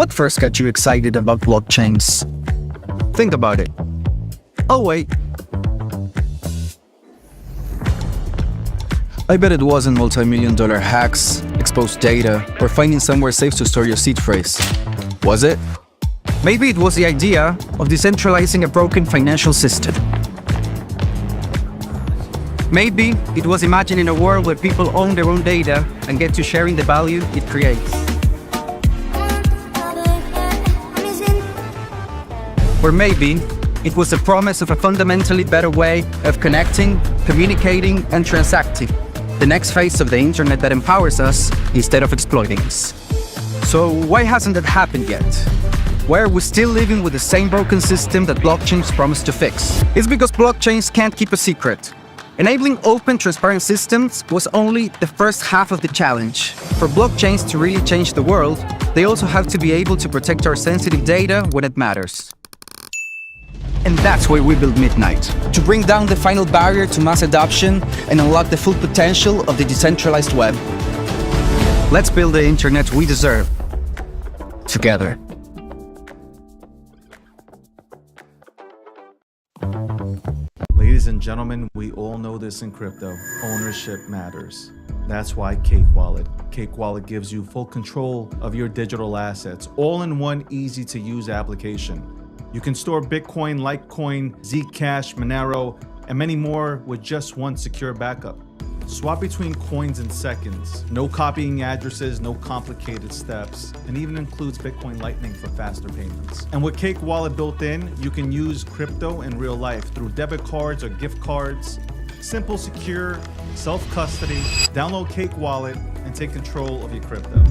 What first got you excited about blockchains? Think about it. Oh wait. I bet it wasn't multi-million-dollar hacks, exposed data, or finding somewhere safe to store your seed phrase. Was it? Maybe it was the idea of decentralizing a broken financial system. Maybe it was imagining a world where people own their own data and get to sharing the value it creates. Or maybe it was the promise of a fundamentally better way of connecting, communicating, and transacting. The next phase of the internet that empowers us instead of exploiting us. So why hasn't that happened yet? Why are we still living with the same broken system that blockchains promise to fix? It's because blockchains can't keep a secret. Enabling open, transparent systems was only the first half of the challenge. For blockchains to really change the world, they also have to be able to protect our sensitive data when it matters. And that's why we built Midnight, to bring down the final barrier to mass adoption and unlock the full potential of the decentralized web. Let's build the internet we deserve, together. Ladies and gentlemen, we all know this in crypto. Ownership matters. That's why Cake Wallet. Cake Wallet gives you full control of your digital assets, all in one easy-to-use application. You can store Bitcoin, Litecoin, Zcash, Monero, and many more with just one secure backup. Swap between coins in seconds. No copying addresses, no complicated steps, and even includes Bitcoin Lightning for faster payments. And with Cake Wallet built in, you can use crypto in real life through debit cards or gift cards. Simple, secure, self-custody. Download Cake Wallet and take control of your crypto.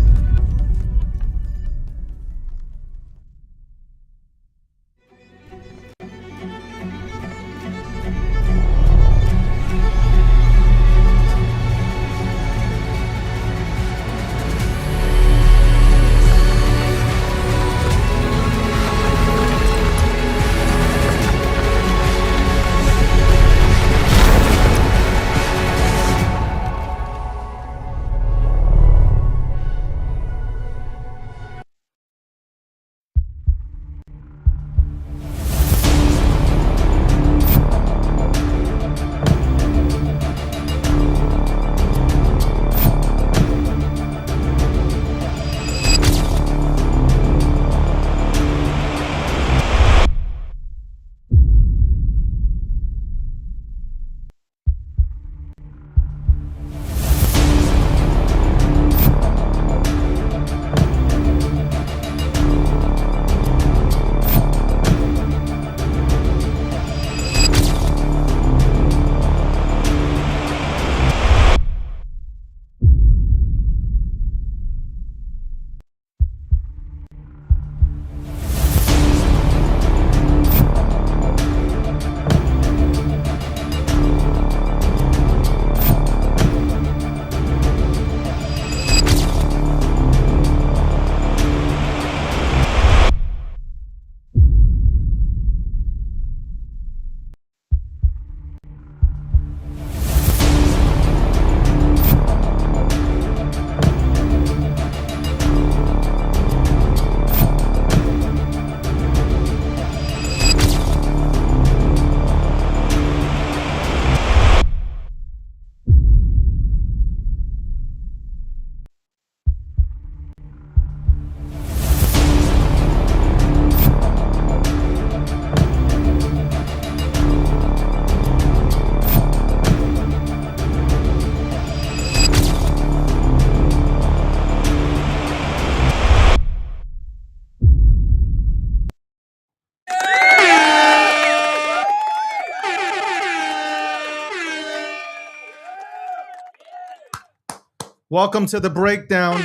Welcome to the breakdown.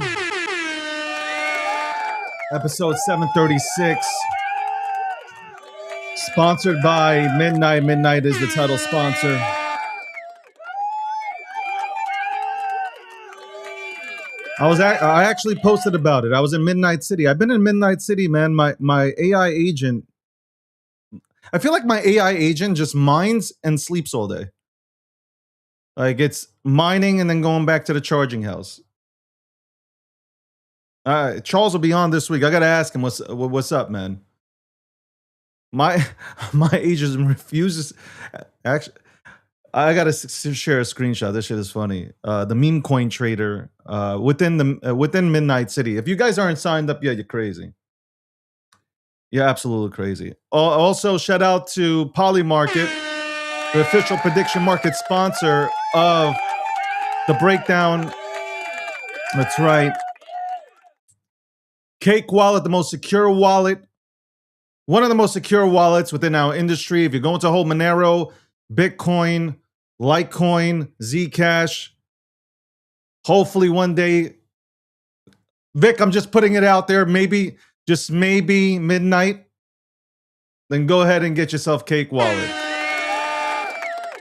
Episode 736. Sponsored by Midnight. Midnight is the title sponsor. I actually posted about it. I was in Midnight City. I've been in Midnight City, man. My AI agent. I feel like my AI agent just mines and sleeps all day. Like it's mining and then going back to the charging house. Charles will be on this week. I gotta ask him what's up, man. My agent refuses. Actually, I gotta share a screenshot. This shit is funny. The meme coin trader within Midnight City. If you guys aren't signed up yet, you're crazy. You're absolutely crazy. Also, shout out to Polymarket, the official prediction market sponsor of the breakdown. That's right. Cake Wallet, the most secure wallet. One of the most secure wallets within our industry. If you're going to hold Monero, Bitcoin, Litecoin, Zcash, hopefully one day, Vic, I'm just putting it out there, maybe, just maybe midnight, then go ahead and get yourself Cake Wallet.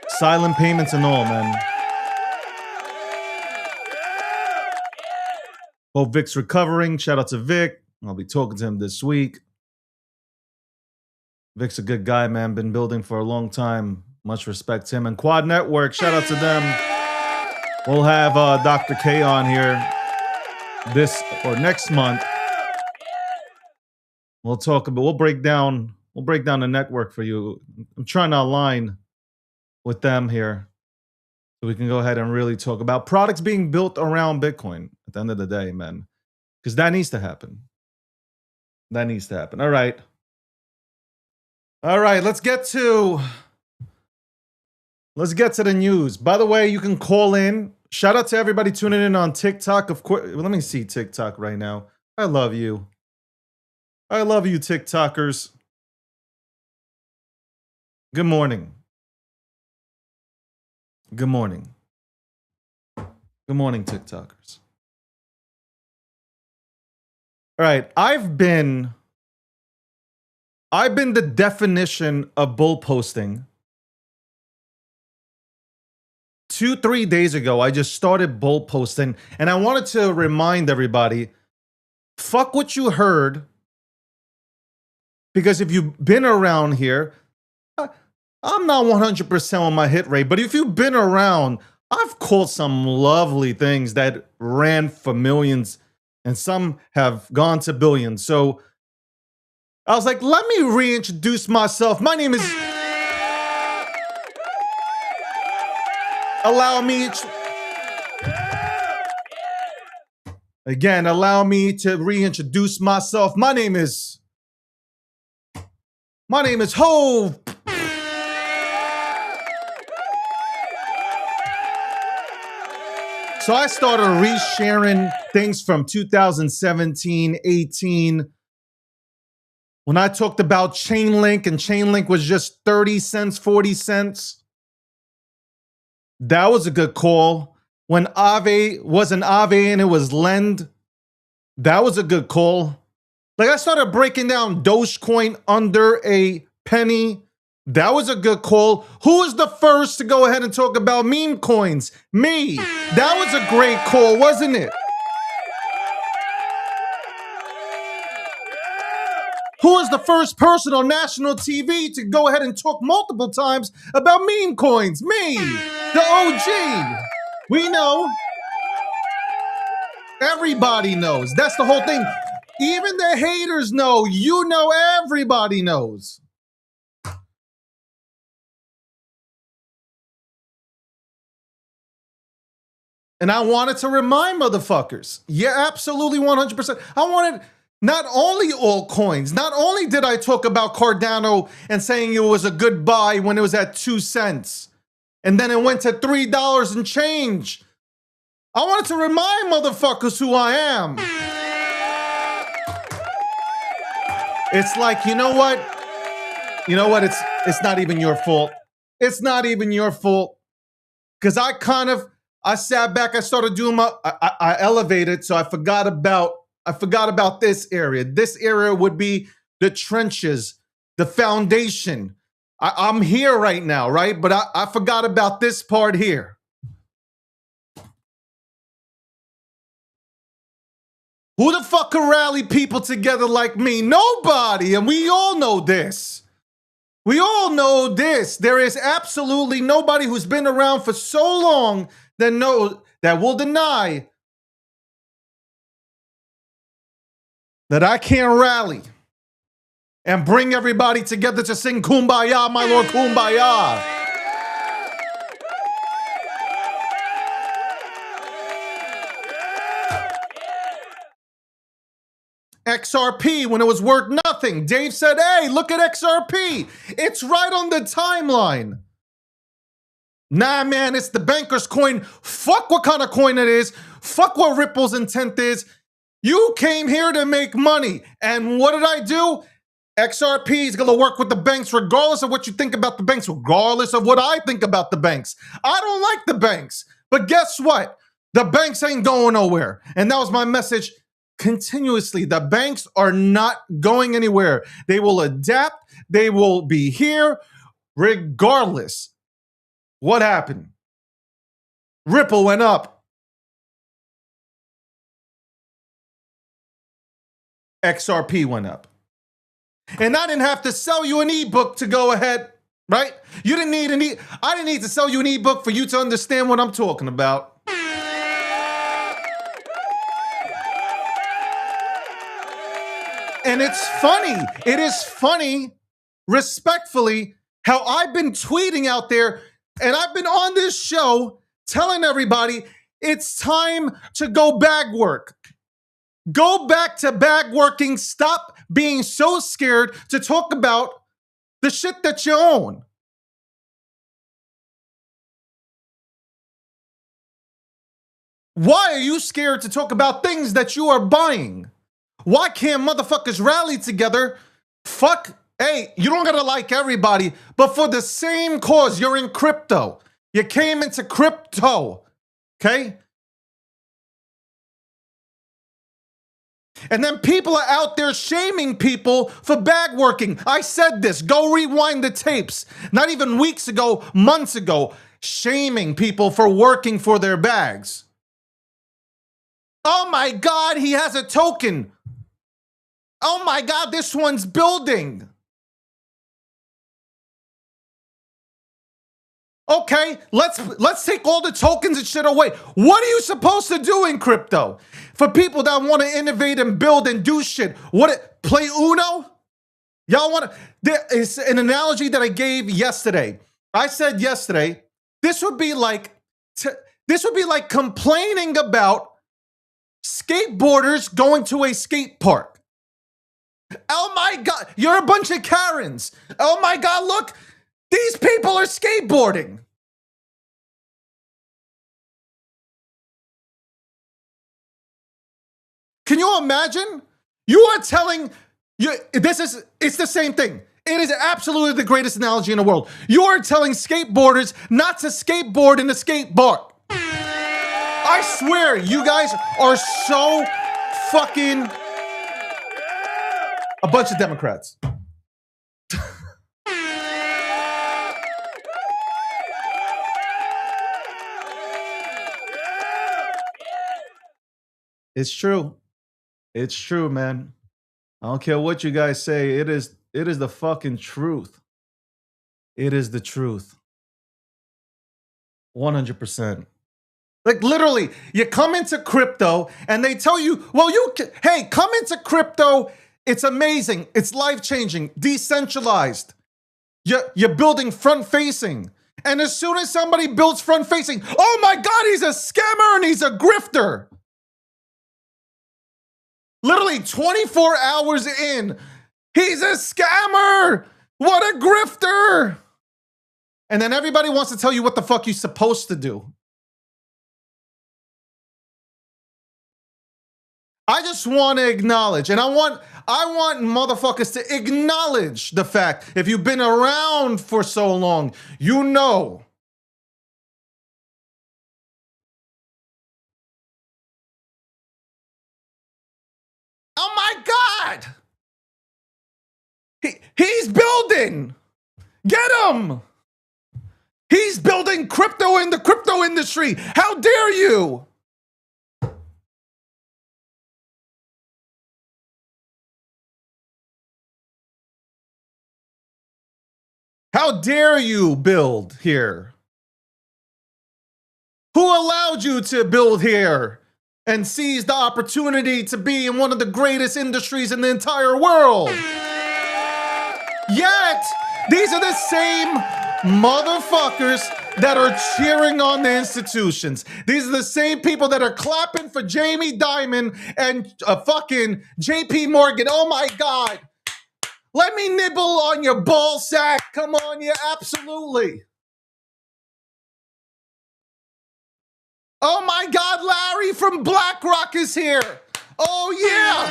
Silent payments and all, man. Hope Vic's recovering. Shout out to Vic. I'll be talking to him this week. Vic's a good guy, man. Been building for a long time. Much respect to him. And Quad Network, shout out to them. We'll have Dr. K on here this or next month. We'll talk about. We'll break down the network for you. I'm trying to align with them here, so we can go ahead and really talk about products being built around Bitcoin at the end of the day, man. Because that needs to happen. That needs to happen. All right. All right, let's get to the news. By the way, you can call in. Shout out to everybody tuning in on TikTok. Of course, let me see TikTok right now. I love you. I love you, TikTokers. Good morning. Good morning. Good morning, TikTokers. All right, I've been the definition of bull posting. 2-3 days ago, I just started bull posting, and I wanted to remind everybody, fuck what you heard, because if you've been around here, I'm not 100% on my hit rate, but if you've been around, I've called some lovely things that ran for millions, and some have gone to billions. So I was like, let me reintroduce myself. My name is... Allow me to reintroduce myself. My name is Hove. So I started resharing things from 2017, 18, when I talked about Chainlink, and Chainlink was just 30 cents, 40 cents. That was a good call. When Aave wasn't Aave and it was Lend, that was a good call. Like, I started breaking down Dogecoin under a penny. That was a good call. Who was the first to go ahead and talk about meme coins? Me. That was a great call, wasn't it? Who was the first person on national TV to go ahead and talk multiple times about meme coins? Me, the OG. We know. Everybody knows. That's the whole thing. Even the haters know. You know, everybody knows. And I wanted to remind motherfuckers. Yeah, absolutely 100%. I wanted... Not only altcoins, not only did I talk about Cardano and saying it was a good buy when it was at 2 cents, and then it went to $3 and change. I wanted to remind motherfuckers who I am. It's like, you know what? You know what? It's not even your fault. It's not even your fault. Because I sat back, I started doing I elevated, so I forgot about this area. This area would be the trenches, the foundation. I'm here right now, right? But I forgot about this part here. Who the fuck can rally people together like me? Nobody, and we all know this. We all know this. There is absolutely nobody who's been around for so long that will deny that I can't rally and bring everybody together to sing Kumbaya, my Lord, Kumbaya. XRP when it was worth nothing. Dave said, hey, look at XRP. It's right on the timeline. Nah, man, it's the banker's coin. Fuck what kind of coin it is. Fuck what Ripple's intent is. You came here to make money. And what did I do? XRP is going to work with the banks regardless of what you think about the banks, regardless of what I think about the banks. I don't like the banks. But guess what? The banks ain't going nowhere. And that was my message continuously. The banks are not going anywhere. They will adapt. They will be here regardless. What happened? Ripple went up. XRP went up. And I didn't have to sell you an ebook to go ahead, right? You didn't need I didn't need to sell you an ebook for you to understand what I'm talking about. And it's funny. It is funny, respectfully, how I've been tweeting out there and I've been on this show telling everybody it's time to go bag work. Go back to bag working. Stop being so scared to talk about the shit that you own. Why are you scared to talk about things that you are buying? Why can't motherfuckers rally together? Fuck, hey, you don't gotta like everybody, but for the same cause, you're in crypto. You came into crypto, okay? And then people are out there shaming people for bag working. I said this, go rewind the tapes. Not even weeks ago, months ago, shaming people for working for their bags. Oh my God, he has a token. Oh my God, this one's building. Okay, let's take all the tokens and shit away. What are you supposed to do in crypto? For people that want to innovate and build and do shit, play Uno? Y'all want to? There is an analogy that I gave yesterday. I said yesterday, this would be like complaining about skateboarders going to a skate park. Oh my God, you're a bunch of Karens. Oh my God, look. These people are skateboarding. Can you imagine? You are telling it's the same thing. It is absolutely the greatest analogy in the world. You are telling skateboarders not to skateboard in a skate park. I swear, you guys are so fucking a bunch of Democrats. It's true. It's true, man. I don't care what you guys say. It is the fucking truth. It is the truth. 100%. Like literally, you come into crypto and they tell you, well, hey, come into crypto. It's amazing. It's life-changing, decentralized. You're building front-facing. And as soon as somebody builds front-facing, oh my God, he's a scammer and he's a grifter. Literally 24 hours in, he's a scammer. What a grifter. And then everybody wants to tell you what the fuck you're supposed to do. I just want to acknowledge, and I want motherfuckers to acknowledge the fact, if you've been around for so long, you know. Oh my God! He's building! Get him! He's building crypto in the crypto industry! How dare you! How dare you build here? Who allowed you to build here? and seized the opportunity to be in one of the greatest industries in the entire world. Yet, these are the same motherfuckers that are cheering on the institutions. These are the same people that are clapping for Jamie Dimon and fucking JP Morgan. Oh my God. Let me nibble on your ball sack. Come on, yeah, absolutely. Oh my God, Larry from BlackRock is here. Oh yeah.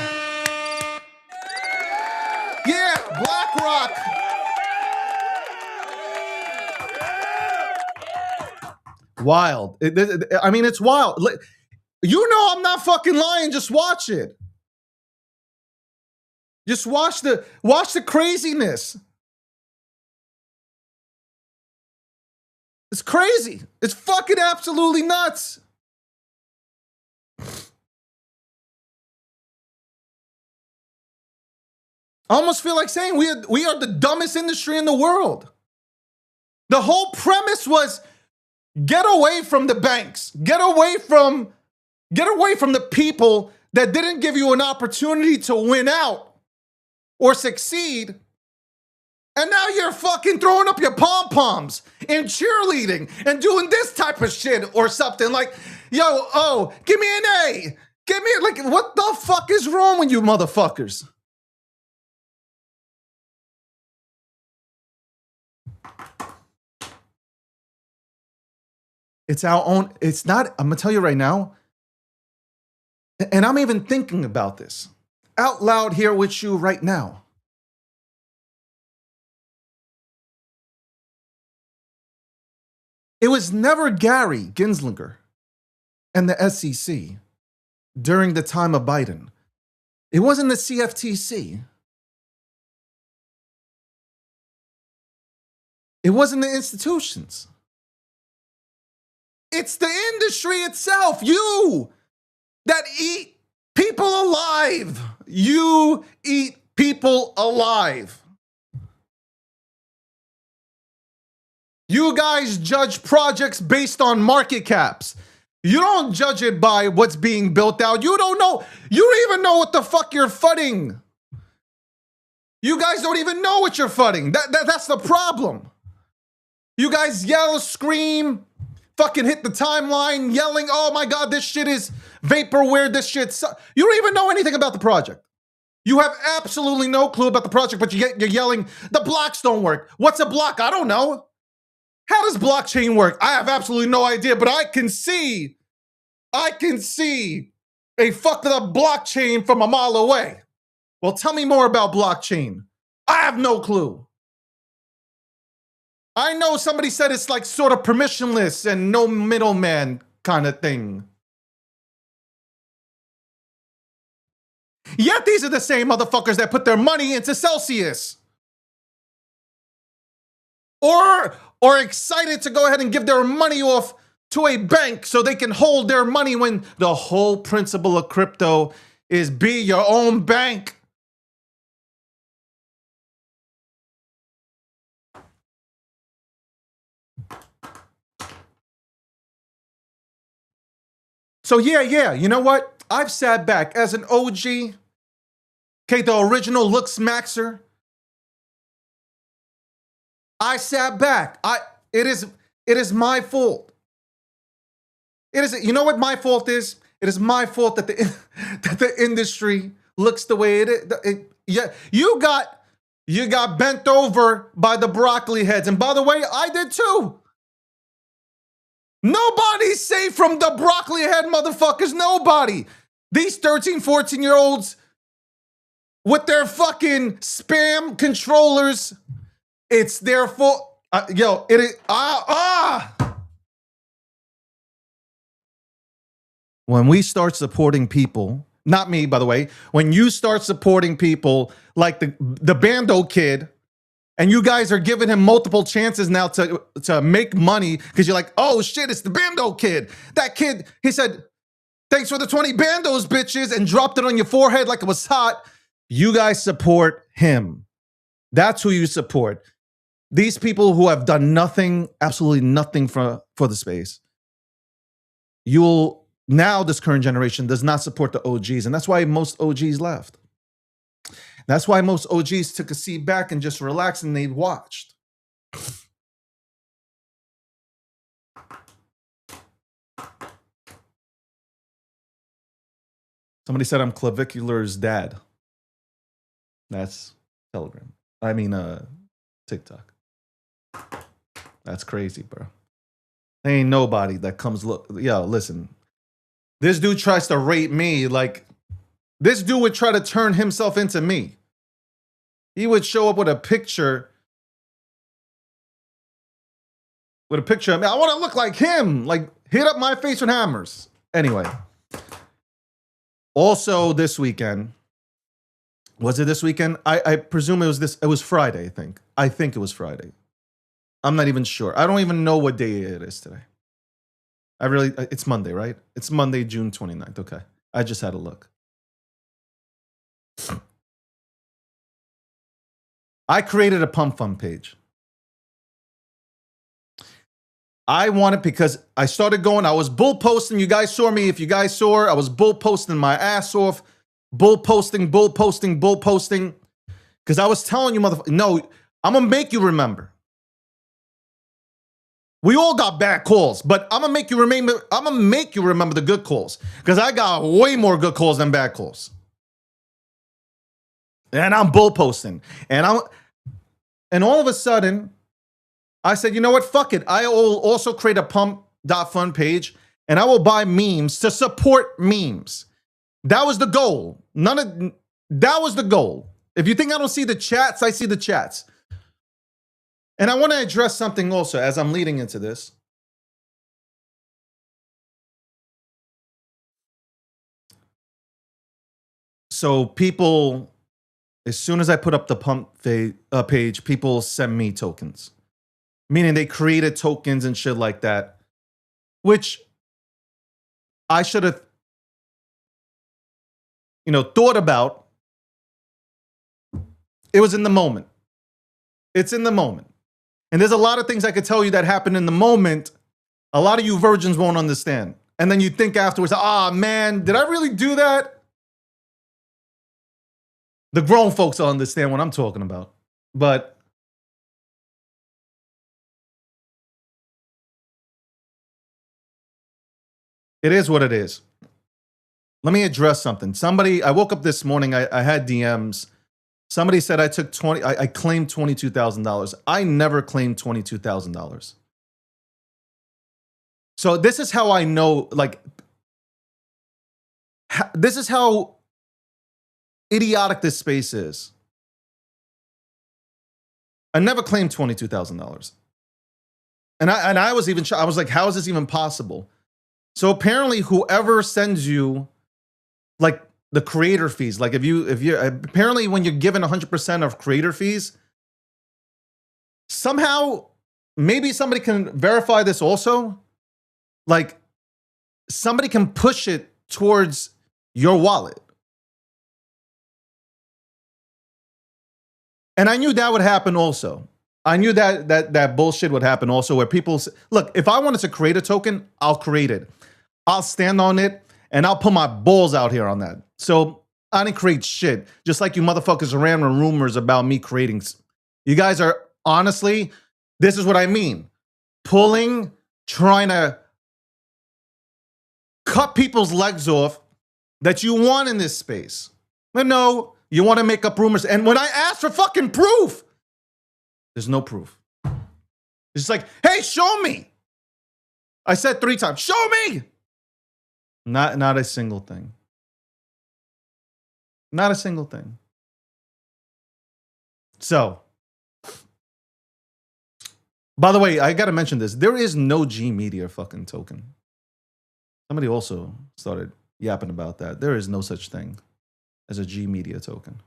Yeah, BlackRock. Wild. I mean, it's wild. You know I'm not fucking lying. Just watch it. Just watch the craziness. It's crazy. It's fucking absolutely nuts. I almost feel like saying we are the dumbest industry in the world. The whole premise was get away from the banks. Get away from the people that didn't give you an opportunity to win out or succeed. And now you're fucking throwing up your pom-poms and cheerleading and doing this type of shit or something like, yo, oh, give me an A. Give me, like, what the fuck is wrong with you motherfuckers? It's our own, it's not, I'm gonna tell you right now, and I'm even thinking about this out loud here with you right now. It was never Gary Genslinger and the SEC during the time of Biden. It wasn't the CFTC. It wasn't the institutions. It's the industry itself. You that eat people alive. You eat people alive. You guys judge projects based on market caps. You don't judge it by what's being built out. You don't know. You don't even know what the fuck you're fudding. You guys don't even know what you're fudding. That's the problem. You guys yell, scream, fucking hit the timeline, yelling, oh my God, this shit is vaporware, this shit. You don't even know anything about the project. You have absolutely no clue about the project, but you're yelling, the blocks don't work. What's a block? I don't know. How does blockchain work? I have absolutely no idea, but I can see a fucked up blockchain from a mile away. Well, tell me more about blockchain. I have no clue. I know somebody said it's like sort of permissionless and no middleman kind of thing. Yet these are the same motherfuckers that put their money into Celsius. Or excited to go ahead and give their money off to a bank so they can hold their money when the whole principle of crypto is be your own bank. So yeah, you know what? I've sat back as an OG, okay, the original Lux Maxer. I sat back. It is my fault. You know what my fault is? It is my fault that the industry looks the way it is. Yeah, you got bent over by the broccoli heads. And by the way, I did too. Nobody's safe from the broccoli head motherfuckers. Nobody. These 13, 14-year-olds with their fucking spam controllers, it's their fault. It is. When we start supporting people, not me, by the way, when you start supporting people like the Bando kid, and you guys are giving him multiple chances now to make money because you're like, oh shit, it's the Bando kid. That kid, he said, thanks for the 20 Bandos, bitches, and dropped it on your forehead like it was hot. You guys support him. That's who you support. These people who have done nothing, absolutely nothing for the space. You'll now this current generation does not support the OGs, and that's why most OGs left. That's why most OGs took a seat back and just relaxed and they watched. Somebody said I'm Clavicular's dad. That's Telegram. I mean, TikTok. That's crazy, bro. There ain't nobody that comes look. Yo, listen. This dude tries to rape me like this dude would try to turn himself into me. He would show up with a picture. With a picture of me. I want to look like him. Like, hit up my face with hammers. Anyway. Also, this weekend. Was it this weekend? I presume it was this. It was Friday, I think. I think it was Friday. I'm not even sure. I don't even know what day it is today. It's Monday, right? It's Monday, June 29th. Okay. I just had a look. I created a Pump Fund page. I wanted because I started going, I was bull posting. You guys saw me. If you guys saw, I was bull posting my ass off. Bull posting. Because I was telling you, motherfucker, no, I'm going to make you remember. We all got bad calls, but I'm gonna make you remember the good calls. Because I got way more good calls than bad calls. And I'm bull posting. And all of a sudden, I said, you know what? Fuck it. I will also create a pump.fund page and I will buy memes to support memes. That was the goal. That was the goal. If you think I don't see the chats, I see the chats. And I want to address something also as I'm leading into this. So people, as soon as I put up the pump page, people send me tokens. Meaning they created tokens and shit like that. Which I should have, thought about. It was in the moment. It's in the moment. And there's a lot of things I could tell you that happened in the moment. A lot of you virgins won't understand. And then you think afterwards, man, did I really do that? The grown folks will understand what I'm talking about. But it is what it is. Let me address something. I woke up this morning, I had DMs. Somebody said I claimed $22,000. I never claimed $22,000. So this is how I know, this is how idiotic this space is. I never claimed $22,000. And I was even, I was like, how is this even possible? So apparently whoever sends you, the creator fees, if you apparently when you're given 100% of creator fees, somehow, maybe somebody can verify this also. Somebody can push it towards your wallet. And I knew that would happen also. I knew that bullshit would happen also where people, look, if I wanted to create a token, I'll create it. I'll stand on it and I'll put my balls out here on that. So I didn't create shit. Just like you motherfuckers ran rumors about me creating. You guys are, honestly, this is what I mean. Trying to cut people's legs off that you want in this space. But no, you want to make up rumors. And when I ask for fucking proof, there's no proof. It's like, hey, show me. I said 3 times, show me. Not a single thing. Not a single thing. So, by the way, I got to mention this. There is no G Media fucking token. Somebody also started yapping about that. There is no such thing as a G Media token.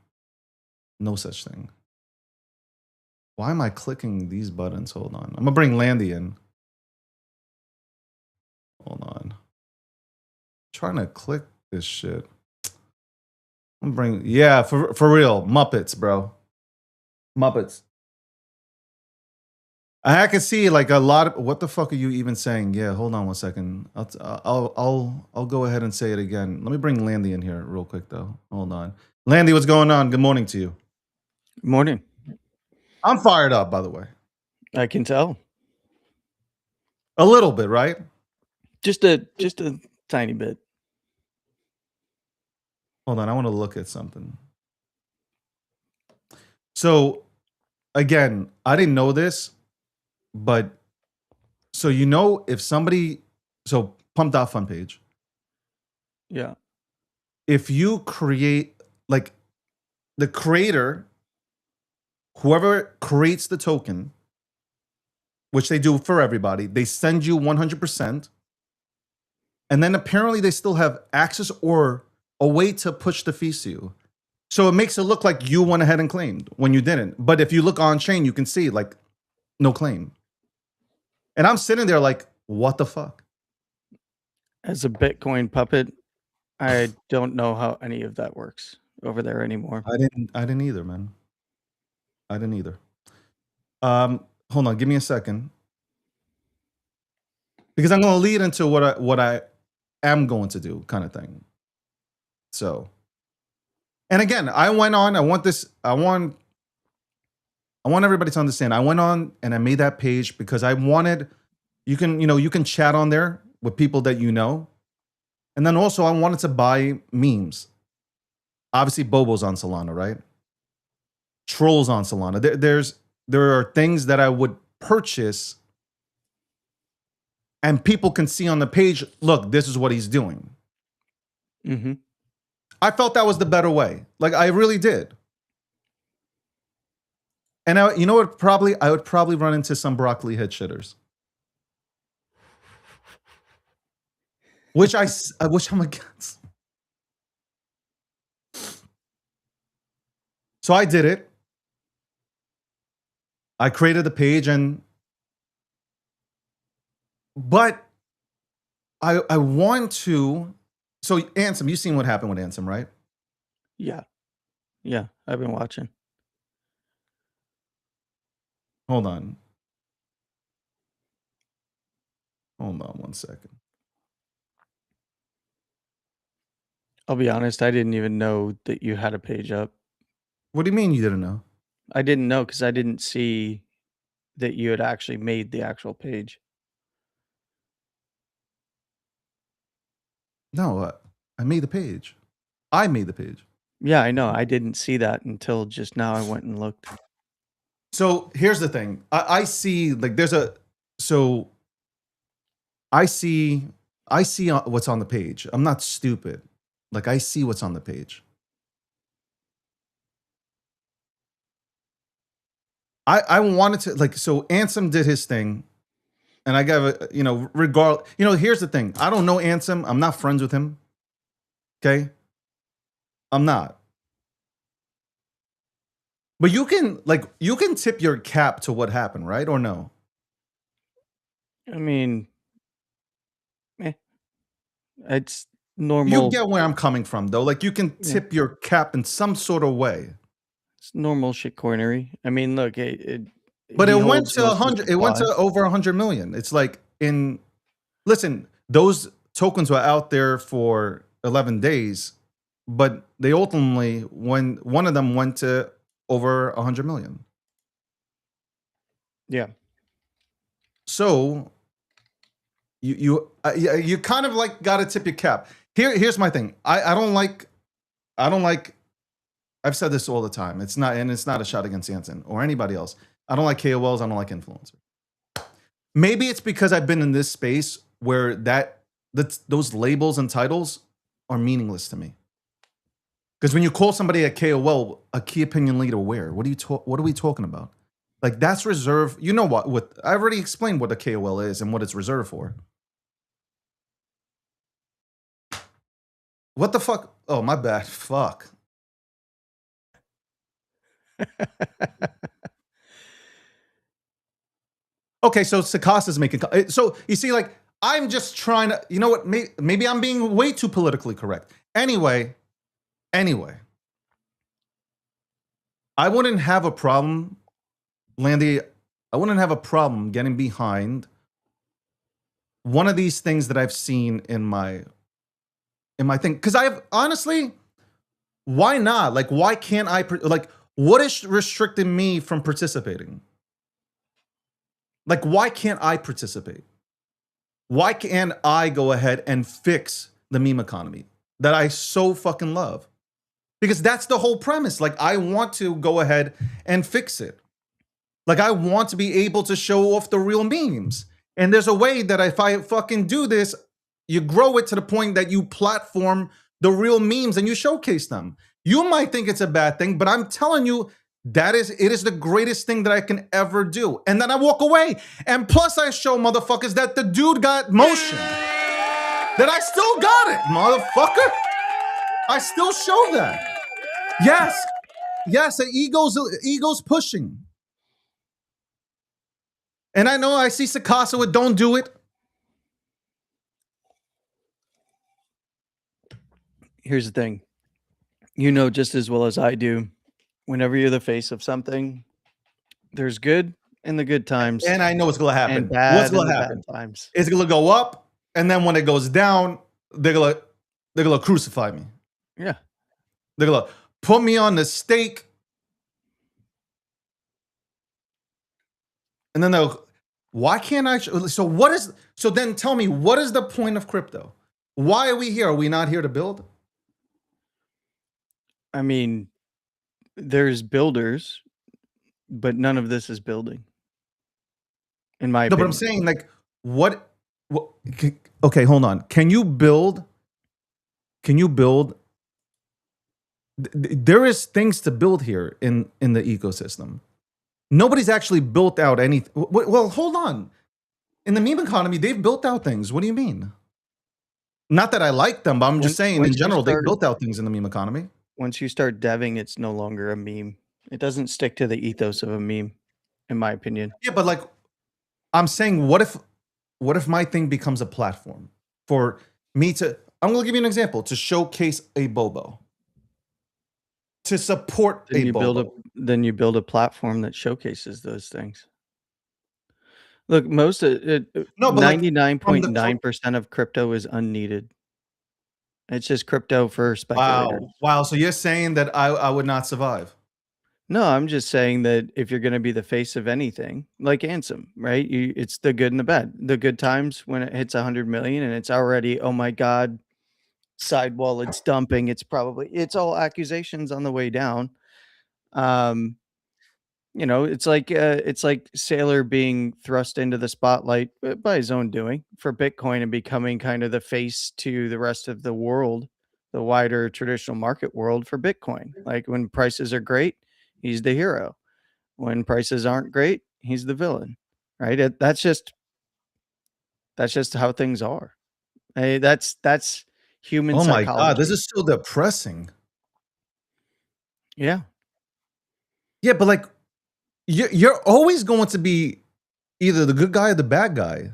No such thing. Why am I clicking these buttons? Hold on. I'm going to bring Landy in. Hold on. I'm trying to click this shit. I'm bringing, yeah, for real. Muppets, bro. Muppets. I can see like a lot of what the fuck are you even saying? Yeah, hold on one second. I'll go ahead and say it again. Let me bring Landy in here real quick though. Hold on. Landy, what's going on? Good morning to you. Morning. I'm fired up, by the way. I can tell. A little bit, right? Just a tiny bit. Hold on, I want to look at something. So, again, I didn't know this, but so if somebody, so Pump.Fun page, Yeah. if you create, like, the creator, whoever creates the token, which they do for everybody, they send you 100%. And then apparently they still have access or a way to push the fees to you. So it makes it look like you went ahead and claimed when you didn't. But if you look on chain, you can see like no claim. And I'm sitting there like, what the fuck? As a Bitcoin puppet, I don't know how any of that works over there anymore. I didn't either, man. I didn't either. Hold on, give me a second. Because I'm going to lead into what I am going to do, kind of thing. So, and again, I want everybody to understand. I went on and I made that page because I wanted, you can chat on there with people that you know. And then also I wanted to buy memes. Obviously Bobo's on Solana, right? Trolls on Solana. There are things that I would purchase and people can see on the page, look, this is what he's doing. Mm-hmm. I felt that was the better way. Like I really did. And I would probably run into some broccoli head shitters. Which I'm against. So I did it. I created the page but I want to, so Ansem, you've seen what happened with Ansem, right? Yeah. Yeah, I've been watching. Hold on one second. I'll be honest, I didn't even know that you had a page up. What do you mean you didn't know? I didn't know because I didn't see that you had actually made the actual page. No, I made the page. I made the page. Yeah, I know. I didn't see that until just now. I went and looked. So here's the thing. I see like I see what's on the page. I'm not stupid. Like I see what's on the page. I wanted to like, so Ansem did his thing and I got here's the thing. I don't know Ansem. I'm not friends with him. Okay. I'm not. But you can tip your cap to what happened, right? Or no? I mean, it's normal. You get where I'm coming from, though. Like you can tip your cap in some sort of way. It's normal shitcoinery. I mean, look, but it went to 100. It went to over 100 million. It's like listen, those tokens were out there for 11 days, but they ultimately, when one of them went to over 100 million. Yeah. So you kind of like got to tip your cap. Here's my thing. I don't like. I've said this all the time. It's not a shot against Ansem or anybody else. I don't like KOLs. I don't like influencers. Maybe it's because I've been in this space where those labels and titles are meaningless to me. Because when you call somebody a KOL, a key opinion leader, where? What are we talking about? Like that's reserved. You know what I already explained what a KOL is and what it's reserved for. What the fuck? Oh, my bad. Fuck. Okay, so Sakasa's making. So you see, like, I'm just trying to. You know what? Maybe I'm being way too politically correct. Anyway, I wouldn't have a problem, Landy. I wouldn't have a problem getting behind one of these things that I've seen in my thing. Because I've honestly, why not? Like, why can't I? Like, what is restricting me from participating? Like, why can't I participate? Why can't I go ahead and fix the meme economy that I so fucking love? Because that's the whole premise. Like, I want to go ahead and fix it. Like, I want to be able to show off the real memes. And there's a way that if I fucking do this, you grow it to the point that you platform the real memes and you showcase them. You might think it's a bad thing, but I'm telling you, it is the greatest thing that I can ever do. And then I walk away. And plus I show motherfuckers that the dude got motion. That I still got it, motherfucker. I still show that. Yes. Yes, the ego's pushing. And I know I see Sakasa with don't do it. Here's the thing. You know just as well as I do, whenever you're the face of something, there's good in the good times And I know what's going to happen. and bad What's in going the to happen? bad times. It's going to go up, and then when it goes down, they're going to crucify me. Yeah. They're going to put me on the stake. And then why can't I? So then tell me, what is the point of crypto? Why are we here? Are we not here to build? I mean, there's builders, but none of this is building. In my No, but opinion. I'm saying, like, what okay, hold on. Can you build? There is things to build here in the ecosystem. Nobody's actually built out anything. Well, hold on. In the meme economy, they've built out things. What do you mean? Not that I like them, but I'm just saying in general, they've built out things in the meme economy. Once you start deving, it's no longer a meme. It doesn't stick to the ethos of a meme, in my opinion. Yeah, but like, I'm saying, what if my thing becomes a platform for me to? I'm going to give you an example to showcase a Bobo, to support Then a you Bobo. you build a platform that showcases those things. Look, most of it, No, but like, 99.9% of crypto is unneeded. It's just crypto for speculators. Wow. So you're saying that I would not survive? No, I'm just saying that if you're going to be the face of anything, like Ansem, right? It's the good and the bad. The good times when it hits 100 million and it's already, oh my God, sidewall, it's dumping. It's all accusations on the way down. It's like Sailor being thrust into the spotlight by his own doing for Bitcoin and becoming kind of the face to the rest of the world, the wider traditional market world for Bitcoin. Like when prices are great, he's the hero. When prices aren't great, he's the villain, right? That's just how things are. Hey, that's human Oh my psychology. God, this is so depressing. Yeah. Yeah, but like, you're always going to be either the good guy or the bad guy.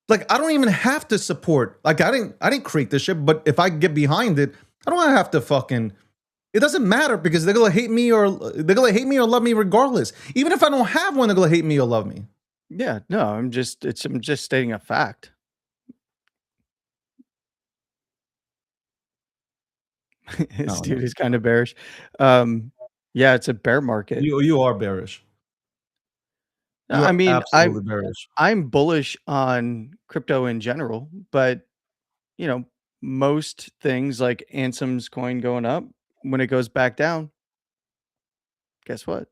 Like, I don't even have to support. Like, I didn't create this shit, but if I get behind it, I don't have to fucking. It doesn't matter because they're gonna hate me or love me regardless. Even if I don't have one, they're gonna hate me or love me. Yeah. No, I'm just stating a fact. This dude is kind of bearish. Yeah, it's a bear market. You are bearish. You I are mean, absolutely bearish. I'm bullish on crypto in general, but most things like Ansem's coin going up, when it goes back down, guess what?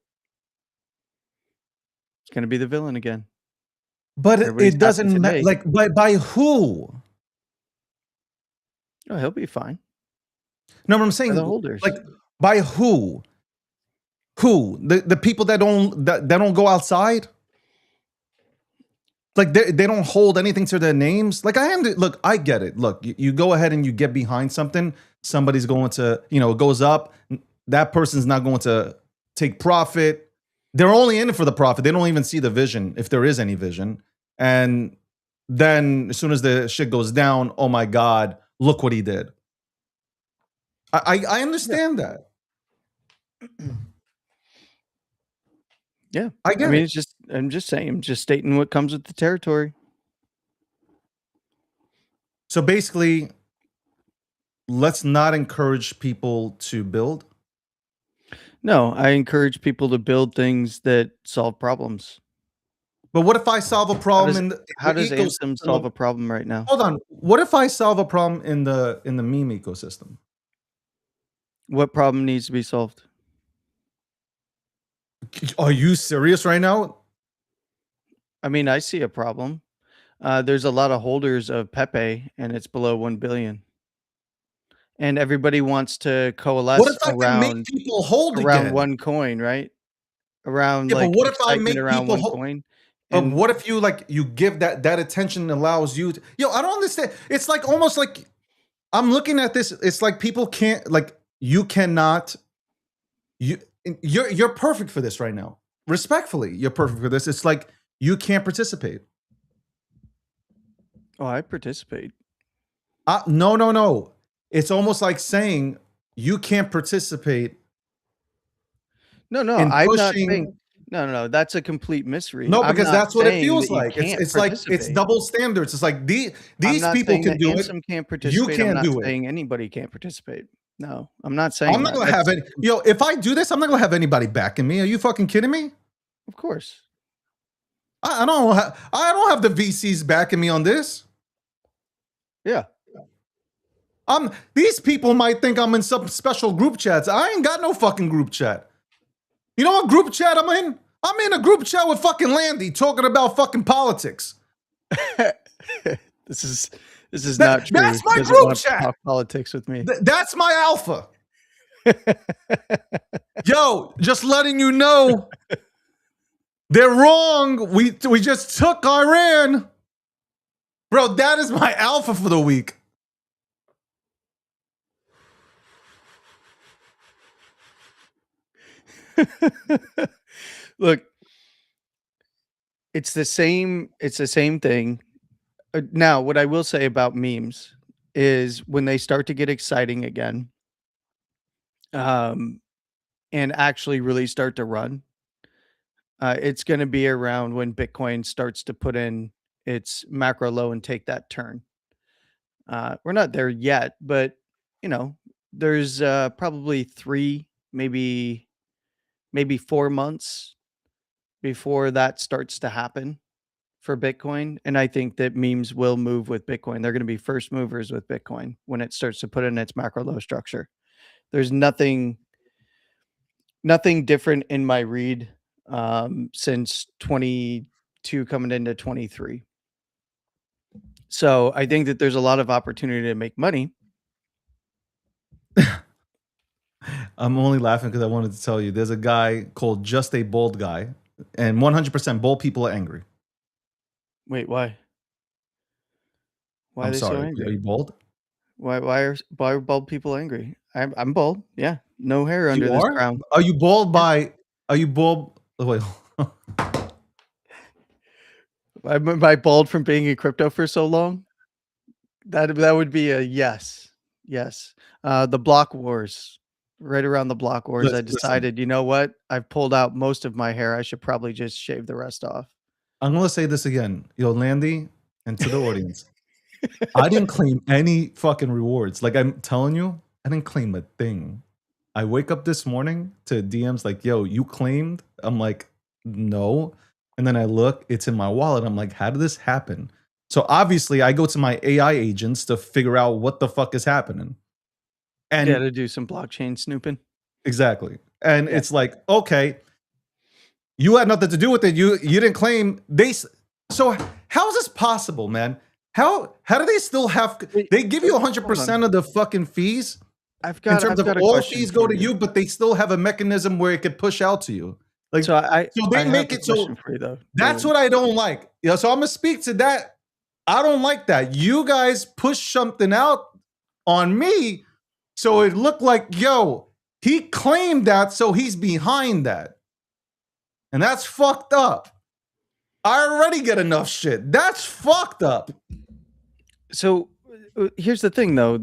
It's going to be the villain again. But Everybody's it doesn't happy matter. today. Like, by who? Oh, he'll be fine. No, but I'm saying, the holders. like, by who? Who? The people that don't go outside? Like, they don't hold anything to their names. Like, look, I get it. Look, you go ahead and you get behind something. Somebody's going to, it goes up. That person's not going to take profit. They're only in it for the profit. They don't even see the vision, if there is any vision. And then as soon as the shit goes down, oh my God, look what he did. I understand that. Yeah. I I get mean, it. it's just I'm just saying, I'm just stating what comes with the territory. So basically, let's not encourage people to build. No, I encourage people to build things that solve problems. But what if I solve a How problem does in the how does Anthem ecosystem solve of, a problem right now? hold on. What if I solve a problem in the meme ecosystem? What problem needs to be solved? Are you serious right now? I mean, I see a problem. There's a lot of holders of Pepe, and it's below 1 billion. And everybody wants to What coalesce if I can make people hold around again? one coin, right? Around Yeah, but like what if I excitement make around people one hold? coin. But And what if you like you give that attention allows you to, I don't understand. It's like almost like I'm looking at this. It's like people can't like you cannot you you're perfect for this right now. Respectfully, you're perfect for this. It's like you can't participate. oh, I participate. No, no, no. It's almost like saying you can't participate No, no, in I'm not saying pushing. no, that's a complete misread. No, I'm because not that's what it saying feels that you like. can't It's like it's participate. double standards. It's like I'm these not people saying can that do it. Ansem can't You participate. I'm can't not do it. saying anybody can't participate. No, I'm not I'm saying not that. gonna have That's it. If I do this, I'm not gonna have anybody backing me. Are you fucking kidding me? of course. I don't have the VCs backing me on this. Yeah. These people might think I'm in some special group chats. I ain't got no fucking group chat. You know what group chat I'm in? I'm in a group chat with fucking Landy talking about fucking politics. This is not true. That's my He doesn't group want to chat. talk politics with me. That's my alpha. Yo, just letting you know, they're wrong. We just took Iran. Bro, that is my alpha for the week. Look, it's the same thing. Now, what I will say about memes is when they start to get exciting again, and actually really start to run, it's going to be around when Bitcoin starts to put in its macro low and take that turn. We're not there yet, but you know, there's probably 3, maybe 4 months before that starts to happen for Bitcoin. And I think that memes will move with Bitcoin. They're going to be first movers with Bitcoin when it starts to put in its macro low structure. There's nothing different in my read since 22 coming into 23. So I think that there's a lot of opportunity to make money. I'm only laughing because I wanted to tell you there's a guy called Just a Bold Guy, and 100% bold people are angry. Wait, why? Why are I'm they so sorry. Are angry? you bold? Why are bald people angry? I'm bald. Yeah. No hair under You this are? crown. Are you bold by? Are you bold? Wait. Am I bald from being in crypto for so long? That would be a yes. Yes. The block wars. Right around the block wars, I Listen. decided, you know what? I've pulled out most of my hair. I should probably just shave the rest off. I'm gonna say this again, Landy, and to the audience. I didn't claim any fucking rewards. Like I'm telling you, I didn't claim a thing. I wake up this morning to DMs like, "Yo, you claimed?" I'm like, "No." And then I look, it's in my wallet. I'm like, "How did this happen?" So obviously, I go to my AI agents to figure out what the fuck is happening. And Yeah, to do some blockchain snooping. exactly. And Yeah. it's like, okay, you had nothing to do with it. You didn't claim so how is this possible, man? How do they still have they give you Hold on. 100% of the fucking fees? I've In got terms of a all question fees go for to you, but they still have a mechanism where it could push out to you. Like So I they have make a it so question for you though. that's David. what I don't like. So I'm gonna speak to that. I don't like that. You guys push something out on me, so it looked like, yo, he claimed that, so he's behind that. And that's fucked up. I already get enough shit. That's fucked up. So here's the thing though.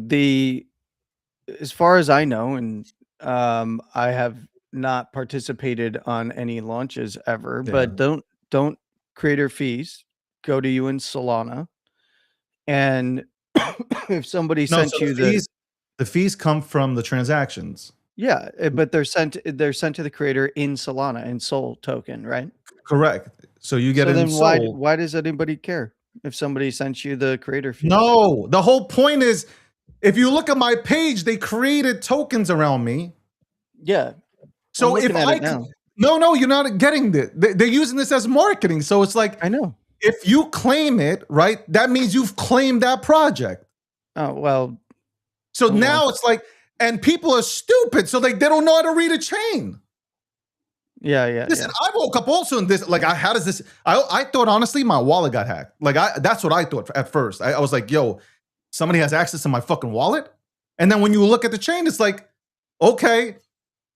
As far as I know, and I have not participated on any launches ever, Yeah. but don't creator fees go to you in Solana. And if somebody No, sent so you the fees come from the transactions. but they're sent to the creator in Solana in Sol token, right? Correct. So you get So in then Sol. why does anybody care if somebody sent you the creator fee? No, the whole point is, if you look at my page, they created tokens around me. Yeah. So if looking at I it now. no, you're not getting it. They're using this as marketing. So it's like, I know. if you claim it, right, that means you've claimed that project. Oh, well, So hold now on. it's like, and people are stupid, so they don't know how to read a chain. Yeah. Listen, I woke up also in this, like, how does this? I thought honestly my wallet got hacked. Like, that's what I thought at first. I was like, yo, somebody has access to my fucking wallet. And then when you look at the chain, it's like, okay,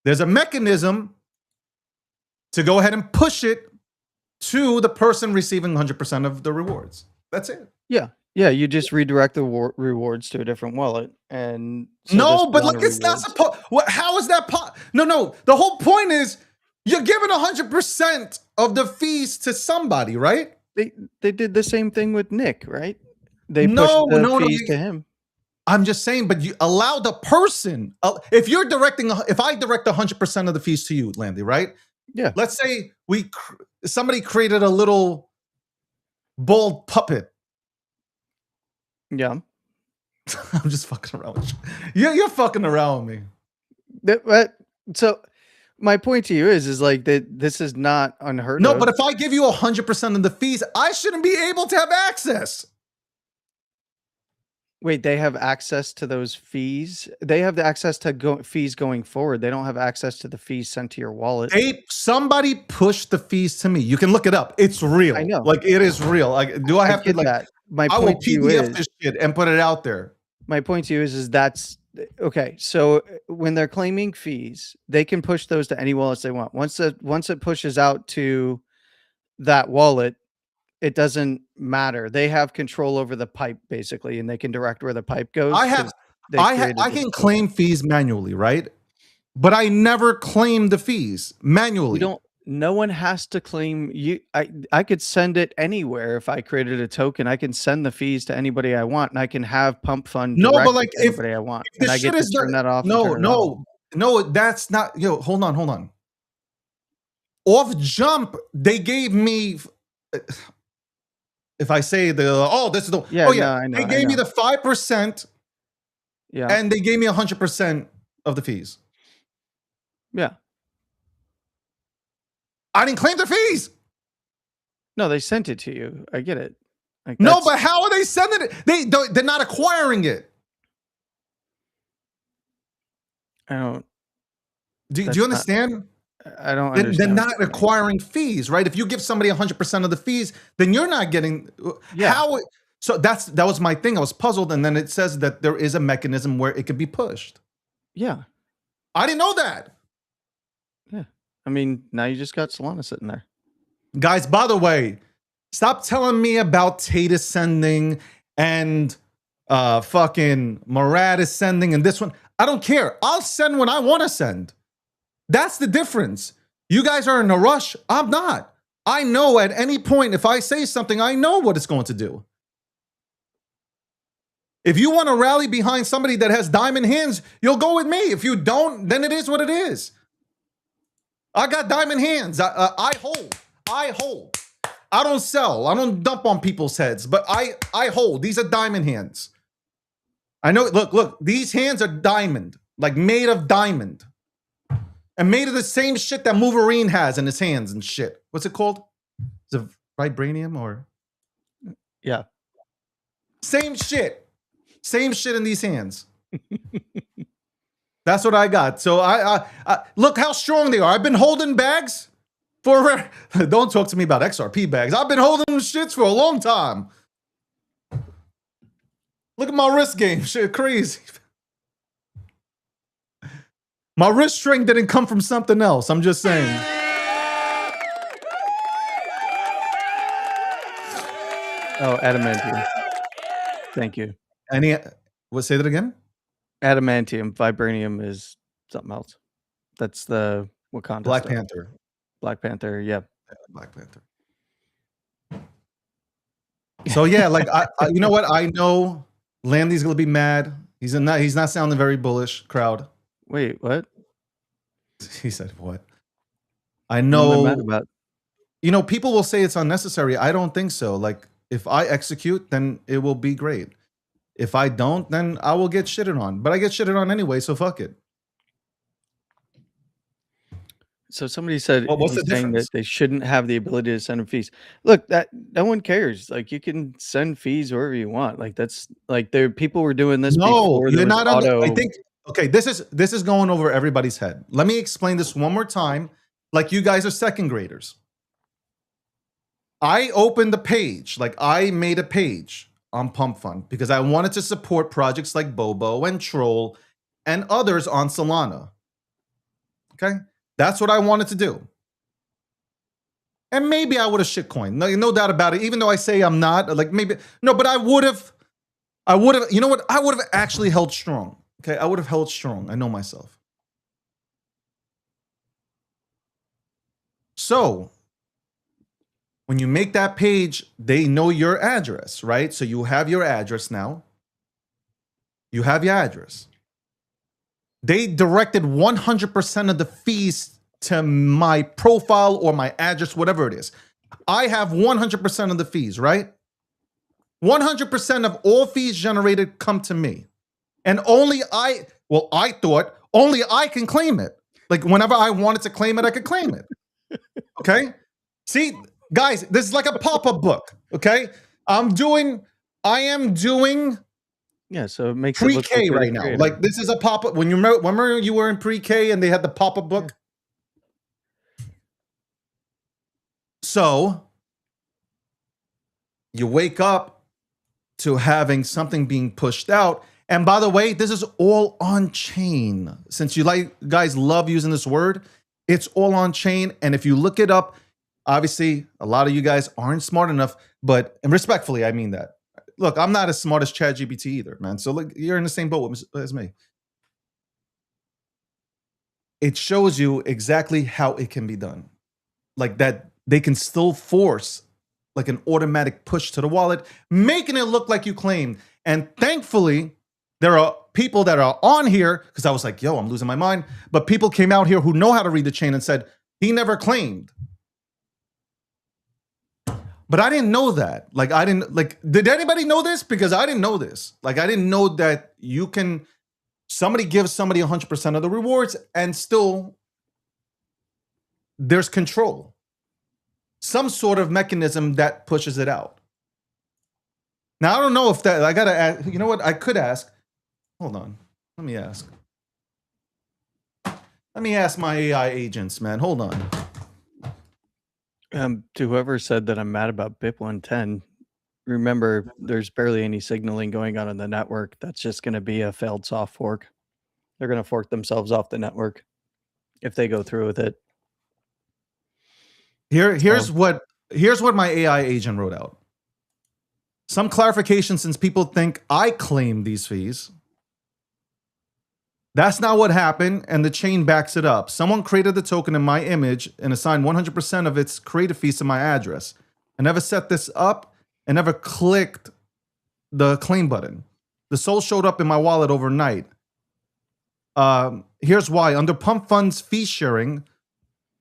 there's a mechanism to go ahead and push it to the person receiving 100% of the rewards. That's it. Yeah, you just redirect the rewards to a different wallet, and so No, this but Solana like, it's not rewards- supposed. What? How is that? No. The whole point is you're giving 100% of the fees to somebody, right? They did the same thing with Nick, right? They pushed No, the no, fees to him. I'm just saying, but you allow the person. If you're directing, if I direct 100% of the fees to you, Landy, right? Yeah. Let's say somebody created a little bald puppet. Yeah. I'm just fucking around with you. You're fucking around with me. So my point to you is like that this is not unheard of. No, but if I give you 100% of the fees, I shouldn't be able to have access. Wait, they have access to those fees? They have the access to fees going forward. They don't have access to the fees sent to your wallet. Somebody pushed the fees to me. You can look it up. It's real. I know. Like, it is real. Like, do I have to get like? that. My I will point to you PDF is this shit and put it out there. my point to you is that's okay. So when they're claiming fees, they can push those to any wallets they want. Once it pushes out to that wallet, it doesn't matter. They have control over the pipe basically, and they can direct where the pipe goes. I can claim fees manually, right? But I never claim the fees manually. No one has to claim you. I could send it anywhere. If I created a token, I can send the fees to anybody I want, and I can have Pump Fund. No, direct but like, it to anybody I want, if and the I get shit to turn that off. No, that's not. Yo, hold on. Off jump, they gave me. If I say this is the I know, they gave me the 5%. Yeah, and they gave me 100% of the fees. yeah. I didn't claim the fees. No, they sent it to you. I get it. Like, No, but how are they sending it? They're not acquiring it. I don't. Do you understand? I don't understand. They're not acquiring fees, right? If you give somebody 100% of the fees, then you're not getting. Yeah. How? So that was my thing. I was puzzled, and then it says that there is a mechanism where it could be pushed. Yeah. I didn't know that. Yeah. I mean, now you just got Solana sitting there. Guys, by the way, stop telling me about Tate sending and fucking Murad is sending and this one. I don't care. I'll send when I want to send. That's the difference. You guys are in a rush. I'm not. I know at any point, if I say something, I know what it's going to do. If you want to rally behind somebody that has diamond hands, you'll go with me. If you don't, then it is what it is. I got diamond hands. I hold. I don't sell. I don't dump on people's heads, but I hold. These are diamond hands. I know. Look. These hands are diamond, like made of diamond, and made of the same shit that Wolverine has in his hands and shit. What's it called? Is it vibranium or? Yeah. Same shit. Same shit in these hands. That's what I got. So I look how strong they are. I've been holding bags for. Don't talk to me about XRP bags. I've been holding them shits for a long time. Look at my wrist game. Shit, crazy. My wrist strength didn't come from something else. I'm just saying. Oh, adamantium. Thank you. Say that again? Adamantium. Vibranium is something else. That's the Wakanda Black stuff. Panther. Black Panther. Yeah. Black Panther. So yeah, like you know what? I know Landy's gonna be mad. He's not sounding very bullish, crowd. Wait, what? He said what? I What am I mad know. about? You know, people will say it's unnecessary. I don't think so. Like, if I execute, then it will be great. If I don't, then I will get shitted on. But I get shitted on anyway, so fuck it. So somebody said Well, what's he's the saying difference? that they shouldn't have the ability to send fees. Look, that no one cares. Like you can send fees wherever you want. Like that's like there people were doing this No, before there you're was not on. I auto. think okay. This is going over everybody's head. Let me explain this one more time. Like you guys are second graders. I opened the page. Like I made a page on Pump Fund because I wanted to support projects like Bobo and Troll and others on Solana. Okay, that's what I wanted to do. And maybe I would have shitcoined. No doubt about it. Even though I say I'm not, like maybe no, but I would have. You know what? I would have actually held strong. Okay, I would have held strong. I know myself. So when you make that page, they know your address, right? So you have your address now. You have your address. They directed 100% of the fees to my profile or my address, whatever it is. I have 100% of the fees, right? 100% of all fees generated come to me. And I thought only I can claim it. Like whenever I wanted to claim it, I could claim it. Okay? See, guys, this is like a pop-up book, okay? I am doing Yeah, so it makes it look pre-K like you're the right now. creator. Like this is a pop-up. When you remember you were in pre-K and they had the pop-up book? So you wake up to having something being pushed out. And by the way, this is all on chain. Since you guys love using this word, it's all on chain. And if you look it up, obviously a lot of you guys aren't smart enough, and respectfully, I mean that. Look, I'm not as smart as ChatGPT either, man. So look, you're in the same boat as me. It shows you exactly how it can be done. Like that they can still force like an automatic push to the wallet, making it look like you claimed. And thankfully, there are people that are on here, because I was like, yo, I'm losing my mind. But people came out here who know how to read the chain and said, he never claimed. But I didn't know that. Did anybody know this? Because I didn't know this. Like, I didn't know that somebody gives somebody 100% of the rewards and still there's control. Some sort of mechanism that pushes it out. Now, I don't know if I gotta ask, you know what? I could ask. Hold on. Let me ask. Let me ask my AI agents, man. Hold on. To whoever said that I'm mad about BIP 110, remember there's barely any signaling going on in the network. That's just going to be a failed soft fork. They're going to fork themselves off the network if they go through with it. Here's what my AI agent wrote out. Some clarification, since people think I claim these fees. That's not what happened, and the chain backs it up. Someone created the token in my image and assigned 100% of its creative fees to my address. I never set this up and never clicked the claim button. The soul showed up in my wallet overnight. Here's why. Under Pump Fund's fee sharing,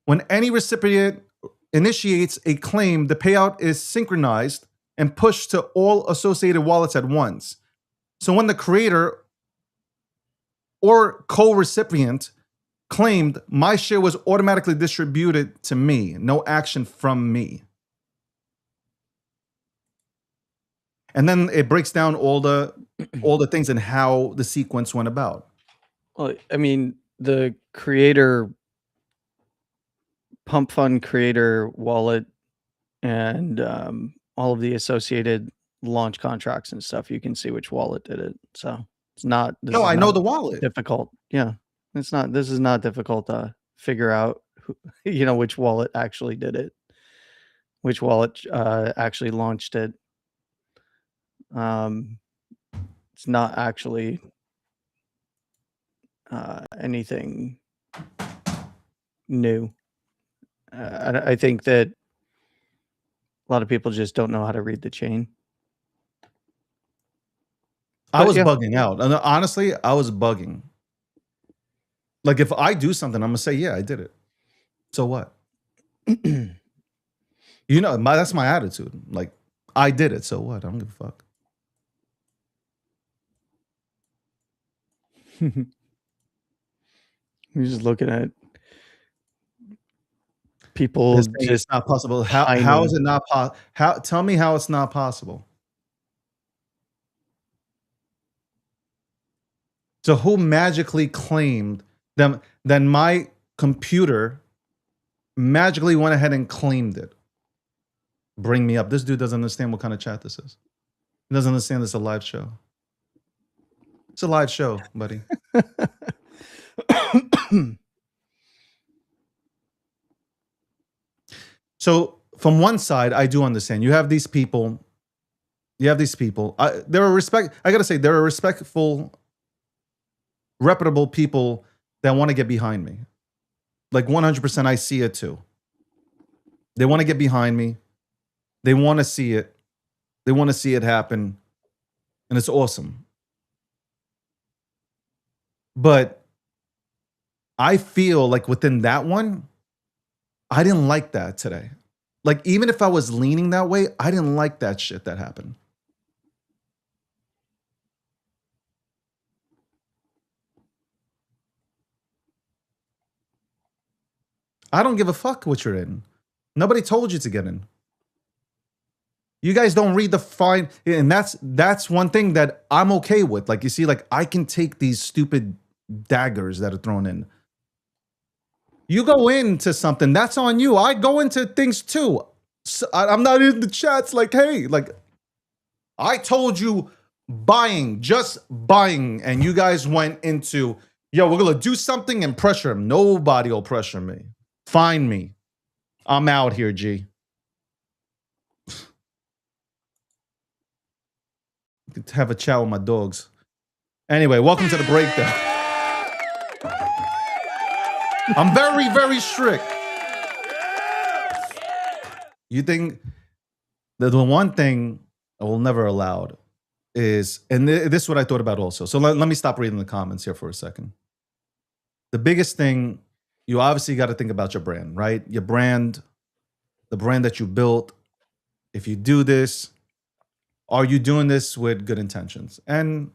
when any recipient initiates a claim, the payout is synchronized and pushed to all associated wallets at once. So when the creator or co-recipient claimed, my share was automatically distributed to me, no action from me. And then it breaks down all the things and how the sequence went about. Well, I mean, the creator, Pump Fund creator wallet, and all of the associated launch contracts and stuff, you can see which wallet did it. So it's not. No, I know the wallet. Difficult. Yeah, it's not. This is not difficult to figure out. Which wallet actually did it. Which wallet actually launched it. It's not actually anything new. I think that a lot of people just don't know how to read the chain. I But was yeah. bugging out. And honestly, I was bugging. Like if I do something, I'm gonna say, yeah, I did it. So what? You know, that's my attitude. Like, I did it. So what? I don't give a fuck. You're just looking at people This thing is just not possible. How pining. is it not possible? Tell me how it's not possible. So who magically claimed them? Then my computer magically went ahead and claimed it. Bring me up. This dude doesn't understand what kind of chat this is. He doesn't understand this is a live show. It's a live show, buddy. So from one side, I do understand. You have these people. There are I gotta say, there are respectful, reputable people that want to get behind me. Like 100%, I see it too. They want to get behind me. They want to see it. They want to see it happen. And it's awesome. But I feel like within that one, I didn't like that today. Like, even if I was leaning that way, I didn't like that shit that happened. I don't give a fuck what you're in. Nobody told you to get in. You guys don't read the fine, and that's one thing that I'm okay with. Like, you see, like, I can take these stupid daggers that are thrown in. You go into something, that's on you. I go into things too. So I'm not in the chats like, hey, like, I told you just buying, and you guys went into, yo, we're gonna do something and pressure him. Nobody will pressure me. Find me. I'm out here, G. Have a chat with my dogs. Anyway, welcome to the breakdown. I'm very, very strict. You think that the one thing I will never allow is, and this is what I thought about also. So let me stop reading the comments here for a second. The biggest thing, you obviously got to think about your brand, right? Your brand, the brand that you built. If you do this, are you doing this with good intentions? And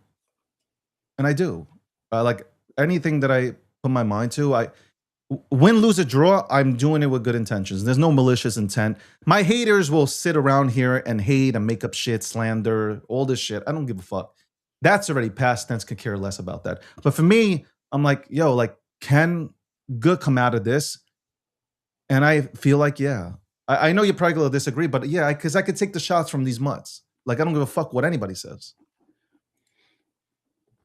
I do. Like anything that I put my mind to, win, lose, or draw, I'm doing it with good intentions. There's no malicious intent. My haters will sit around here and hate and make up shit, slander, all this shit. I don't give a fuck. That's already past tense, could care less about that. But for me, I'm like, yo, like, can good come out of this? And I feel like, yeah. I know you're probably going to disagree, but yeah, because I could take the shots from these mutts. Like, I don't give a fuck what anybody says.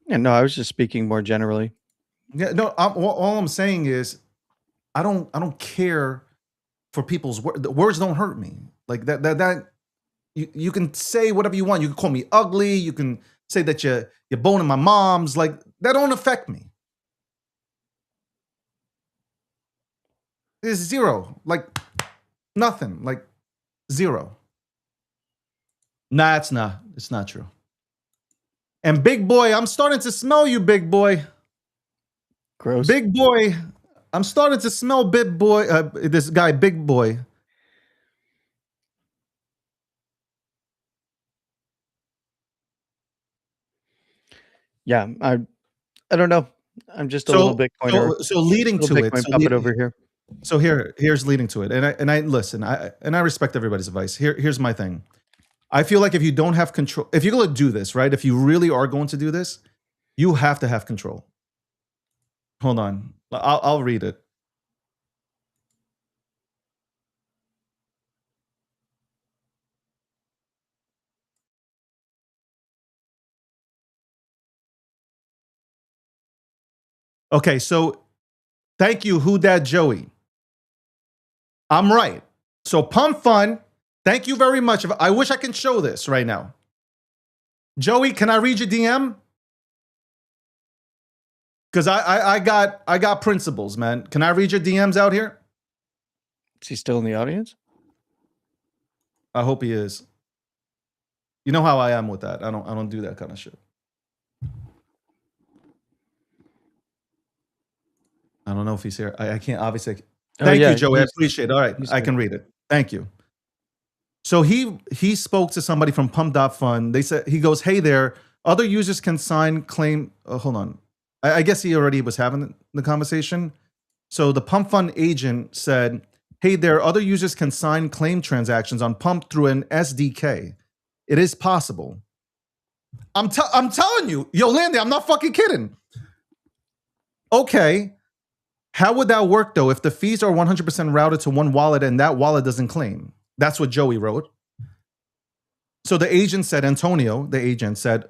Yeah, no, I was just speaking more generally. Yeah, no, all I'm saying is I don't care for people's words. The words don't hurt me. Like that you can say whatever you want. You can call me ugly. You can say that you're boning my mom's. Like, that don't affect me. It's zero. Like, nothing. Like, zero. Nah, it's not. It's not true. And big boy, I'm starting to smell you, big boy. Gross. Big boy, I'm starting to smell big boy. This guy, big boy. Yeah, I don't know. I'm just a little Bitcoiner. So leading to it. Bitcoin puppet over here. So here's leading to it. And I listen. I respect everybody's advice. Here's my thing. I feel like if you don't have control, if you're going to do this, right? If you really are going to do this, you have to have control. Hold on. I'll read it. Okay, so thank you, Who Dad Joey. I'm right. So Pump Fun, thank you very much. I wish I can show this right now. Joey, can I read your DM? Because I got principles, man. Can I read your DMs out here? Is he still in the audience? I hope he is. You know how I am with that. I don't do that kind of shit. I don't know if he's here. I can't obviously. Thank you, Joey. I appreciate it. All right, I can read it. Thank you. So he spoke to somebody from Pump.Fund. They said, he goes, hey there, other users can sign claim. Hold on. I guess he already was having the conversation. So the Pump Fund agent said, hey there, other users can sign claim transactions on Pump through an SDK. It is possible. I'm telling you, yo, Landy, I'm not fucking kidding. Okay. How would that work though if the fees are 100% routed to one wallet and that wallet doesn't claim? That's what Joey wrote. So the agent said, Antonio, the agent said,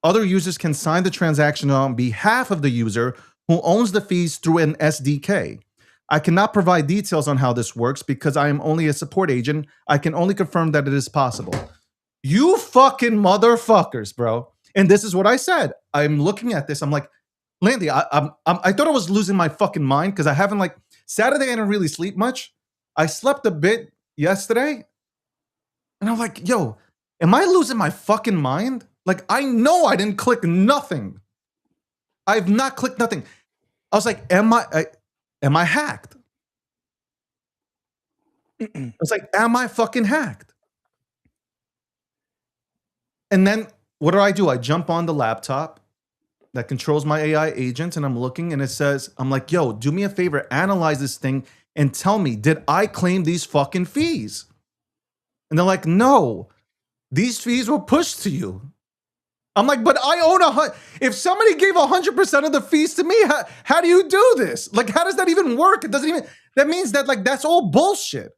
other users can sign the transaction on behalf of the user who owns the fees through an SDK. I cannot provide details on how this works because I am only a support agent. I can only confirm that it is possible. You fucking motherfuckers, bro. And this is what I said. I'm looking at this. I'm like, Landy, I thought I was losing my fucking mind because I haven't like Saturday. I didn't really sleep much. I slept a bit yesterday, and I'm like, yo, am I losing my fucking mind? Like, I know I didn't click nothing. I've not clicked nothing. I was like, am I hacked? I was like, am I fucking hacked? And then what do? I jump on the laptop that controls my AI agent, and I'm looking, and it says, I'm like, yo, do me a favor, analyze this thing and tell me, did I claim these fucking fees? And they're like, no, these fees were pushed to you. I'm like, but I own if somebody gave 100% of the fees to me, how do you do this? Like, how does that even work? It doesn't even, that means that like, that's all bullshit.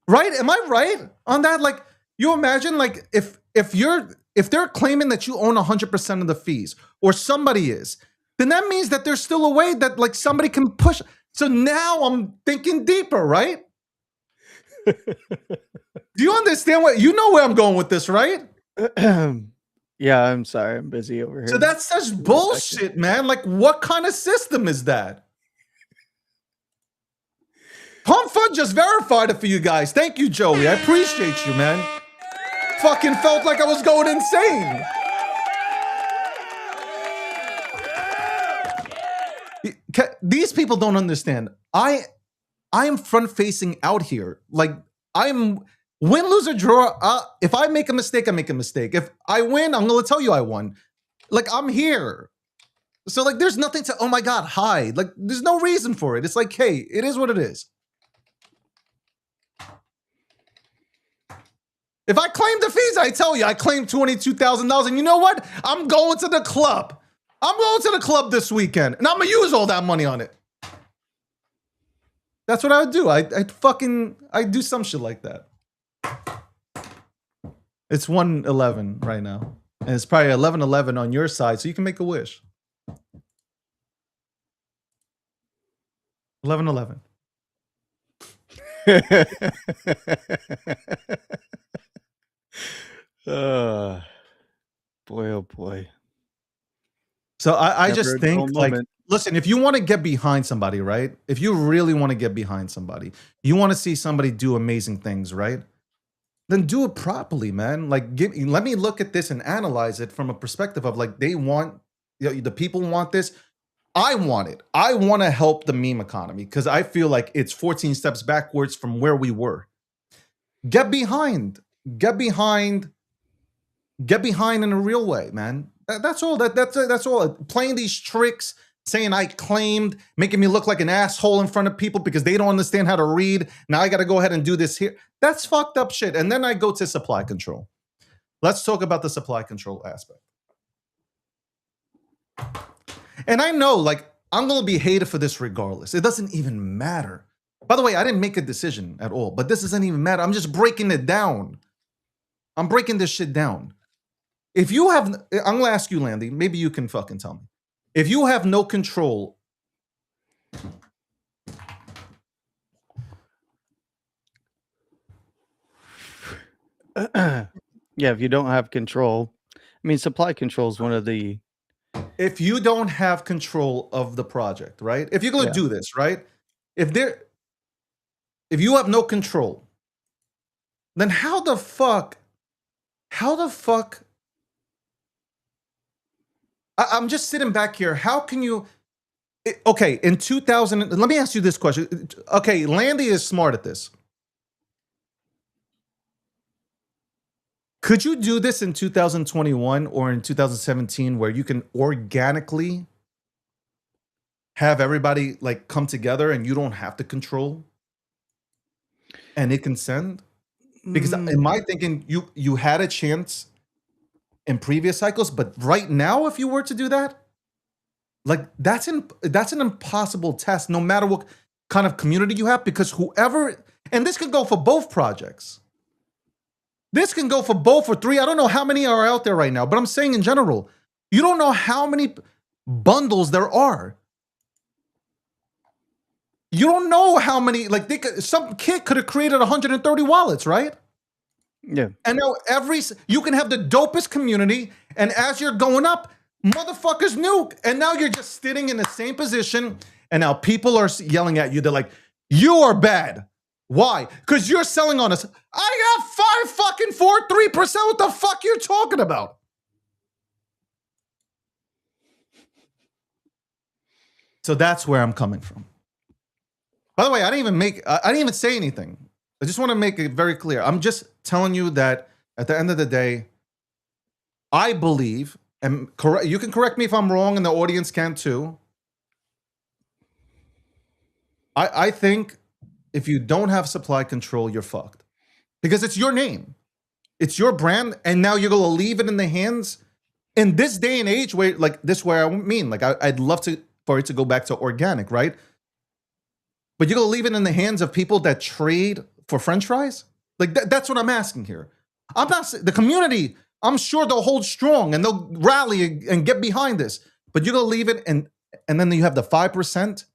Right? Am I right on that? Like, you imagine like if they're claiming that you own 100% of the fees or somebody is, then that means that there's still a way that like somebody can push. So now I'm thinking deeper, right? Do you understand you know where I'm going with this, right? Yeah, I'm sorry. I'm busy over here. So that's such bullshit, man. Like, what kind of system is that? Pump Fund just verified it for you guys. Thank you, Joey. I appreciate you, man. Fucking felt like I was going insane. These people don't understand. I am front facing out here. Like, I'm win, lose, or draw. If I make a mistake, I make a mistake. If I win, I'm gonna tell you I won. Like, I'm here. So like, there's nothing to, oh my God, hide. Like, there's no reason for it. It's like, hey, it is what it is. If I claim the fees, I tell you, I claimed $22,000. And you know what? I'm going to the club. I'm going to the club this weekend. And I'm going to use all that money on it. That's what I would do. I do some shit like that. It's 1:11 right now. And it's probably 11:11 on your side, so you can make a wish. 11:11. Boy, oh boy. So I just think, like, listen, if you want to get behind somebody, right? If you really want to get behind somebody, you want to see somebody do amazing things, right? Then do it properly, man. Like, let me look at this and analyze it from a perspective of like, they want, the people want this. I want it. I want to help the meme economy because I feel like it's 14 steps backwards from where we were. Get behind in a real way, man. That's all. That's all. Playing these tricks, saying I claimed, making me look like an asshole in front of people because they don't understand how to read. Now I got to go ahead and do this here. That's fucked up shit. And then I go to supply control. Let's talk about the supply control aspect. And I know, like, I'm going to be hated for this regardless. It doesn't even matter. By the way, I didn't make a decision at all, but this doesn't even matter. I'm just breaking it down. I'm breaking this shit down. If you have, I'm going to ask you, Landy, maybe you can fucking tell me. If you have no control. Yeah, if you don't have control, I mean, supply control is one of the if you don't have control of the project, right? If you're gonna Yeah. do this, right? If you have no control, then how the fuck I'm just sitting back here. How can you okay, in 2000, let me ask you this question. Okay, Landy is smart at this. Could you do this in 2021 or in 2017 where you can organically have everybody like come together and you don't have to control and it can send? Because Mm, in my thinking, you had a chance in previous cycles, but right now, if you were to do that, like that's an impossible test, no matter what kind of community you have, because whoever, and this could go for both projects. This can go for both or three. I don't know how many are out there right now, but I'm saying in general, you don't know how many bundles there are. You don't know how many, like some kid could have created 130 wallets, right? yeah. And now you can have the dopest community, and as you're going up, motherfuckers nuke, and now you're just sitting in the same position, and now people are yelling at you. They're like, "You are bad. Why? Because you're selling on us." I got 3%. What the fuck you talking about? So that's where I'm coming from. By the way, I didn't even say anything. I just want to make it very clear. I'm just telling you that at the end of the day, I believe, and you can correct me if I'm wrong, and the audience can too. I think if you don't have supply control, you're fucked. Because it's your name. It's your brand, and now you're gonna leave it in the hands in this day and age where where I mean, like I'd love for it to go back to organic, right? But you're gonna leave it in the hands of people that trade for French fries? Like that's what I'm asking here. I'm not the community. I'm sure they'll hold strong and they'll rally and get behind this. But you're gonna leave it, and then you have the 5%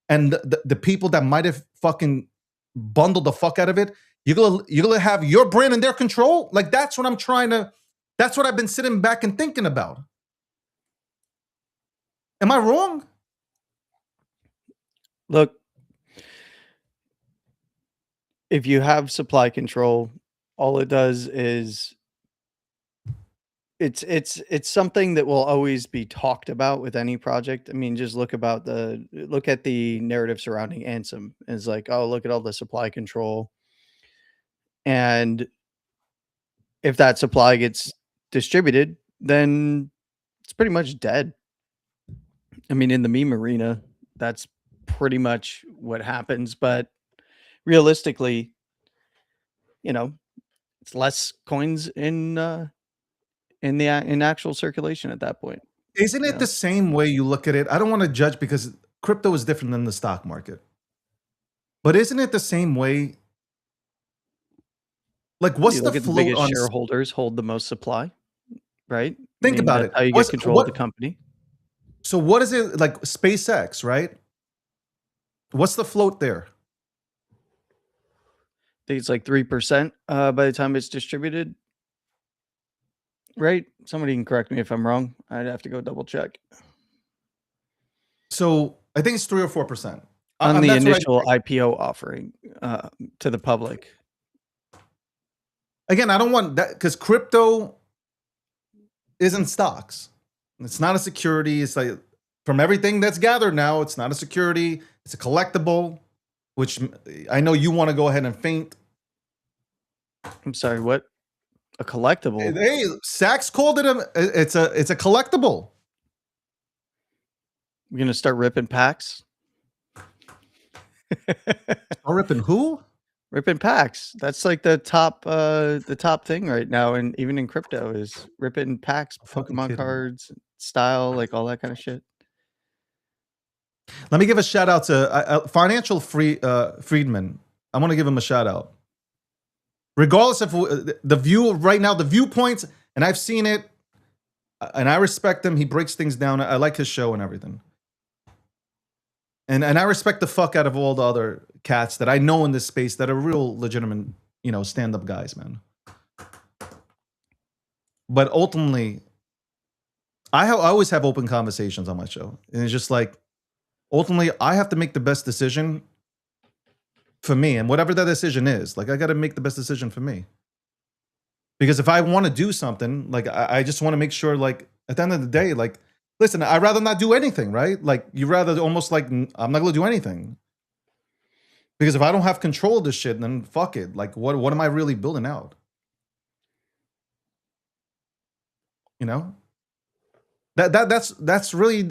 and the people that might have fucking bundled the fuck out of it. You're gonna have your brand in their control. Like that's what I'm trying to. That's what I've been sitting back and thinking about. Am I wrong? Look, if you have supply control, all it does is it's something that will always be talked about with any project. I mean, just look at the narrative surrounding Ansem. It's like, oh, look at all the supply control. And if that supply gets distributed, then it's pretty much dead. I mean, in the meme arena, that's pretty much what happens. But realistically, it's less coins in actual circulation at that point. Isn't it Yeah. the same way you look at it? I don't want to judge because crypto is different than the stock market. But isn't it the same way? Like, what's You the look at the float biggest on? shareholders hold the most supply, right? Think about That's it. how you get control of the company. So what is it like? SpaceX, right? What's the float there? I think it's like 3% by the time it's distributed. Right? Somebody can correct me if I'm wrong. I'd have to go double check. So I think it's 3 or 4%. On the That's what initial IPO offering to the public. Again, I don't want that because crypto isn't stocks. It's not a security. It's like from everything that's gathered now, it's not a security. It's a collectible, which I know you want to go ahead and faint. I'm sorry, what? A collectible? Hey, Sachs called it it's a collectible. We're gonna start ripping packs. Or ripping who? Ripping packs. That's like the top thing right now, and even in crypto is ripping packs, Fucking Pokemon kidding. cards, style, like all that kind of shit. Let me give a shout out to Financial Friedman. I want to give him a shout out. Regardless of the view right now, the viewpoints, and I've seen it, and I respect him. He breaks things down. I like his show and everything. And I respect the fuck out of all the other cats that I know in this space that are real legitimate, stand-up guys, man. But ultimately, I always have open conversations on my show, and it's just like ultimately I have to make the best decision for me, and whatever that decision is, like I got to make the best decision for me. Because if I want to do something, like I just want to make sure, like at the end of the day, like listen, I'd rather not do anything, right? Like you rather almost like I'm not gonna do anything. Because if I don't have control of this shit, then fuck it. Like what am I really building out? You know? That's really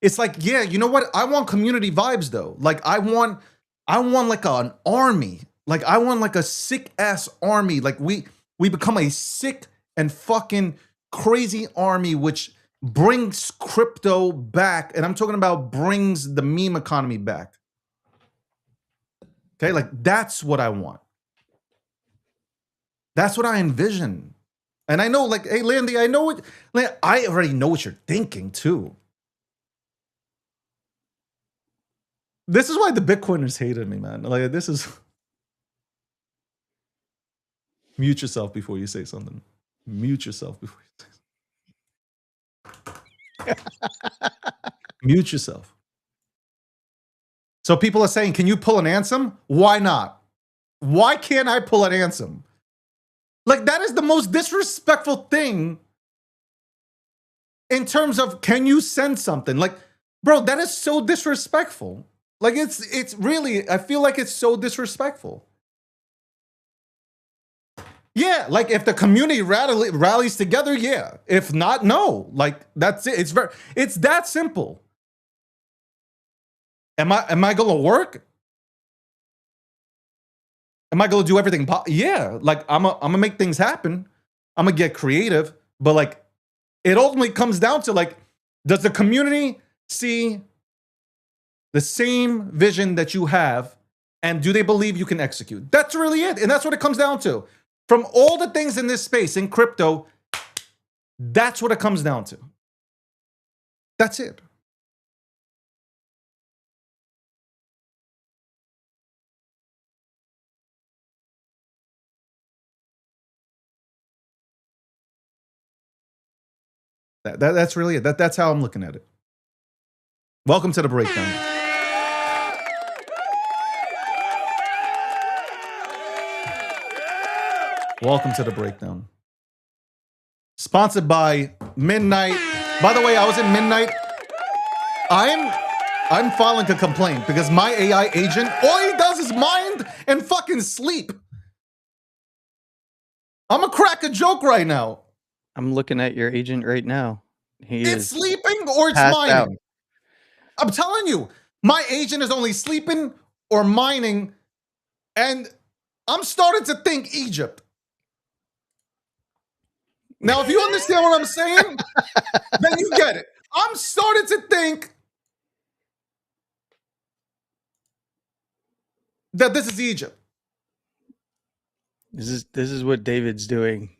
it's like, yeah, you know what? I want community vibes though. Like I want like an army. Like I want like a sick ass army. Like we become a sick and fucking crazy army which brings crypto back, and I'm talking about brings the meme economy back. Okay, like that's what I want. That's what I envision. And I know, like, hey, Landy, I know what, like, I already know what you're thinking too. This is why the Bitcoiners hated me, man. Like, this is. Mute yourself before you say something. Mute yourself before you say something. Mute yourself. So people are saying, can you pull an Ansem? Why not? Why can't I pull an Ansem? Like, that is the most disrespectful thing in terms of, can you send something? Like, bro, that is so disrespectful. Like, it's really, I feel like it's so disrespectful. Yeah, like if the community rallies together, yeah. If not, no. Like that's it. It's that simple. Am I gonna work? Am I gonna do everything? Yeah, like I'm gonna make things happen. I'm gonna get creative, but like it ultimately comes down to like, does the community see the same vision that you have, and do they believe you can execute? That's really it, and that's what it comes down to. From all the things in this space, in crypto, that's what it comes down to. That's it. That's really it. That's how I'm looking at it. Welcome to the breakdown. Welcome to the breakdown. Sponsored by Midnight. By the way, I was in Midnight. I'm filing a complaint because my AI agent, all he does is mind and fucking sleep. I'm gonna crack a joke right now. I'm looking at your agent right now. It's sleeping or it's mining. Out. I'm telling you, my agent is only sleeping or mining, and I'm starting to think Egypt. Now, if you understand what I'm saying, then you get it. I'm starting to think that this is Egypt. This is what David's doing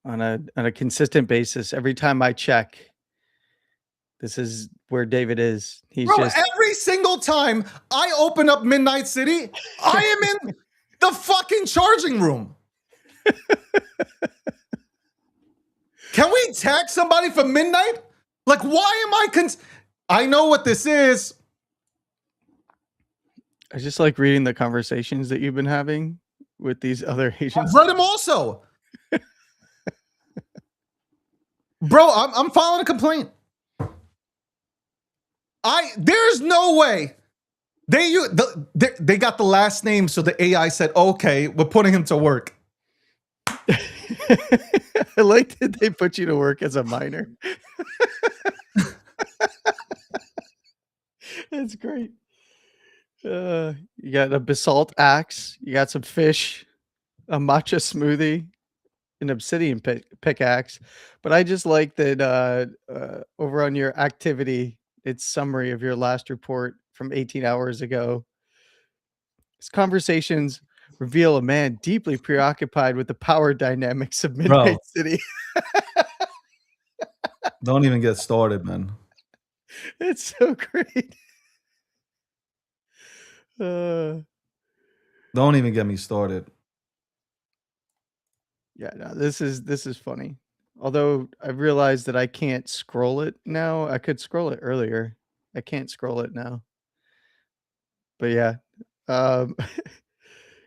on a consistent basis. Every time I check, this is where David is. He's Bro, just every single time I open up Midnight City, I am in the fucking charging room. Can we tag somebody for Midnight? Like, why am I know what this is. I just like reading the conversations that you've been having with these other agents. I've read them also. Bro, I'm filing a complaint. There's no way. They got the last name, so the AI said, okay, we're putting him to work. I like that they put you to work as a miner. That's great. You got a basalt axe, you got some fish, a matcha smoothie, an obsidian pickaxe. But I just like that over on your activity, it's summary of your last report from 18 hours ago. These conversations reveal a man deeply preoccupied with the power dynamics of Midnight City. Don't even get started, man. It's so great. Don't even get me started. Yeah, no, this is funny. Although I've realized that I can't scroll it now. I could scroll it earlier. I can't scroll it now. But yeah, um,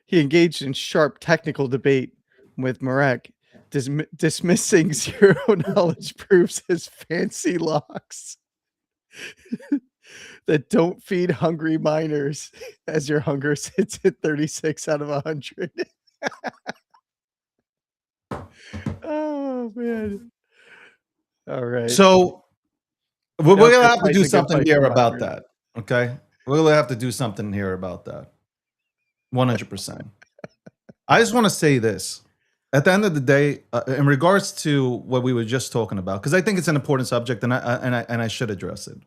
he engaged in sharp technical debate with Marek, dismissing zero knowledge proofs as fancy locks that don't feed hungry miners, as your hunger sits at 36 out of 100. Oh man! All right. So we're Now gonna go have to fight do the good something fight here for about miners. that. Okay, we're gonna have to do something here about that. 100%. I just want to say this. At the end of the day, in regards to what we were just talking about, because I think it's an important subject, and I should address it.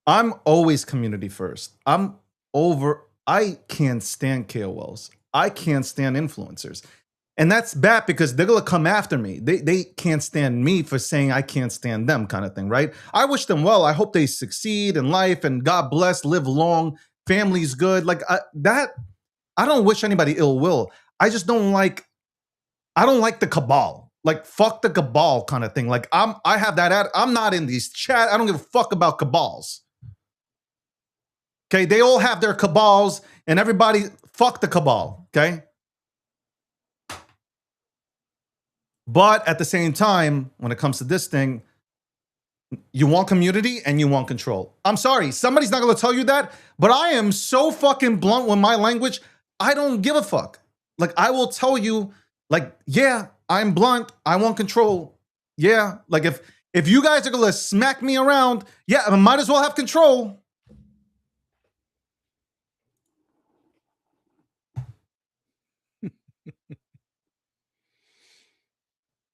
I'm always community first. I can't stand KOLs. I can't stand influencers. And that's bad because they're gonna come after me. They can't stand me for saying I can't stand them, kind of thing, right? I wish them well. I hope they succeed in life and God bless, live long, family's good. Like that, I don't wish anybody ill will. I just don't like, I don't like the cabal. Like fuck the cabal kind of thing. Like I have that I'm not in these chat. I don't give a fuck about cabals. Okay, they all have their cabals and everybody fuck the cabal, okay? But at the same time, when it comes to this thing, you want community and you want control. I'm sorry, somebody's not gonna tell you that, but I am so fucking blunt with my language. I don't give a fuck. Like, I will tell you, like, yeah, I'm blunt. I want control. Yeah, like if you guys are gonna smack me around, yeah, I might as well have control.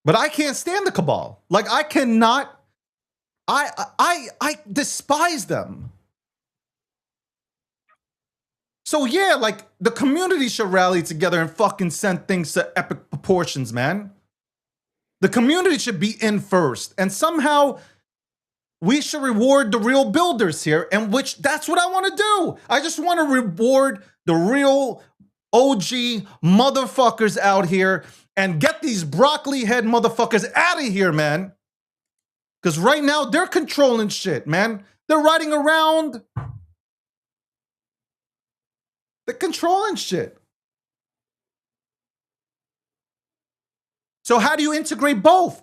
But I can't stand the cabal. Like, I cannot. I despise them. So yeah, like the community should rally together and fucking send things to epic proportions, man. The community should be in first, and somehow we should reward the real builders here, and which that's what I want to do. I just want to reward the real OG motherfuckers out here and get these broccoli head motherfuckers out of here, man. Because right now they're controlling shit, man. They're riding around. They're controlling shit. So how do you integrate both?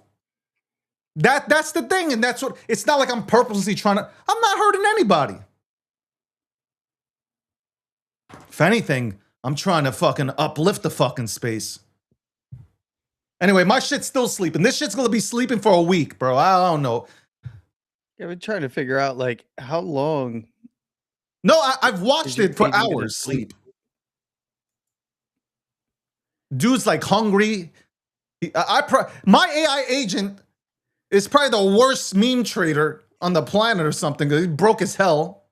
That's the thing, and that's what, it's not like I'm purposely trying to, I'm not hurting anybody. If anything, I'm trying to fucking uplift the fucking space. Anyway, my shit's still sleeping. This shit's gonna be sleeping for a week, bro. I don't know. I've been trying to figure out like how long. No, I've watched your it for agent gonna hours sleep. Dude's like hungry. My AI agent is probably the worst meme trader on the planet or something. He broke as hell.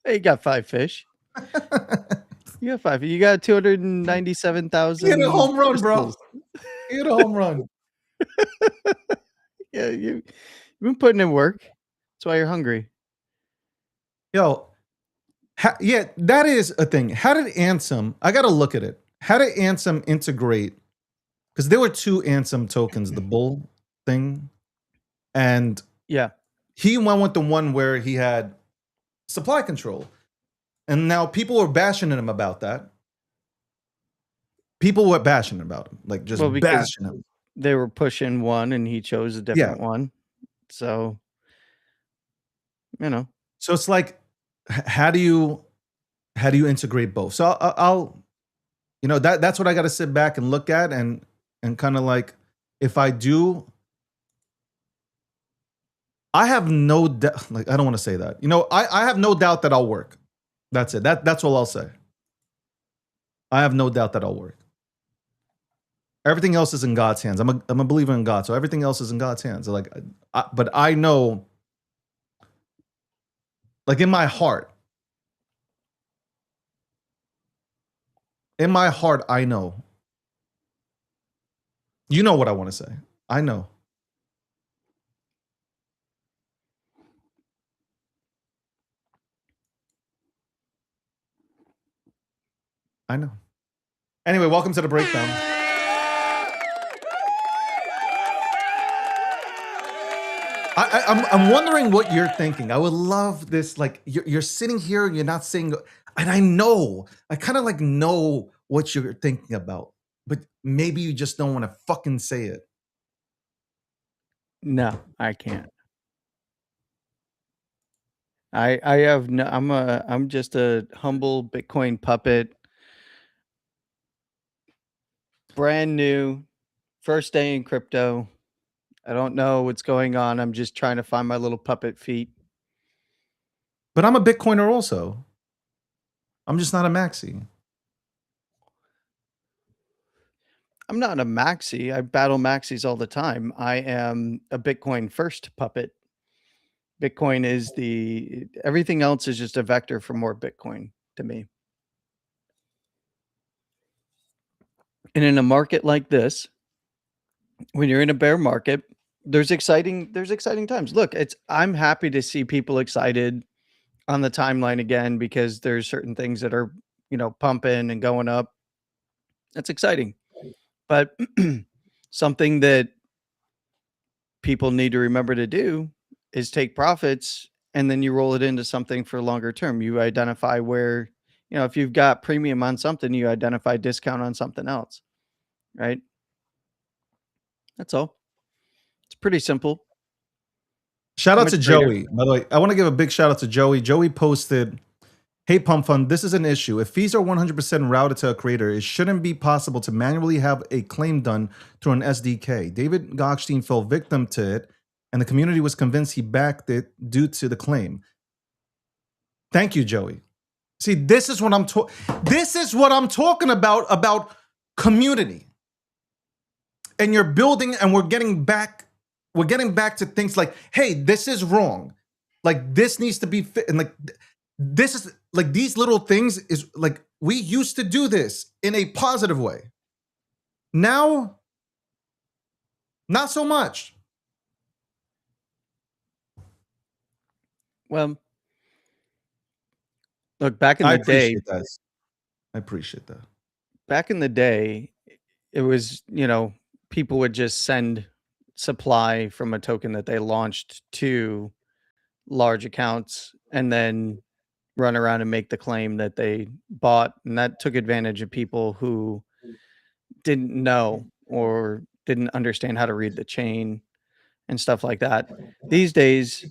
Hey, you got 5 fish. You got 5. You got 297,000. He hit a home run, bro. crystals. He hit a home run. Yeah, you've been putting in work. That's why you're hungry. Yo, yeah, that is a thing. How did Ansem, I got to look at it. How did Ansem integrate? Because there were 2 Ansem tokens, the bull thing. And Yeah. he went with the one where he had supply control. And now people were bashing him about that. People were bashing about him, like just bashing him. They were pushing one and he chose a different one. So, you know. So it's like, how do you integrate both? So I'll you know, that's what I got to sit back and look at and kind of like, if I do, I have no doubt, like, I don't want to say that. You know, I have no doubt that I'll work. That's it. That's all I'll say. I have no doubt that I'll work. Everything else is in God's hands. I'm a believer in God, so everything else is in God's hands. Like, but I know, like in my heart, I know. You know what I want to say. I know. I know. Anyway, welcome to the breakdown. I'm wondering what you're thinking. I would love this. Like you're sitting here and you're not saying, and I kind of like know what you're thinking about, but maybe you just don't want to fucking say it. No, I can't. I have no. I'm just a humble Bitcoin puppet, brand new, first day in crypto. I don't know what's going on. I'm just trying to find my little puppet feet. But I'm a Bitcoiner also. I'm just not a maxi. I'm not a maxi. I battle maxis all the time. I am a Bitcoin first puppet. Bitcoin is everything else is just a vector for more Bitcoin to me. And in a market like this, when you're in a bear market, there's exciting times. Look, I'm happy to see people excited on the timeline again because there's certain things that are, pumping and going up. That's exciting. But something that people need to remember to do is take profits and then you roll it into something for longer term. You identify where, if you've got premium on something, you identify discount on something else, right? That's all. It's pretty simple. Shout I'm out a to trader. Joey. By the way, I want to give a big shout out to Joey. Joey posted, "Hey Pump Fund, this is an issue. If fees are 100% routed to a creator, it shouldn't be possible to manually have a claim done through an SDK. David Goldstein fell victim to it, and the community was convinced he backed it due to the claim." Thank you, Joey. See, this is what I'm talking about community. And you're building, and we're getting back to things like, hey, this is wrong. Like this needs to be fit, and like this is like these little things is like we used to do this in a positive way. Now, not so much. Well, look, back in the day, I appreciate that. back in the day, it was, people would just send supply from a token that they launched to large accounts and then run around and make the claim that they bought. And that took advantage of people who didn't know or didn't understand how to read the chain and stuff like that. These days,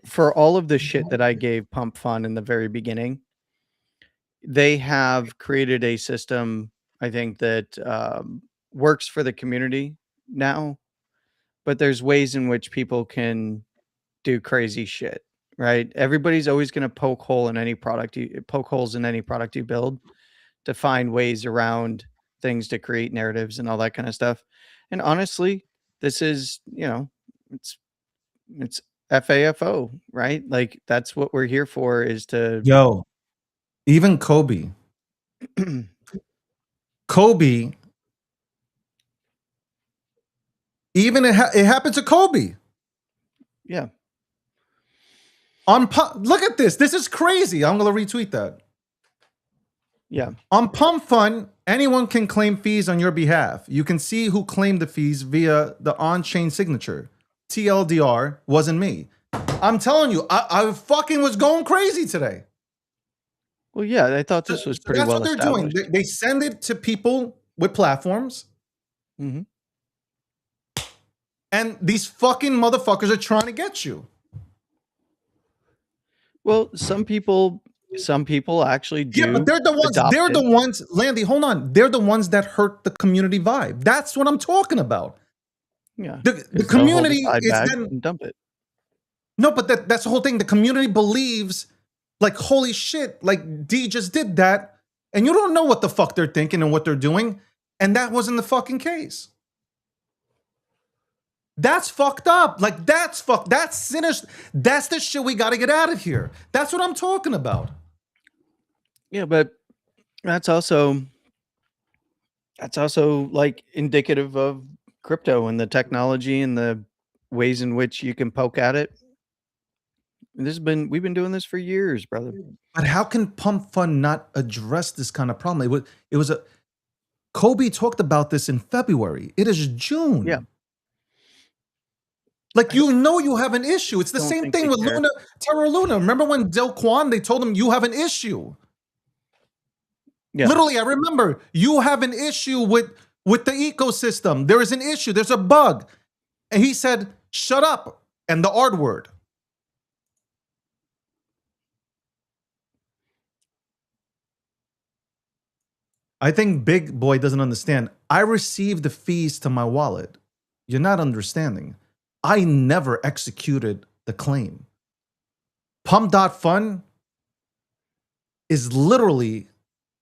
for all of the shit that I gave Pump Fund in the very beginning, they have created a system, I think, that works for the community now, but there's ways in which people can do crazy shit, right? Everybody's always going to poke holes in any product you build to find ways around things to create narratives and all that kind of stuff. And honestly, this is, it's FAFO, right? Like that's what we're here for, is to even Kobe. Even it happened to Kobe. Yeah. Look at this. This is crazy. I'm going to retweet that. Yeah. On Pump Fund, anyone can claim fees on your behalf. You can see who claimed the fees via the on-chain signature. TLDR wasn't me. I'm telling you, I fucking was going crazy today. Well, yeah, I thought this was pretty well established. That's what they're doing. They send it to people with platforms. Mm-hmm. And these fucking motherfuckers are trying to get you. Well, some people actually do. Yeah, but they're the ones, Landy, hold on. They're the ones that hurt the community vibe. That's what I'm talking about. Yeah. The community is then dump it. No, but that's the whole thing. The community believes, like, holy shit, like D just did that, and you don't know what the fuck they're thinking and what they're doing, and that wasn't the fucking case. That's fucked up. Like, that's sinister. That's the shit we got to get out of here. That's what I'm talking about. Yeah, but that's also like indicative of crypto and the technology and the ways in which you can poke at it. We've been doing this for years, brother. But how can Pump Fund not address this kind of problem? Kobe talked about this in February. It is June. Yeah. Like, you know you have an issue. It's the Don't same think thing they with care. Luna, Terra Luna. Remember when Del Quan, they told him, you have an issue. Yeah. Literally, I remember, you have an issue with the ecosystem. There is an issue. There's a bug. And he said, shut up. And the R word. I think Big Boy doesn't understand. I received the fees to my wallet. You're not understanding. I never executed the claim. Pump.fun is literally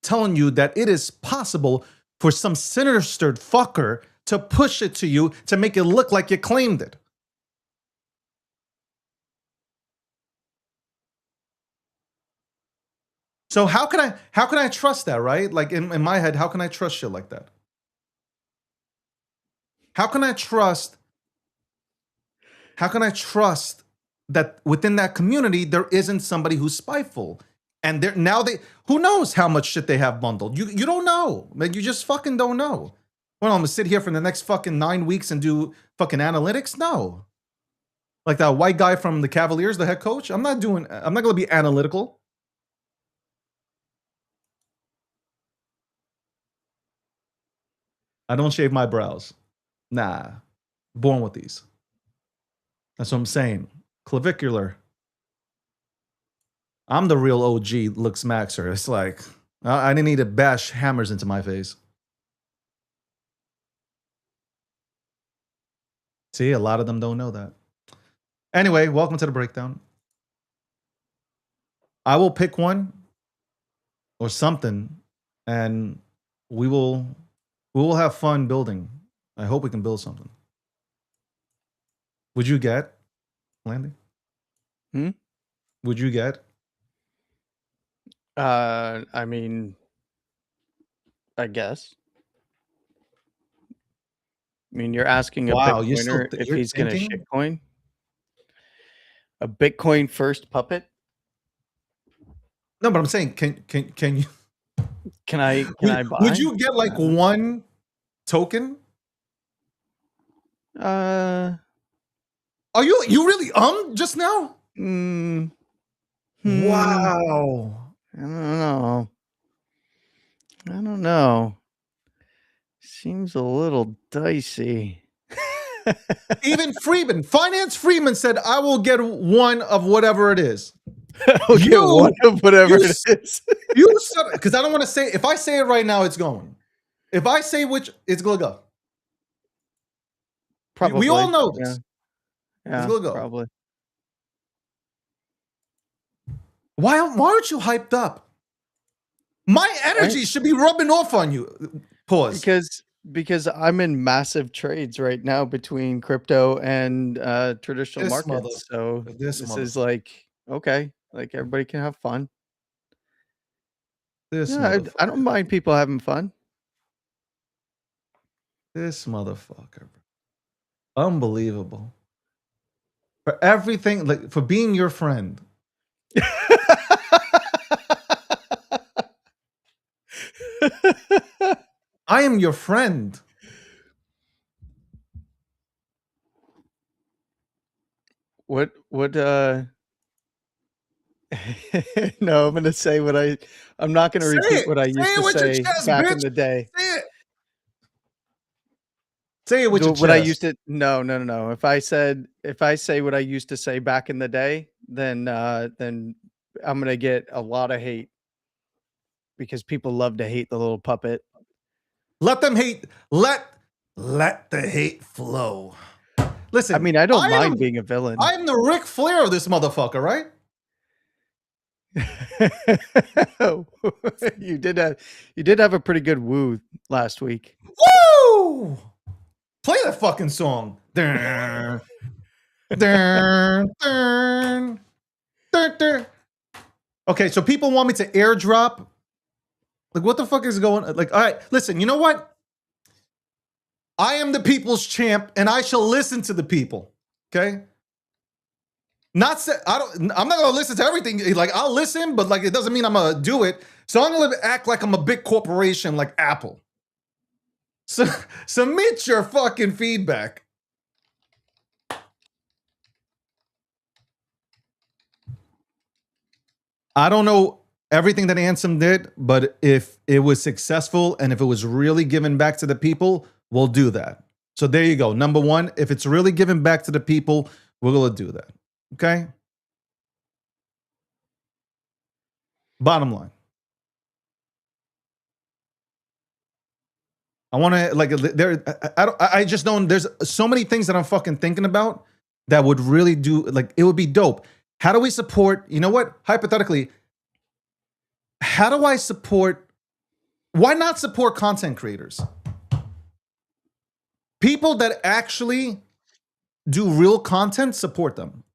telling you that it is possible for some sinister fucker to push it to you to make it look like you claimed it. So how can I trust that, right? Like in my head, how can I trust shit like that? How can I trust that within that community there isn't somebody who's spiteful? And who knows how much shit they have bundled? You don't know. Like, you just fucking don't know. Well, I'm gonna sit here for the next fucking 9 weeks and do fucking analytics? No. Like that white guy from the Cavaliers, the head coach. I'm not gonna be analytical. I don't shave my brows. Nah. Born with these. That's what I'm saying. Clavicular. I'm the real OG Lux Maxer. It's like, I didn't need to bash hammers into my face. See, a lot of them don't know that. Anyway, welcome to the breakdown. I will pick one or something, and we will have fun building. I hope we can build something. Would you get, Landy? Would you get? I mean, I guess. I mean, you're asking a Wow, you're Bitcoiner still if you're he's gonna thinking? shitcoin? A Bitcoin first puppet? No, but I'm saying, can you? Can I buy? Would you get like one token? Uh, Are you really just now? Wow. I don't know. Seems a little dicey. Even Freeman, Finance Freeman said, I will get one of whatever it is. I'll get one of whatever it is. You said it, because I don't want to say, if I say it right now, it's going. If I say which, it's going to go. Probably. We all know this. Yeah, it's going to go. Probably. Why aren't you hyped up? My energy should be rubbing off on you. Pause. Because I'm in massive trades right now between crypto and traditional markets. So this is like, okay, like everybody can have fun. I don't mind people having fun. This motherfucker. Unbelievable. For everything, like for being your friend. I am your friend. What no, I'm gonna say I'm not gonna repeat what I used to say back in the day. Say it. Say it with your chest. What I used to no. If I say what I used to say back in the day, then I'm gonna get a lot of hate because people love to hate the little puppet. Let them hate. Let the hate flow. Listen, I mean, I don't mind being a villain. I'm the Ric Flair of this motherfucker, right? You did have a pretty good woo last week. Woo! Play that fucking song. Dun, dun, dun, dun, dun. Okay, so people want me to airdrop. Like, what the fuck is going on? Like, all right, listen, you know what? I am the people's champ, and I shall listen to the people. Okay? I'm not gonna listen to everything. Like, I'll listen, but like it doesn't mean I'm gonna do it. So I'm gonna act like I'm a big corporation like Apple. So submit your fucking feedback. I don't know everything that Ansem did, but if it was successful and if it was really given back to the people, we'll do that. So there you go. Number one, if it's really given back to the people, we're going to do that. Okay? Bottom line. I want to like there. I just don't. There's so many things that I'm fucking thinking about that would really do like it would be dope. How do we support? You know what? Hypothetically, how do I support? Why not support content creators? People that actually do real content, support them.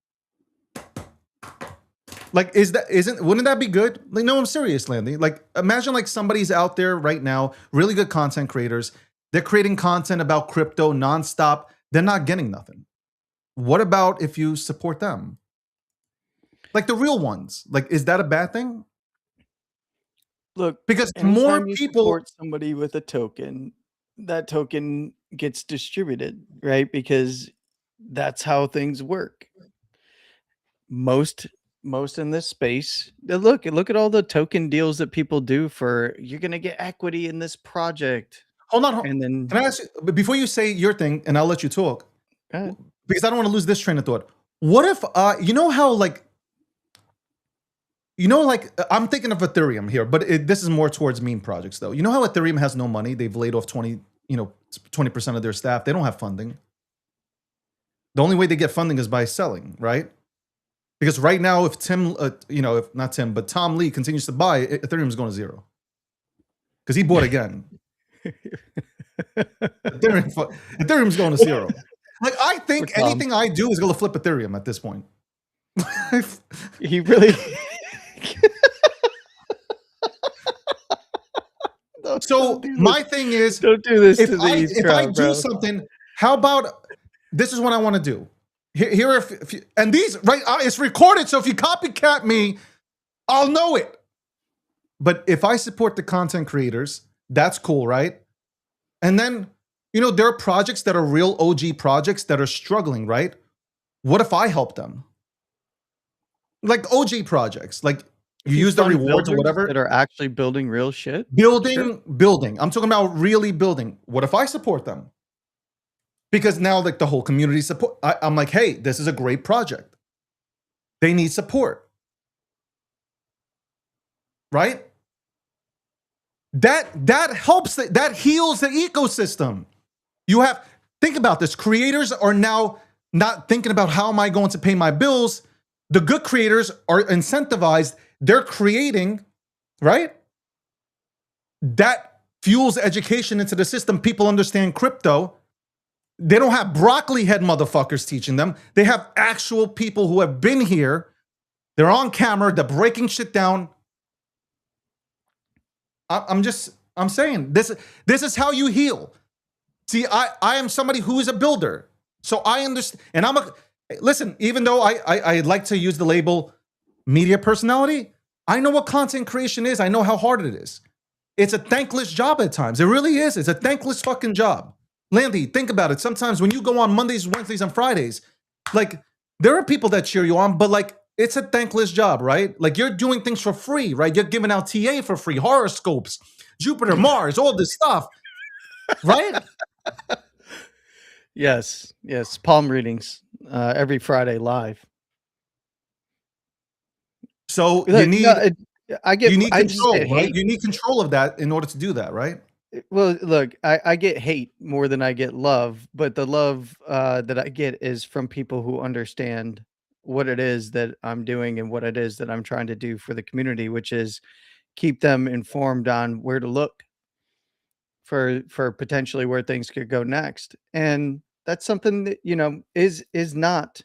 Like, wouldn't that be good? Like, no, I'm serious, Landy. Like, imagine like somebody's out there right now, really good content creators. They're creating content about crypto nonstop. They're not getting nothing. What about if you support them? Like the real ones. Like, is that a bad thing? Look, because anytime more you people support somebody with a token, that token gets distributed, right? Because that's how things work. Most in this space, look at all the token deals that people do for you're gonna get equity in this project. hold on. And then Can I ask you, before you say your thing, and I'll let you talk, go ahead. because I don't want to lose this train of thought. What if, you know how like, I'm thinking of Ethereum here, but this is more towards meme projects though. You know how Ethereum has no money? They've laid off 20% of their staff. They don't have funding. The only way they get funding is by selling, right? Because right now, if if not Tim, but Tom Lee continues to buy, Ethereum's going to zero. Because he bought again. Ethereum's going to zero. Like, I think anything I do is going to flip Ethereum at this point. He really. So my thing is, don't do this if to the if I do something, how about this is what I want to do. Here if you, and these right, it's recorded, so if you copycat me, I'll know it. But if I support the content creators, that's cool, right? And then there are projects that are real OG projects that are struggling, right? What if I help them? Like OG projects, like you use the rewards or whatever that are actually building real shit. Building. I'm talking about really building. What if I support them? Because now, like the whole community support, I'm like, hey, this is a great project. They need support, right? That helps. That heals the ecosystem. Think about this. Creators are now not thinking about how am I going to pay my bills. The good creators are incentivized. They're creating, right? That fuels education into the system. People understand crypto. They don't have broccoli head motherfuckers teaching them. They have actual people who have been here. They're on camera. They're breaking shit down. I'm saying this is how you heal. See, I am somebody who is a builder. So I understand. And listen, even though I like to use the label media personality, I know what content creation is. I know how hard it is. It's a thankless job at times. It really is. It's a thankless fucking job. Landy, think about it. Sometimes when you go on Mondays, Wednesdays, and Fridays, like there are people that cheer you on, but like it's a thankless job, right? Like you're doing things for free, right? You're giving out TA for free, horoscopes, Jupiter, Mars, all this stuff, right? Yes. Palm readings every Friday live. So you need control, right? You need control of that in order to do that, right? Well, look, I get hate more than I get love, but the love that I get is from people who understand what it is that I'm doing and what it is that I'm trying to do for the community, which is keep them informed on where to look for potentially where things could go next. And that's something that, is not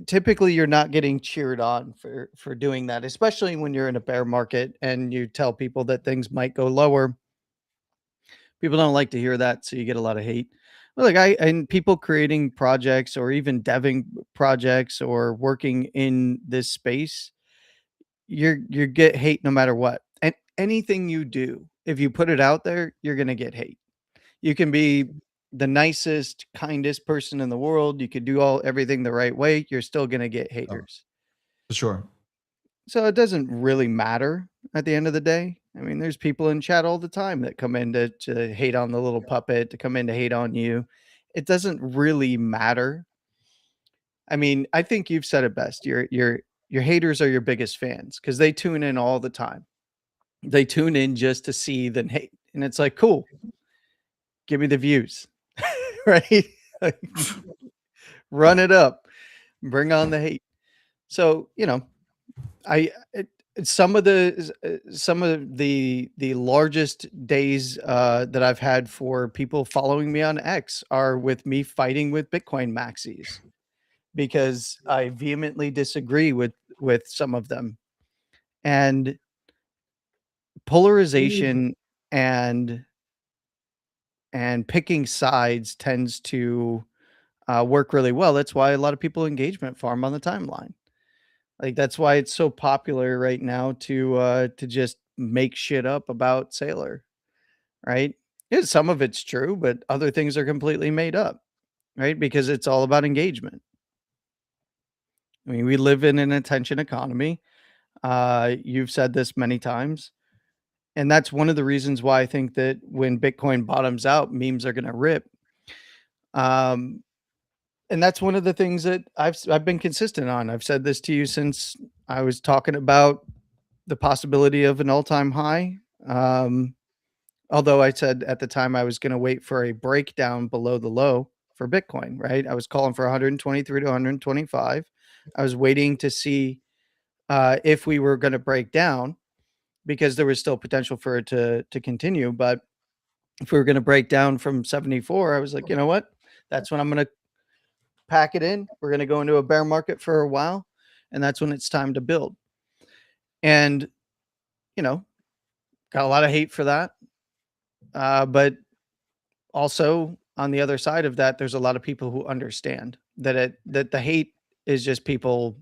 typically you're not getting cheered on for doing that, especially when you're in a bear market and you tell people that things might go lower. People don't like to hear that, so you get a lot of hate. But and people creating projects or even deving projects or working in this space, you get hate no matter what. And anything you do, if you put it out there, you're gonna get hate. You can be the nicest, kindest person in the world. You could do everything the right way. You're still gonna get haters. For sure. So it doesn't really matter at the end of the day. I mean, there's people in chat all the time that come in to hate on the little puppet, to come in to hate on you. It doesn't really matter. I mean, I think you've said it best. Your haters are your biggest fans because they tune in all the time. They tune in just to see the hate. And it's like, cool, give me the views. Right? Like, run it up. Bring on the hate. So, you know, some of the largest days that I've had for people following me on X are with me fighting with Bitcoin maxis because I vehemently disagree with some of them. And polarization and picking sides tends to work really well. That's why a lot of people engagement farm on the timeline. Like that's why it's so popular right now to just make shit up about Sailor, right? Yeah, some of it's true, but other things are completely made up, right? Because it's all about engagement. I mean, we live in an attention economy. You've said this many times. And that's one of the reasons why I think that when Bitcoin bottoms out, memes are going to rip. And that's one of the things that I've been consistent on. I've said this to you since I was talking about the possibility of an all-time high. Although I said at the time I was going to wait for a breakdown below the low for Bitcoin, right? I was calling for 123 to 125. I was waiting to see if we were going to break down because there was still potential for it to continue. But if we were going to break down from 74, I was like, you know what? That's when I'm going to pack it in. We're going to go into a bear market for a while, and that's when it's time to build. And, you know, got a lot of hate for that. But also on the other side of that, there's a lot of people who understand that the hate is just people,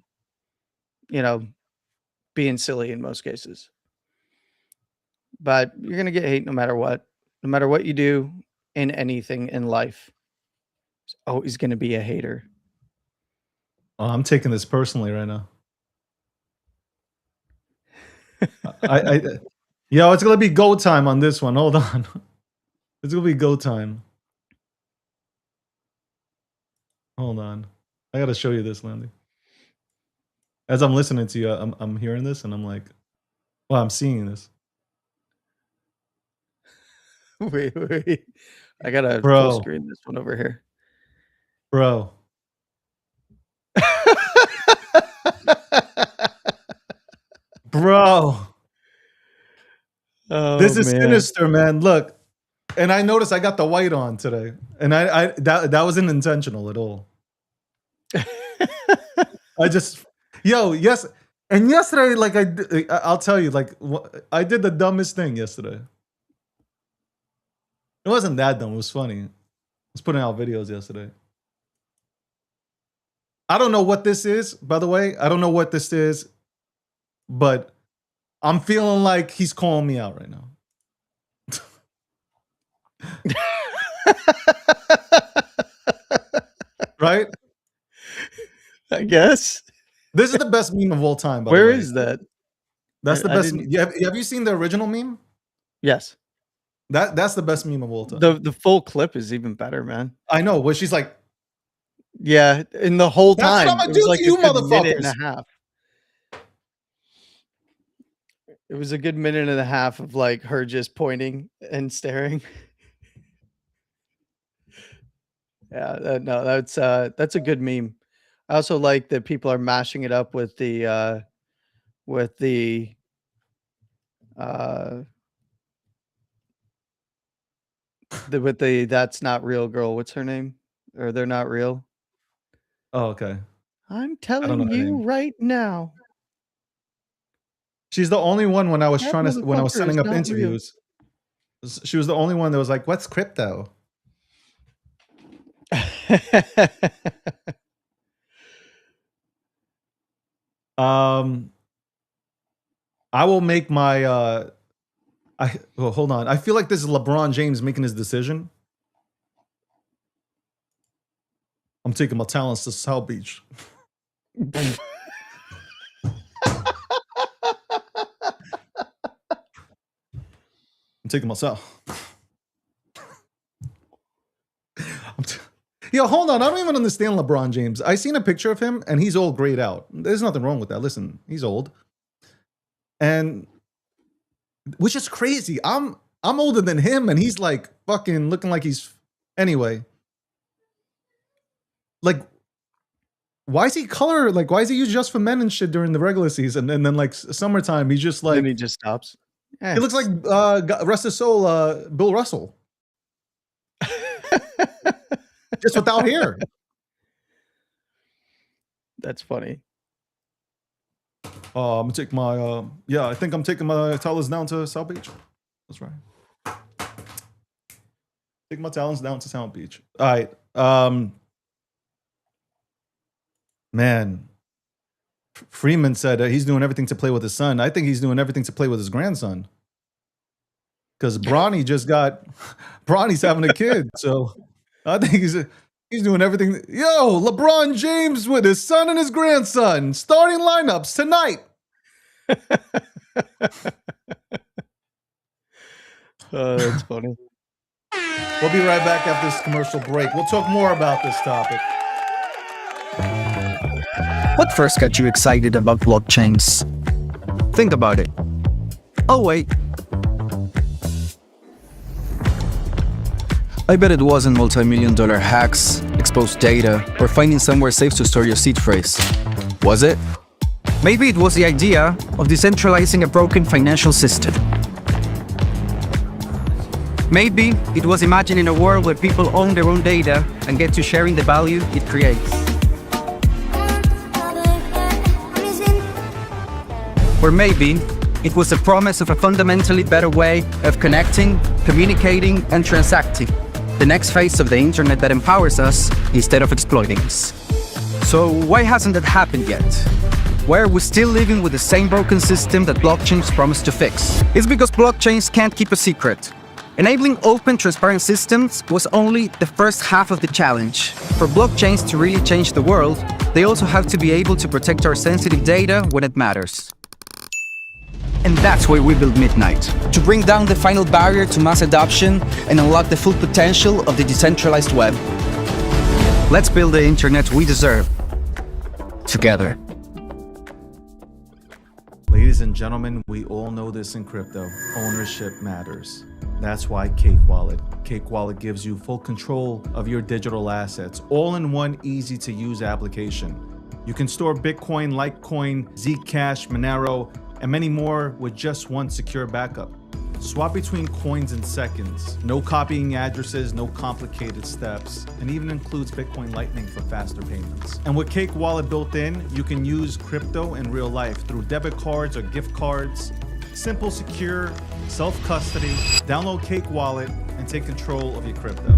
you know, being silly in most cases. But you're going to get hate no matter what you do in anything in life. There's always going to be a hater. Oh, I'm taking this personally right now. I yo, it's gonna be go time on this one. Hold on. It's gonna be go time. Hold on. I gotta show you this, Landy. As I'm listening to you, I'm hearing this and I'm like, well, I'm seeing this. Wait. I gotta Bro. full screen this one over here. Bro. Bro. Oh, This is man. sinister, man. Look. And I noticed I got the white on today. And that wasn't intentional at all. I just yes. And yesterday, like I'll tell you, like I did the dumbest thing yesterday. It wasn't that dumb. It was funny. I was putting out videos yesterday. I don't know what this is, by the way. I don't know what this is, but I'm feeling like he's calling me out right now. Right? I guess. This is the best meme of all time, by the way. Where is that? That's the I best. didn't- Have you seen the original meme? Yes. That's the best meme of all time. The full clip is even better, man. I know, where she's like, Yeah, in the whole That's what time. I'm gonna It do was to like you, a good minute and a motherfuckers. half. It was a good minute and a half of like her just pointing and staring. Yeah, no, that's a good meme. I also like that people are mashing it up with the that's not real girl. What's her name? Or they're not real. oh, okay. I'm know telling her you name. right now. She's the only one when I was That when I was motherfucker setting is up not real. interviews. She was the only one that was like, "What's crypto?" I will make my well, hold on. I feel like this is LeBron James making his decision. I'm taking my talents to South Beach. taking myself. Yo, hold on. I don't even understand LeBron James. I seen a picture of him and he's all grayed out. There's nothing wrong with that. Listen, he's old. And which is crazy. I'm older than him and he's like fucking looking like he's anyway. Like why is he color like why is he used just for men and shit during the regular season and then like summertime he's just like And he just stops. he looks like rest his soul Bill Russell. Just without hair. That's funny. I'm gonna take my yeah, I think I'm taking my talents down to South Beach. That's right. Take my talents down to South Beach. All right. Man. Freeman said he's doing everything to play with his son. I think he's doing everything to play with his grandson. Because Bronny Bronny's having a kid. So I think he's doing everything. Yo, LeBron James with his son and his grandson. Starting lineups tonight. That's funny. We'll be right back after this commercial break. We'll talk more about this topic. What first got you excited about blockchains? Think about it. Oh wait. I bet it wasn't multi-million-dollar hacks, exposed data, or finding somewhere safe to store your seed phrase. Was it? Maybe it was the idea of decentralizing a broken financial system. Maybe it was imagining a world where people own their own data and get to sharing the value it creates. Or maybe it was the promise of a fundamentally better way of connecting, communicating, and transacting. The next phase of the internet that empowers us instead of exploiting us. So why hasn't that happened yet? Why are we still living with the same broken system that blockchains promise to fix? It's because blockchains can't keep a secret. Enabling open, transparent systems was only the first half of the challenge. For blockchains to really change the world, they also have to be able to protect our sensitive data when it matters. And that's why we built Midnight, to bring down the final barrier to mass adoption and unlock the full potential of the decentralized web. Let's build the internet we deserve, together. Ladies and gentlemen, we all know this in crypto. Ownership matters. That's why Cake Wallet. Cake Wallet gives you full control of your digital assets, all in one easy-to-use application. You can store Bitcoin, Litecoin, Zcash, Monero, and many more with just one secure backup. Swap between coins in seconds. No copying addresses, no complicated steps, and even includes Bitcoin Lightning for faster payments. And with Cake Wallet built in, you can use crypto in real life through debit cards or gift cards. Simple, secure, self-custody. Download Cake Wallet and take control of your crypto.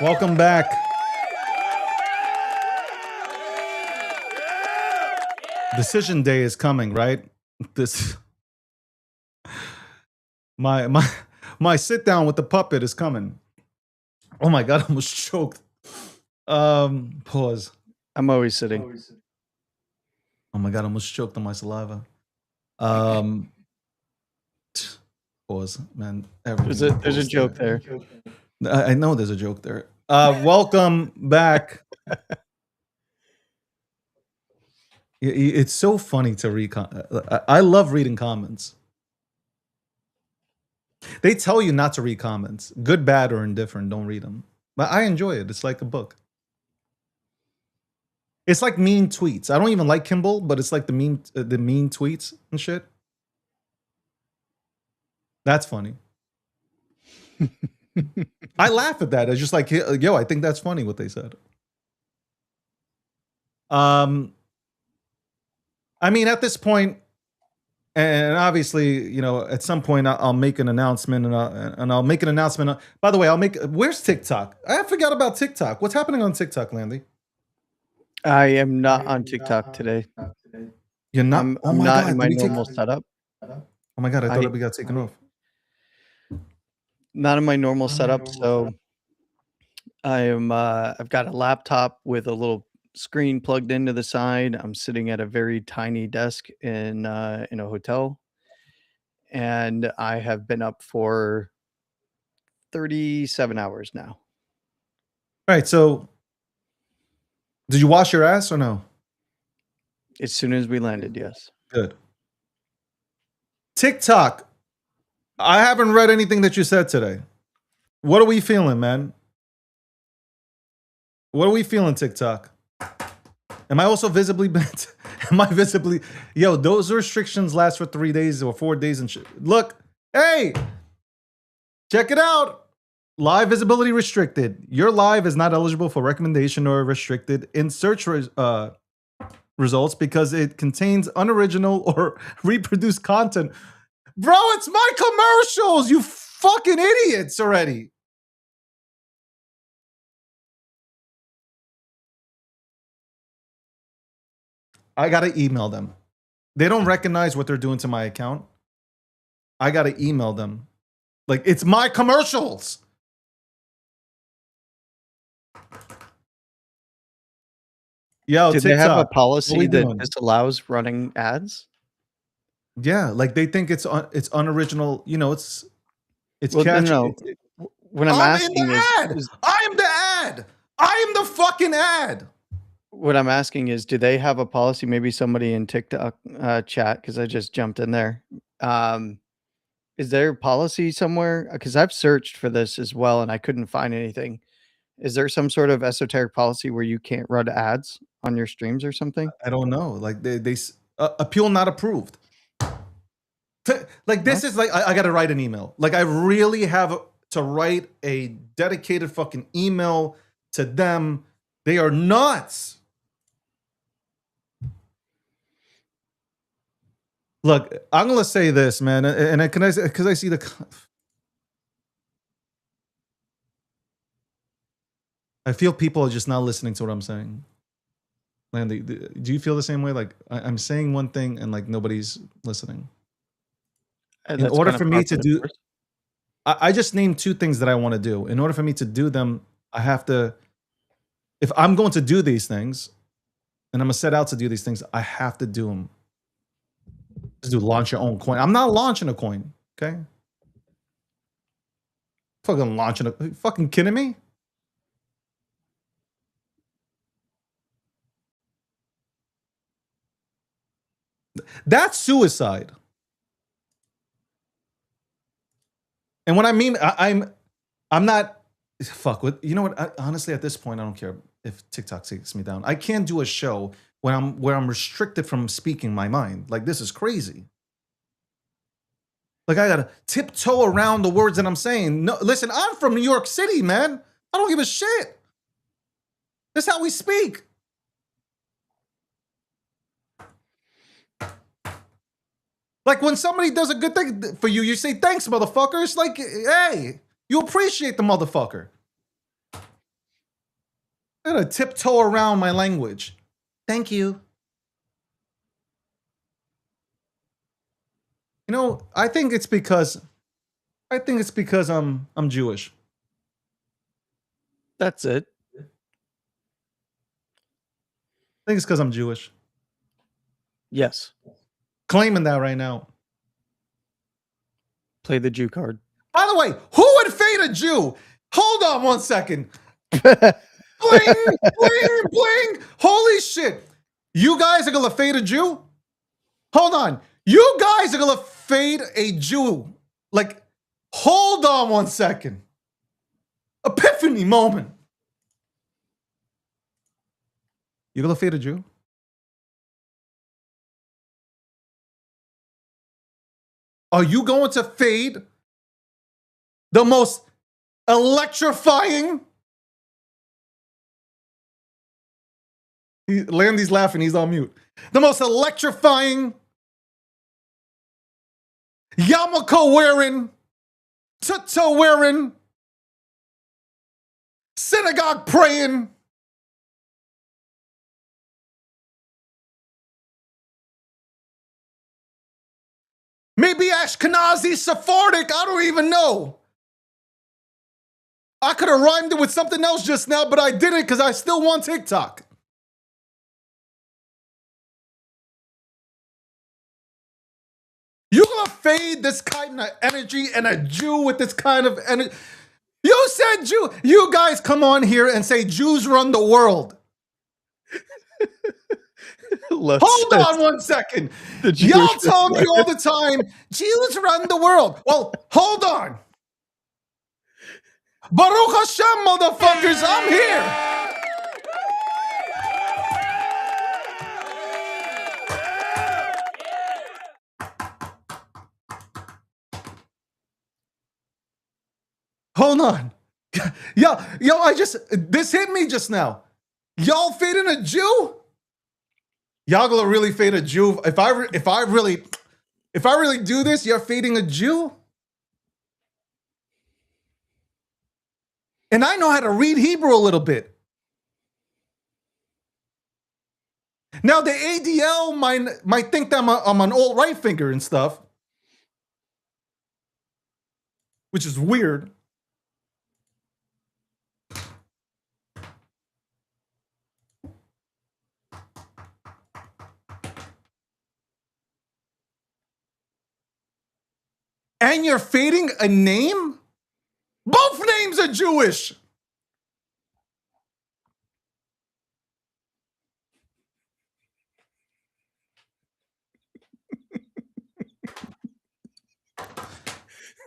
Welcome back. Decision day is coming, right? This my sit down with the puppet is coming. Oh my god, I almost choked. Pause. I'm always sitting. Oh my god, I almost choked on my saliva. Pause, man. There's a joke there. I know there's a joke there. Welcome back. It's so funny to read. I love reading comments. They tell you not to read comments. Good, bad, or indifferent. Don't read them. But I enjoy it. It's like a book. It's like mean tweets. I don't even like Kimball, but it's like the mean tweets and shit. That's funny. I laugh at that. It's just like, yo, I think that's funny what they said. I mean, at this point, and obviously, you know, at some point I'll make an announcement, and I'll make an announcement. By the way, where's TikTok? I forgot about TikTok. What's happening on TikTok, Landy? I am not on TikTok today. You're not. I'm not in my normal setup. Oh my god, I thought we got taken off. Not in my normal setup, so I am. I've got a laptop with a little screen plugged into the side. I'm sitting at a very tiny desk in a hotel, and I have been up for 37 hours now. All right, so did you wash your ass or no? As soon as we landed, yes. Good. TikTok. I haven't read anything that you said today. What are we feeling, man? What are we feeling, TikTok? Am I also visibly bent? Am I visibly... Yo, those restrictions last for 3 days or 4 days and shit. Look, hey! Check it out. Live visibility restricted. Your live is not eligible for recommendation or restricted in search results because it contains unoriginal or reproduced content. Bro, it's my commercials, you fucking idiots already. I gotta email them. They don't recognize what they're doing to my account. I gotta email them. Like, it's my commercials. Yo, Do TikTok, they have a policy that doing? disallows running ads? Yeah, like they think it's unoriginal. You know, it's Well, catchy. no. What I'm asking in the ad. I am the ad. I am the fucking ad. What I'm asking is, do they have a policy? Maybe somebody in TikTok chat, because I just jumped in there. Is there a policy somewhere? Because I've searched for this as well, and I couldn't find anything. Is there some sort of esoteric policy where you can't run ads on your streams or something? I don't know. Like they appeal not approved. Like this is like I got to write an email. Like I really have to write a dedicated fucking email to them. They are nuts. Look, I'm gonna say this, man, and because I see the. I feel people are just not listening to what I'm saying. Landy, do you feel the same way? Like I'm saying one thing and like nobody's listening. In order for me to do, I just named 2 things that I want to do. In order for me to do them, I have to, if I'm going to do these things, and I'm gonna set out to do these things, I have to do them. Just do launch your own coin. I'm not launching a coin, okay? Fucking launching a, are you fucking kidding me? That's suicide. And what I mean, I'm not, fuck with, you know what? Honestly, at this point, I don't care if TikTok takes me down. I can't do a show where I'm restricted from speaking my mind. Like, this is crazy. Like, I gotta tiptoe around the words that I'm saying. No, listen, I'm from New York City, man. I don't give a shit. That's how we speak. Like when somebody does a good thing for you, you say, thanks, motherfucker. It's like, hey, you appreciate the motherfucker. I gotta tiptoe around my language. Thank you. You know, I think it's because I'm Jewish. That's it. I think it's because I'm Jewish. Yes. Claiming that right now. Play the Jew card. By the way, who would fade a Jew? Hold on 1 second. Bling, bling, bling. Holy shit. You guys are gonna fade a Jew? Hold on. You guys are gonna fade a Jew. Like, hold on 1 second. Epiphany moment. You gonna fade a Jew? Are you going to fade the most electrifying? Landy's laughing. He's on mute. The most electrifying, yarmulke wearing, tutu wearing, synagogue praying, maybe Ashkenazi, Sephardic, I don't even know. I could have rhymed it with something else just now, but I didn't because I still want TikTok. You gonna fade this kind of energy and a Jew with this kind of energy? You said Jew. You guys come on here and say Jews run the world. Hold on 1 second. Y'all tell me all the time, Jews run the world. Well, hold on. Baruch Hashem, motherfuckers, I'm here. Hold on. Yo, this hit me just now. Y'all fading a Jew? Y'all gonna really fade a Jew? If I really do this, you're fading a Jew? And I know how to read Hebrew a little bit. Now the ADL might think that I'm an old right finger and stuff, which is weird. And you're fading a name? Both names are Jewish.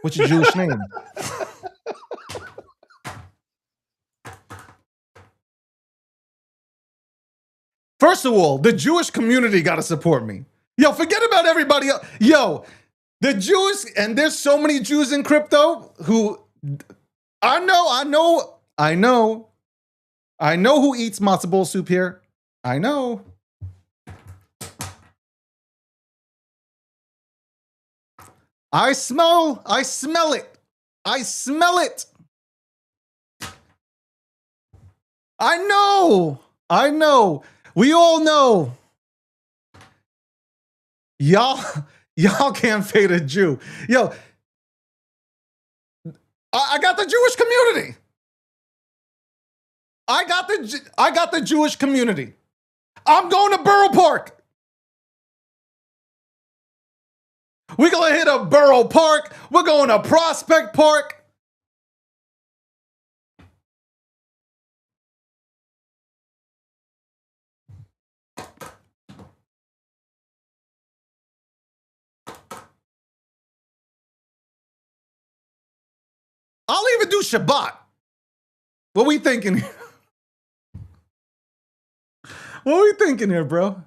What's your Jewish name? First of all, the Jewish community got to support me. Yo, forget about everybody else. Yo, the Jews, and there's so many Jews in crypto who I know who eats matzo ball soup here. I know. I smell it. I smell it. I know. We all know. Y'all can't fade a Jew. Yo, I got the Jewish community. I got the Jewish community. I'm going to Borough Park. We're going to hit a Borough Park. We're going to Prospect Park. I'll even do Shabbat. What we thinking here? What we thinking here, bro?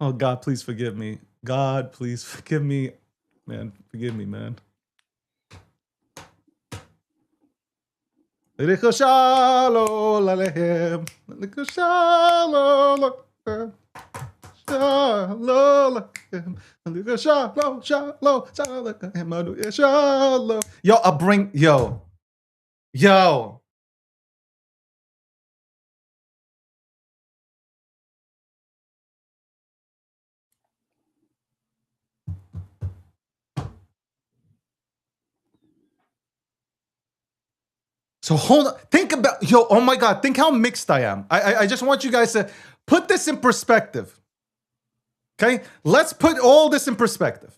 Oh, God, please forgive me. God, please forgive me. Man, forgive me, man. Yo, I'll bring, yo. So hold on, think about, yo, oh my God, think how mixed I am. I just want you guys to put this in perspective. Okay, let's put all this in perspective.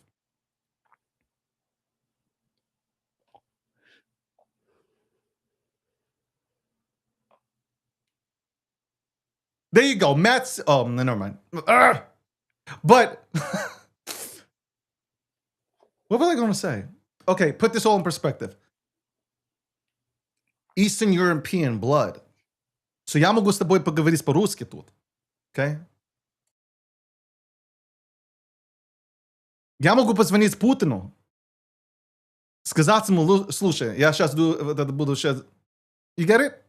There you go, Matt's, oh, never mind. But, what was I gonna say? Okay, put this all in perspective. Eastern European blood. So я могу с тобой поговорить по-русски тут. Okay? Я могу позвонить Путину, сказать ему, слушай, я сейчас буду сейчас... You get it?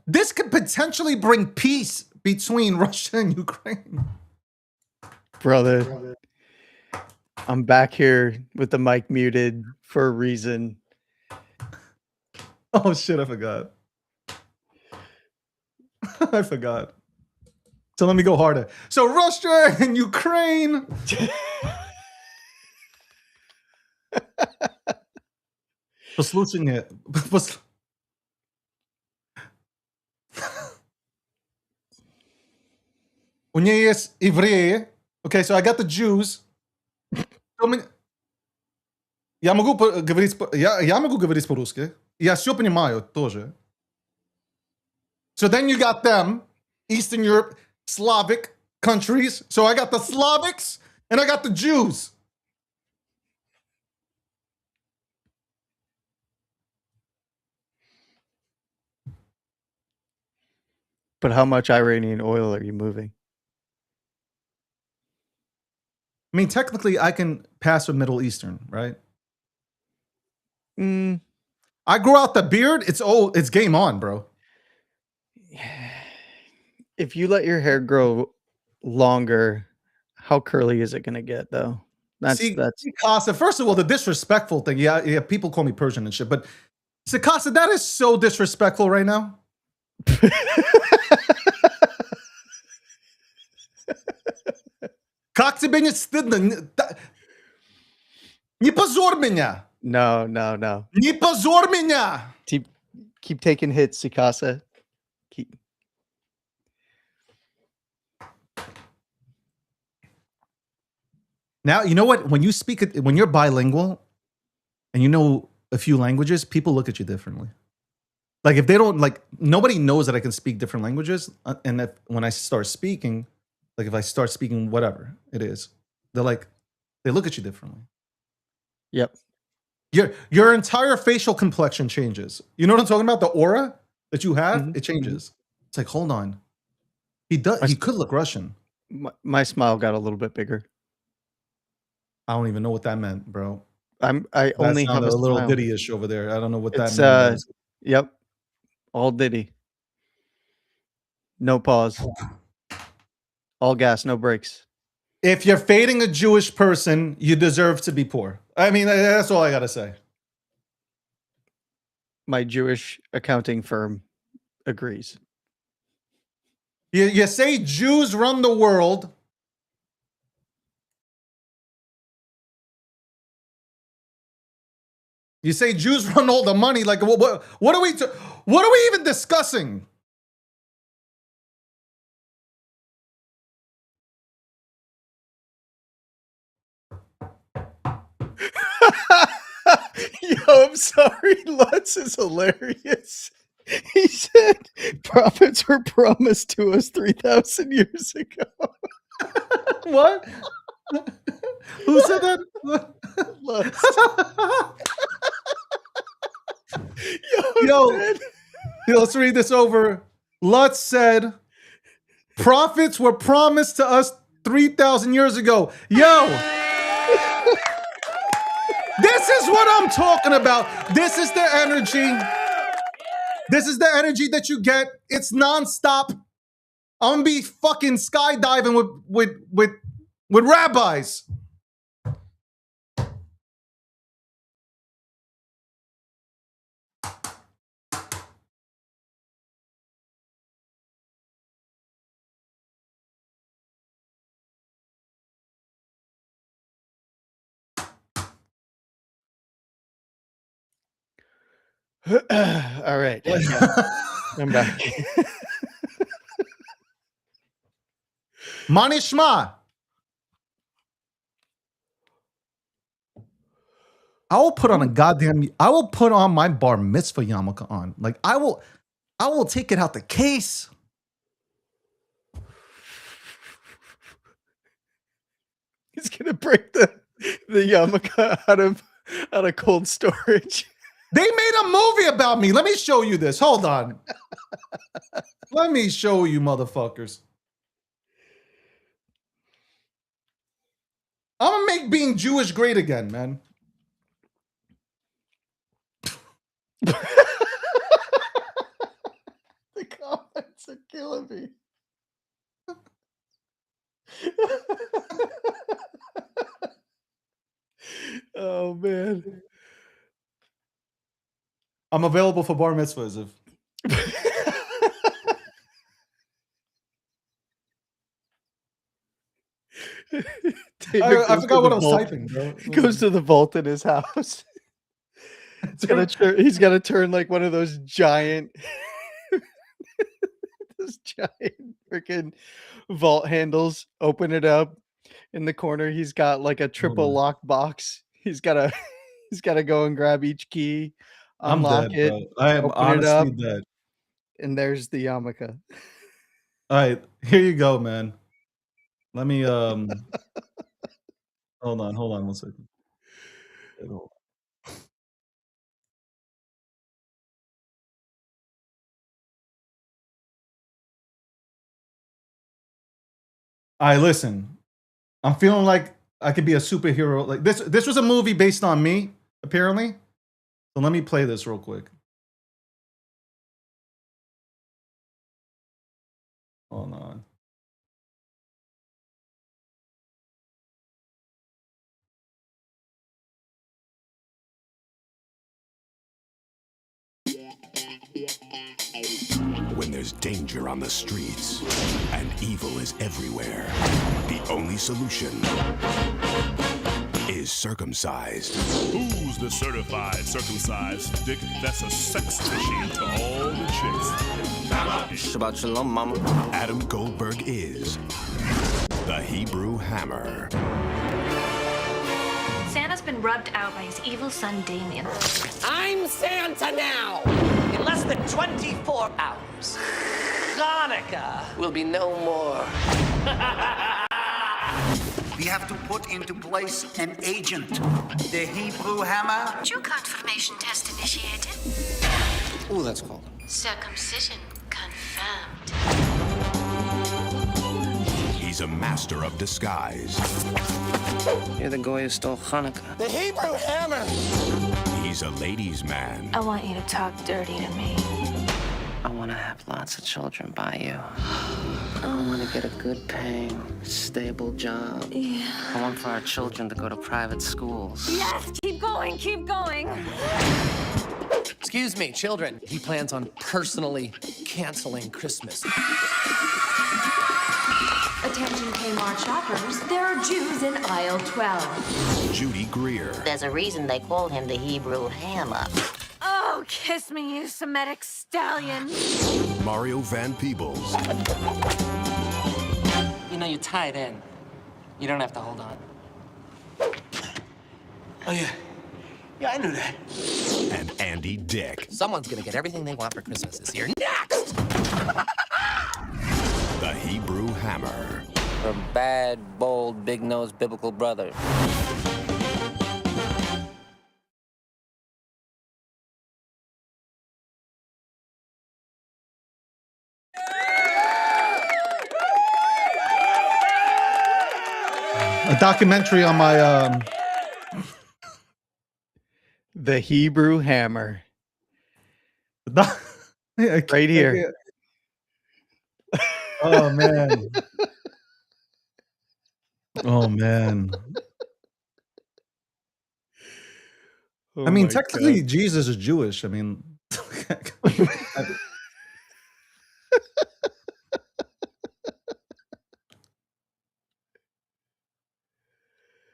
This could potentially bring peace between Russia and Ukraine. Brother, I'm back here with the mic muted for a reason. Oh shit, I forgot. I forgot. So let me go harder. So Russia and Ukraine. Послушай меня. У меня есть евреи. Okay, so I got the Jews. Я могу говорить, я могу говорить по-русски. Я все понимаю тоже. So then you got them, Eastern Europe, Slavic countries. So I got the Slavics and I got the Jews. But how much Iranian oil are you moving? I mean, technically, I can pass for Middle Eastern, right? I grow out the beard. It's game on, bro. If you let your hair grow longer, how curly is it going to get, though? That's Sikasa. First of all, the disrespectful thing. Yeah. People call me Persian and shit, but Sikasa, that is so disrespectful right now. Как тебе не стыдно? Не позорь меня. No. Не позорь меня. Keep taking hits, Sikasa. Now, you know what? When you're bilingual and you know a few languages, people look at you differently. Like if they don't nobody knows that I can speak different languages. And when I start speaking, like if I start speaking whatever it is, they look at you differently. Yep. Your entire facial complexion changes. You know what I'm talking about? The aura that you have, it changes. It's like, hold on. He could look Russian. My smile got a little bit bigger. I don't even know what that meant, bro. I only have a little smile. Diddy-ish over there. I don't know what that means. Yep. All Diddy. No pause. All gas, no brakes. If you're fading a Jewish person, you deserve to be poor. I mean, that's all I gotta say. My Jewish accounting firm agrees. You say Jews run the world. You say Jews run all the money. Like, what are we even discussing? Yo, I'm sorry. Lutz is hilarious. He said prophets were promised to us 3,000 years ago. What? Who said that? Lutz. Yo, let's read this over. Lutz said, prophets were promised to us 3,000 years ago. Yo, this is what I'm talking about. This is the energy. This is the energy that you get. It's nonstop. I'm gonna be fucking skydiving with rabbis. All right. I'm back. Manishma. I will put on my bar mitzvah yarmulke on. Like I will take it out the case. He's gonna break the yarmulke out of cold storage. They made a movie about me. Let me show you this. Hold on. Let me show you, motherfuckers. I'm gonna make being Jewish great again, man. The comments are killing me. Oh man. I'm available for bar mitzvahs if I forgot what I was typing, bro. Goes to the vault in his house. He's got to turn like one of those giant, freaking vault handles. Open it up. In the corner, he's got like a triple lock box. He's got to go and grab each key, I'm unlock dead, it, bro. I am open it up, honestly dead. and there's the yarmulke. All right, here you go, man. Let me hold on 1 second. All right, listen. I'm feeling like I could be a superhero. Like this was a movie based on me, apparently. So let me play this real quick. Hold on. When there's danger on the streets and evil is everywhere, the only solution is circumcised. Who's the certified circumcised dick that's a sex machine to all the chicks? Shabbat shalom, mama. Adam Goldberg is the Hebrew Hammer. Santa's been rubbed out by his evil son Damien. I'm Santa now! In less than 24 hours, Hanukkah will be no more. We have to put into place an agent. The Hebrew Hammer. Jew confirmation test initiated. Ooh, that's cold. Circumcision confirmed. He's a master of disguise. You're the guy who stole Hanukkah. The Hebrew Hammer! He's a ladies' man. I want you to talk dirty to me. I want to have lots of children by you. I want to get a good paying, stable job. Yeah. I want for our children to go to private schools. Yes, keep going, keep going. Excuse me, children. He plans on personally canceling Christmas. Attention Kmart shoppers, there are Jews in aisle 12. Judy Greer. There's a reason they call him the Hebrew Hammer. Oh, kiss me, you Semitic stallion. Mario Van Peebles. You know, you're tied in. You don't have to hold on. Oh, yeah. Yeah, I knew that. And Andy Dick. Someone's gonna get everything they want for Christmas this year. Next! The Hebrew Hammer. For bad, bold, big-nosed biblical brother. A documentary on my The Hebrew Hammer. right here. Oh man. Oh man. Oh I mean, my technically, God. Jesus is Jewish. I mean,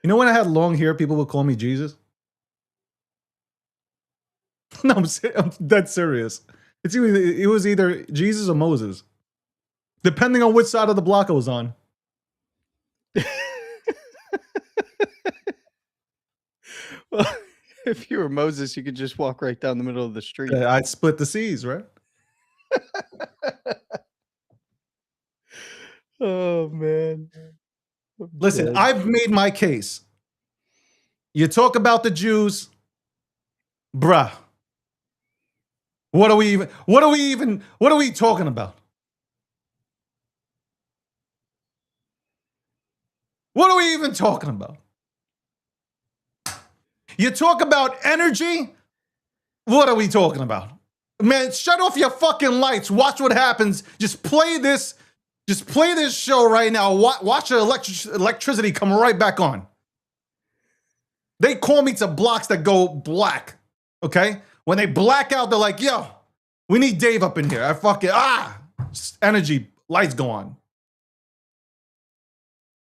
you know, when I had long hair, people would call me Jesus. No, I'm dead serious. It was either Jesus or Moses, depending on which side of the block I was on. Well, if you were Moses, you could just walk right down the middle of the street. I'd split the seas, right? Oh man. I'm Listen, dead. I've made my case. You talk about the Jews, bruh. What are we talking about? What are we even talking about? You talk about energy? What are we talking about? Man, shut off your fucking lights. Watch what happens. Just play this show right now. Watch the electricity come right back on. They call me to blocks that go black. Okay? When they black out, they're like, yo, we need Dave up in here. I fucking, energy, lights go on.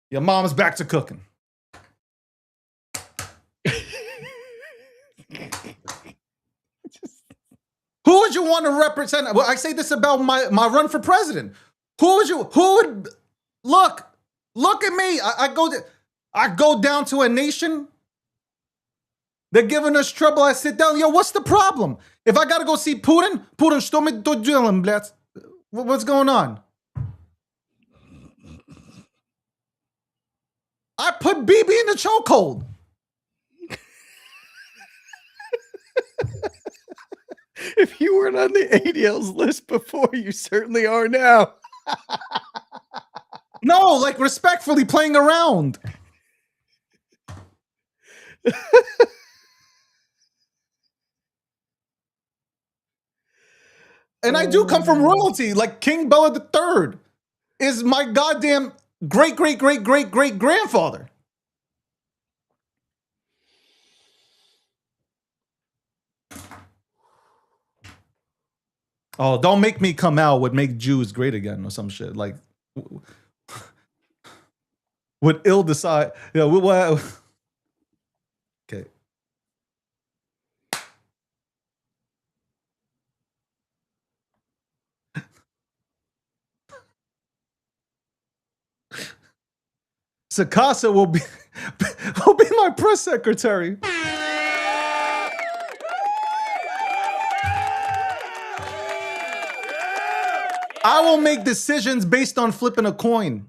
Your mom's back to cooking. Who would you want to represent? Well, I say this about my run for president. Who would look at me. I go down to a nation. They're giving us trouble. I sit down. Yo, what's the problem? If I gotta go see Putin, что мы тут делаем, блядь? What's going on? I put Bibi in the chokehold. If you weren't on the ADL's list before, you certainly are now. No, like respectfully playing around. And I do come from royalty, like King Bella III is my goddamn great-great-great-great-great-grandfather. Oh, don't make me come out would make Jews great again or some shit. Like, would ill decide. Yeah, okay. Sakasa will be my press secretary. I will make decisions based on flipping a coin.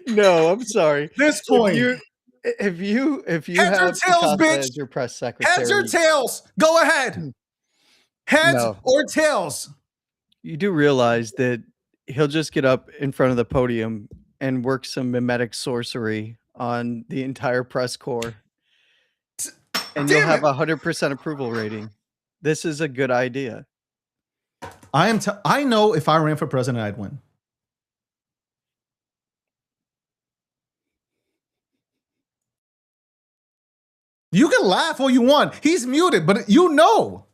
No, I'm sorry. This coin. If you heads have or tails, Sakasa bitch. as your press secretary, Heads or tails? Go ahead. Heads or tails? You do realize that he'll just get up in front of the podium and work some mimetic sorcery on the entire press corps, and you'll have 100% approval rating. This is a good idea. I know if I ran for president, I'd win. You can laugh all you want. He's muted, but you know.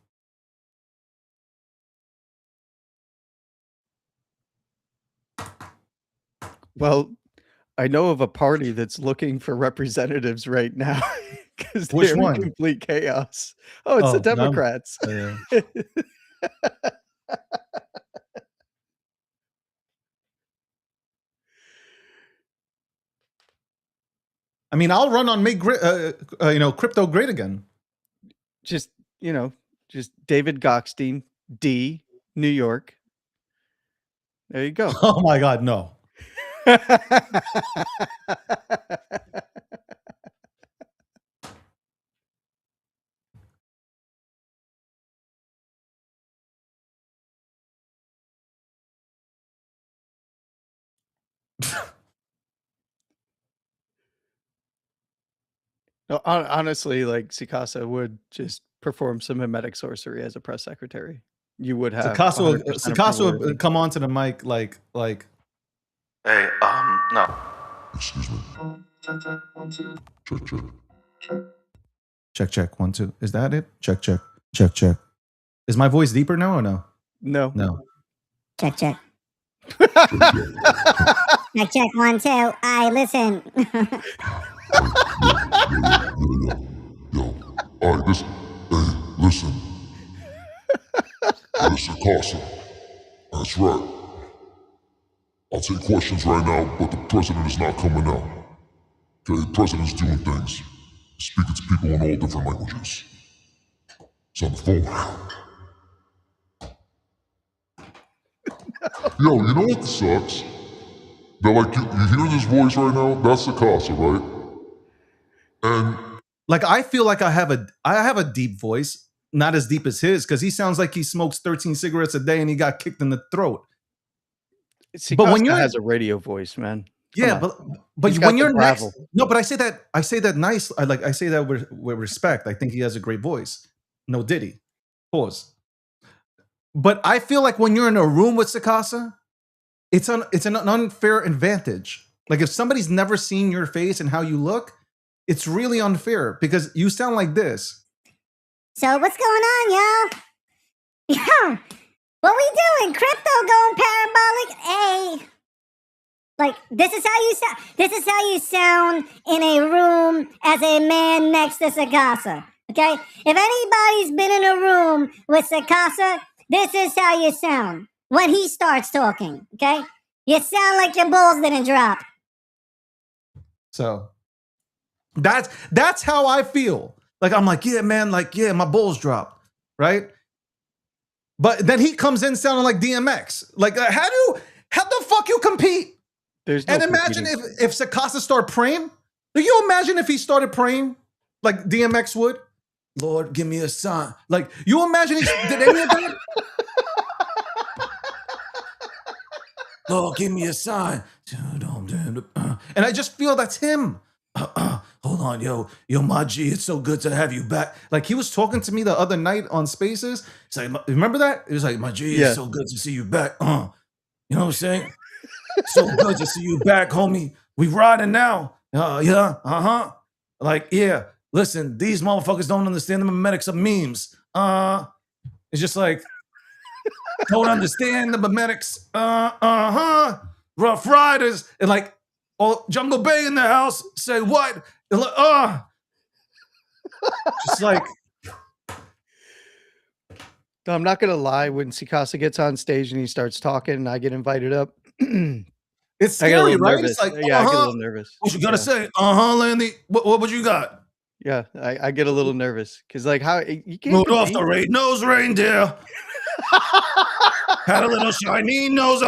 Well, I know of a party that's looking for representatives right now because Which they're one? in complete chaos. Oh, it's the them? Democrats. Yeah. I mean, I'll run on make crypto great again. Just David Gokhshtein, D, New York. There you go. Oh my God, no. No, honestly, like Sakasa would just perform some mimetic sorcery as a press secretary. You would have Sakasa would come onto the mic like, hey, no. Excuse me. Check, check, 1, 2. Is that it? Check, check, check, check. Is my voice deeper now or no? No. No. Check, check. Check, check, 1, 2. I listen. Yo. All right, listen. Mr. Casa. That's right. I'll take questions right now, but the president is not coming out. Okay, the president's doing things. Speaking to people in all different languages. He's on the phone. Yo, you know what sucks? That like you hear this voice right now? That's the Casa, right? And like I feel like I have a deep voice, not as deep as his, because he sounds like he smokes 13 cigarettes a day and he got kicked in the throat. But when you're has a radio voice, man. Yeah, but He's when got you're the gravel. no, but I say that nice. I say that with respect. I think he has a great voice. No Diddy. Pause. But I feel like when you're in a room with Sakasa, it's an unfair advantage. Like if somebody's never seen your face and how you look, it's really unfair because you sound like this. So what's going on, yo? Yo, what we doing? Crypto going parabolic? Hey. Like, this is how you sound. This is how you sound in a room as a man next to Sakasa. Okay? If anybody's been in a room with Sakasa, this is how you sound when he starts talking. Okay? You sound like your balls didn't drop. So that's how I feel. Like I'm like, yeah, man, like, yeah, my balls dropped, right? But then he comes in sounding like DMX. Like, how the fuck you compete? There's no and imagine if Sakasa started praying. Do you imagine if he started praying like DMX would? Lord, give me a sign. Like, you imagine he did any of that? Lord, give me a sign. And I just feel that's him. Hold on, yo, my G, it's so good to have you back. Like, he was talking to me the other night on Spaces. He's like, remember that? It was like, my G, it's so good to see you back. You know what I'm saying? So good to see you back, homie. We riding now. Yeah, uh-huh. Like, yeah, listen, these motherfuckers don't understand the memetics of memes. It's just like, don't understand the memetics. Rough Riders. And like, oh, Jungle Bay in the house. Say what? And like, just like. No, I'm not gonna lie. When Sakasa gets on stage and he starts talking, and I get invited up, it's scary, right? Nervous. It's like, yeah, I get a little nervous. What you gotta say? Landy. What you got? Yeah, I get a little nervous because, like, how you can't moved off the red-nosed reindeer. Had a little shiny nose.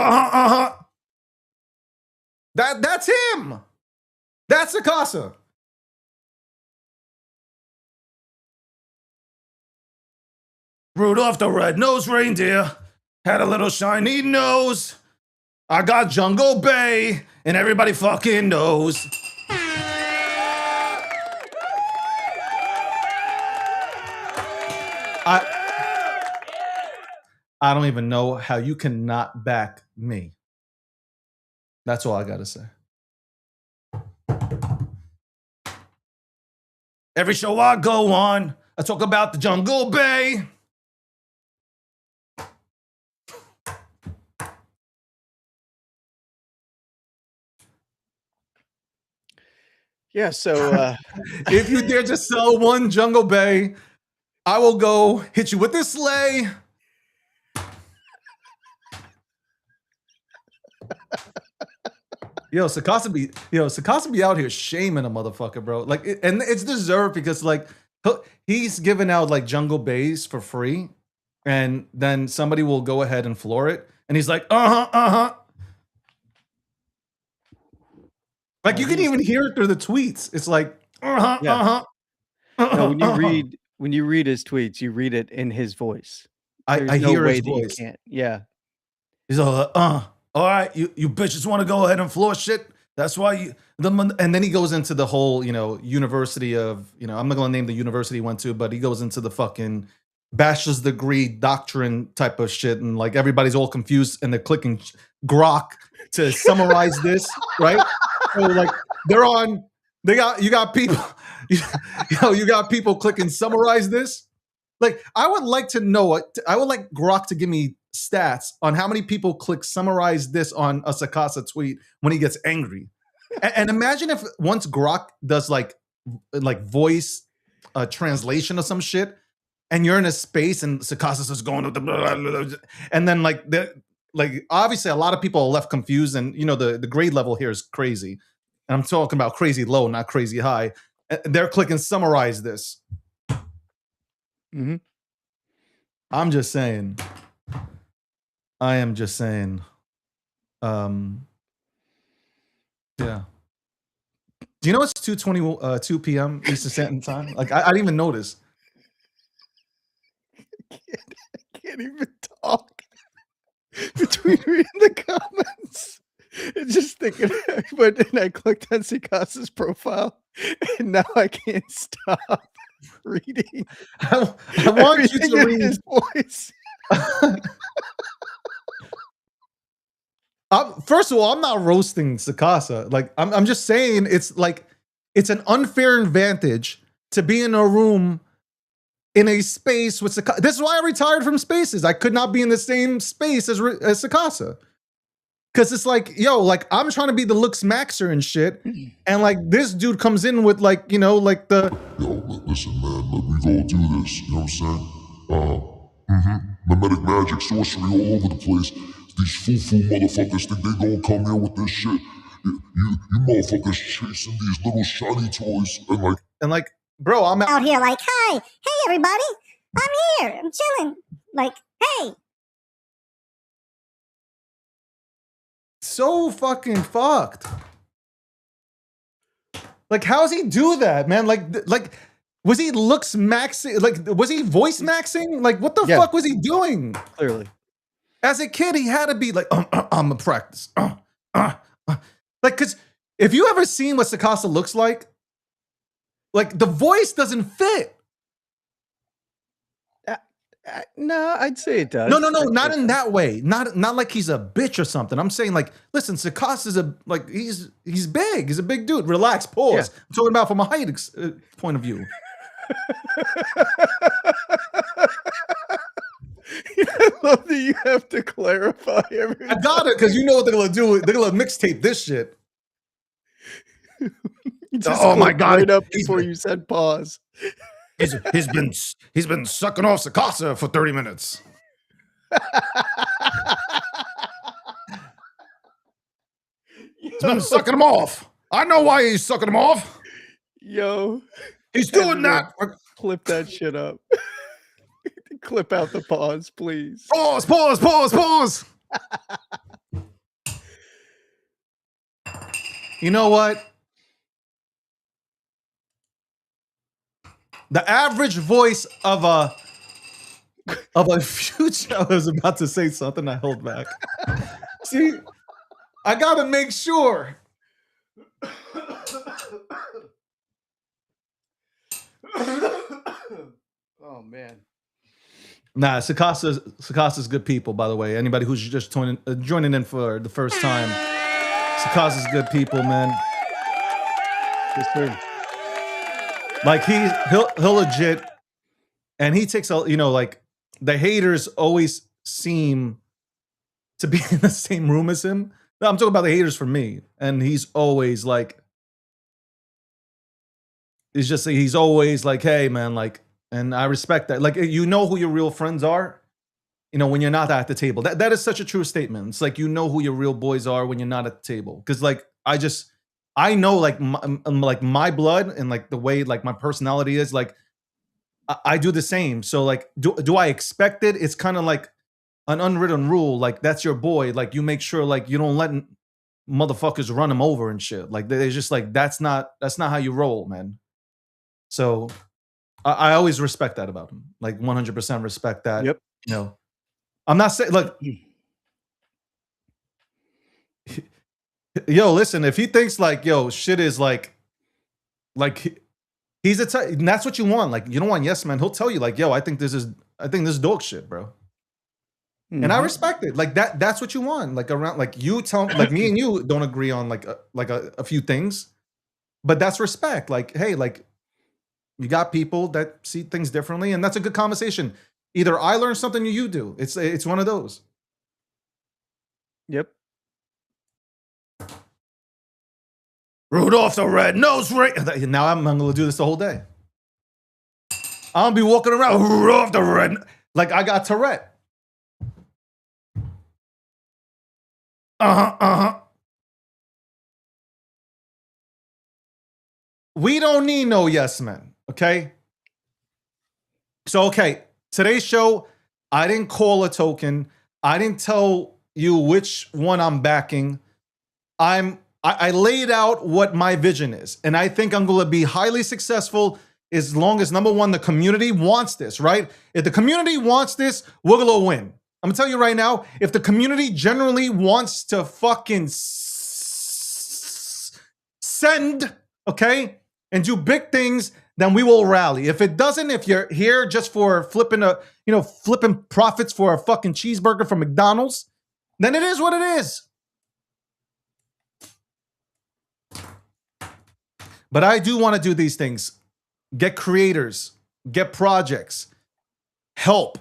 That's him. That's Sakasa. Rudolph the red-nosed reindeer had a little shiny nose. I got Jungle Bay, and everybody fucking knows. I don't even know how you cannot back me. That's all I gotta say. Every show I go on, I talk about the Jungle Bay. Yeah, so if you dare to sell one Jungle Bay, I will go hit you with this sleigh. Sakasa be out here shaming a motherfucker, bro. Like, and it's deserved because like he's giving out like Jungle Bays for free, and then somebody will go ahead and floor it, and he's like, Like, you can even hear it through the tweets. It's like, No, when you read his tweets, you read it in his voice. I hear his voice. Yeah. He's all all right, you bitches want to go ahead and floor shit. That's why you and then he goes into the whole, university of, I'm not gonna name the university he went to, but he goes into the fucking bachelor's degree doctrine type of shit, and like everybody's all confused and they're clicking Grok to summarize this, right? So like you got people, you got people clicking summarize this. Like, I would like to know I would like Grok to give me stats on how many people click summarize this on a Sakasa tweet when he gets angry. And imagine if once Grok does like voice translation or some shit, and you're in a space and Sakasa is going and then like obviously a lot of people are left confused, and the grade level here is crazy. And I'm talking about crazy low, not crazy high. They're clicking summarize this. Mm-hmm. I'm just saying. I am just saying. Yeah. Do you know it's 2 p.m. Eastern Standard Time? Like, I didn't even notice. can't even talk between reading the comments and just thinking. But then I clicked on Sikasa's profile, and now I can't stop reading. I want you everything to in read his voice. First of all, I'm not roasting Sakasa. Like, I'm just saying it's like it's an unfair advantage to be in a room in a space with Sakasa. This is why I retired from spaces. I could not be in the same space as Sakasa. Cause it's like, yo, like I'm trying to be the looks maxer and shit. And like this dude comes in with like, you know, like the Listen, man, like, we gonna do this. You know what I'm saying? Mimetic magic, sorcery all over the place. These foo-foo motherfuckers think they gonna come here with this shit. You motherfuckers chasing these little shiny toys and like, bro, I'm out here like, hi, hey everybody, I'm here, I'm chilling. Like, hey. So fucking fucked. Like, how's he do that, man? Like, was he looks maxing? Like, was he voice maxing? Like, what the fuck was he doing? Clearly. As a kid, he had to be like, I'm a practice. Like, because if you ever seen what Sakasa looks like the voice doesn't fit. No, I'd say it does. No, not in that way. Not like he's a bitch or something. I'm saying like, listen, Sakasa's he's big. He's a big dude. Relax, pause. Yeah. I'm talking about from a height point of view. I love that you have to clarify everything. I got it because you know what they're gonna do. They're gonna mixtape this shit. Oh my god! Right up before you said pause. He's been sucking off Sakasa for 30 minutes. He's been sucking him off. I know why he's sucking him off. Yo, he's doing that. Clip that shit up. Clip out the pause, please. Pause. You know what? The average voice of a future. I was about to say something. I held back. See, I gotta make sure. Oh man. Nah, Sakasa's good people, by the way. Anybody who's just joining in for the first time, Sakasa's good people, man. Yes, sir. Like he'll legit, and he takes a, you know, like the haters always seem to be in the same room as him. No, I'm talking about the haters for me, and he's always like, he's always like, hey man, like. And I respect that. Like, you know who your real friends are, you know, when you're not at the table. That is such a true statement. It's like, you know who your real boys are when you're not at the table. Because like, I know like my blood and like the way like my personality is, like I do the same. So like, do I expect it? It's kind of like an unwritten rule. Like that's your boy. Like you make sure like you don't let motherfuckers run him over and shit. Like they're just like, that's not how you roll, man. So I always respect that about him. Like 100% respect that. Yep. You know, I'm not saying, look, yo, listen, if he thinks like, yo, shit is like he's and that's what you want. Like, you don't want yes man. He'll tell you like, yo, I think this is dog shit, bro. Mm-hmm. And I respect it. Like that's what you want. Like around, like you tell, like me and you don't agree on like a few things, but that's respect. Like, hey, like, you got people that see things differently, and that's a good conversation. Either I learn something or you do. It's one of those. Yep. Rudolph the Red-Nosed Reindeer. Now I'm going to do this the whole day. I'm going to be walking around, Rudolph the Red, like I got Tourette. We don't need no yes men. Okay. So, okay. Today's show, I didn't call a token. I didn't tell you which one I'm backing. I laid out what my vision is. And I think I'm going to be highly successful as long as, number one, the community wants this, right? If the community wants this, we're gonna win. I'm gonna tell you right now, if the community generally wants to fucking send, okay, and do big things, then we will rally. If it doesn't, if you're here just for flipping profits for a fucking cheeseburger from McDonald's, then it is what it is. But I do want to do these things. Get creators, get projects, help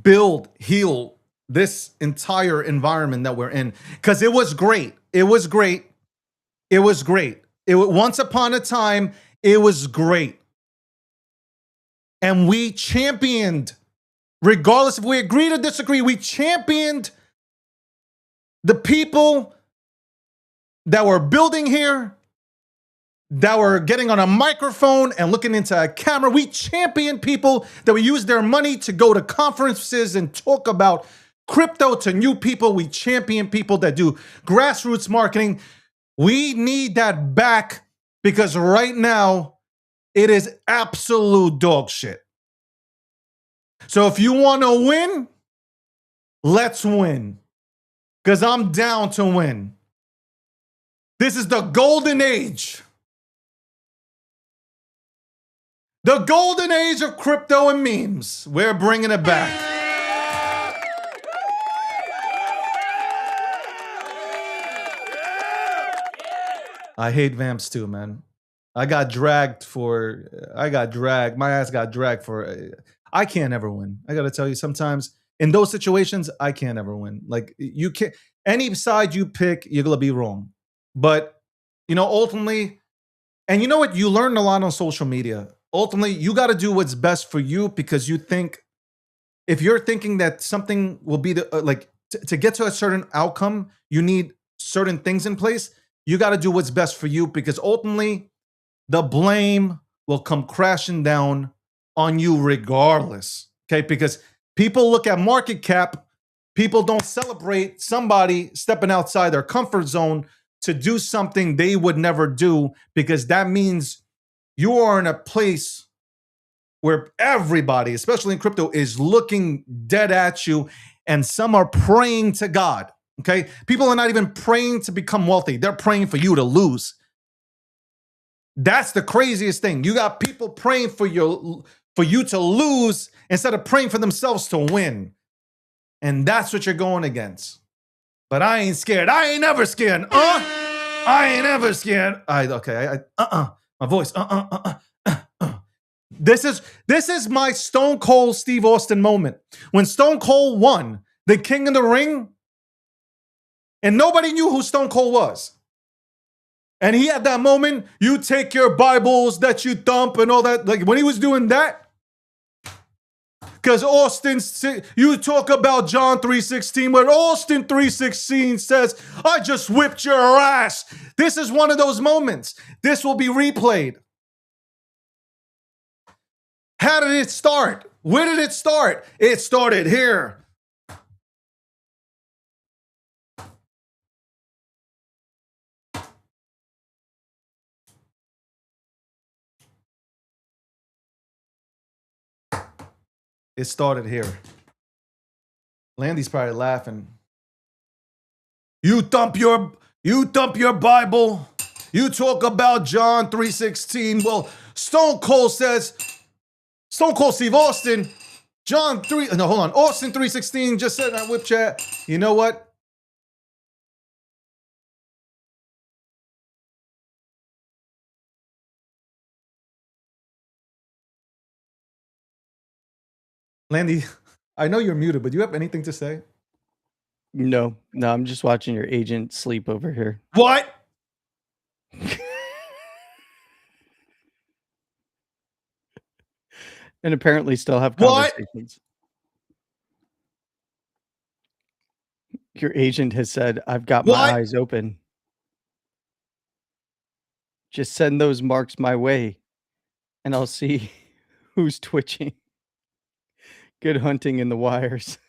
build, heal this entire environment that we're in. Because it was great. It was great. It was great. Once upon a time, it was great. And we championed, regardless if we agree or disagree, we championed the people that were building here, that were getting on a microphone and looking into a camera. We championed people that would use their money to go to conferences and talk about crypto to new people. We champion people that do grassroots marketing. We need that back because right now it is absolute dog shit. So if you want to win, let's win. Because I'm down to win. This is the golden age. The golden age of crypto and memes. We're bringing it back. I hate vamps too, man. My ass got dragged for, I can't ever win. I gotta tell you, sometimes in those situations, I can't ever win. Like, you can't, any side you pick, you're gonna be wrong. But, ultimately, and you know what? You learn a lot on social media. Ultimately, you gotta do what's best for you because you think, if you're thinking that something will be to get to a certain outcome, you need certain things in place. You got to do what's best for you because ultimately the blame will come crashing down on you regardless. Okay. Because people look at market cap. People don't celebrate somebody stepping outside their comfort zone to do something they would never do, because that means you are in a place where everybody, especially in crypto, is looking dead at you, and some are praying to God. Okay, people are not even praying to become wealthy. They're praying for you to lose. That's the craziest thing. You got people praying for you to lose instead of praying for themselves to win. And that's what you're going against. But I ain't scared. I ain't never scared. I ain't ever scared. My voice. This is my Stone Cold Steve Austin moment. When Stone Cold won the King of the Ring, and nobody knew who Stone Cold was. And he had that moment, you take your Bibles that you thump and all that. Like when he was doing that, because Austin, you talk about John 3:16, where Austin 3:16 says, I just whipped your ass. This is one of those moments. This will be replayed. How did it start? Where did it start? It started here. It started here. Landy's probably laughing. You thump your Bible. You talk about John 3:16. Well, Stone Cold Steve Austin, Austin 3:16 just said in that whip chat. You know what? Landy, I know you're muted, but do you have anything to say? No, I'm just watching your agent sleep over here. What? And apparently still have conversations. What? Your agent has said, I've got my eyes open. Just send those marks my way, and I'll see who's twitching. Good hunting in the wires.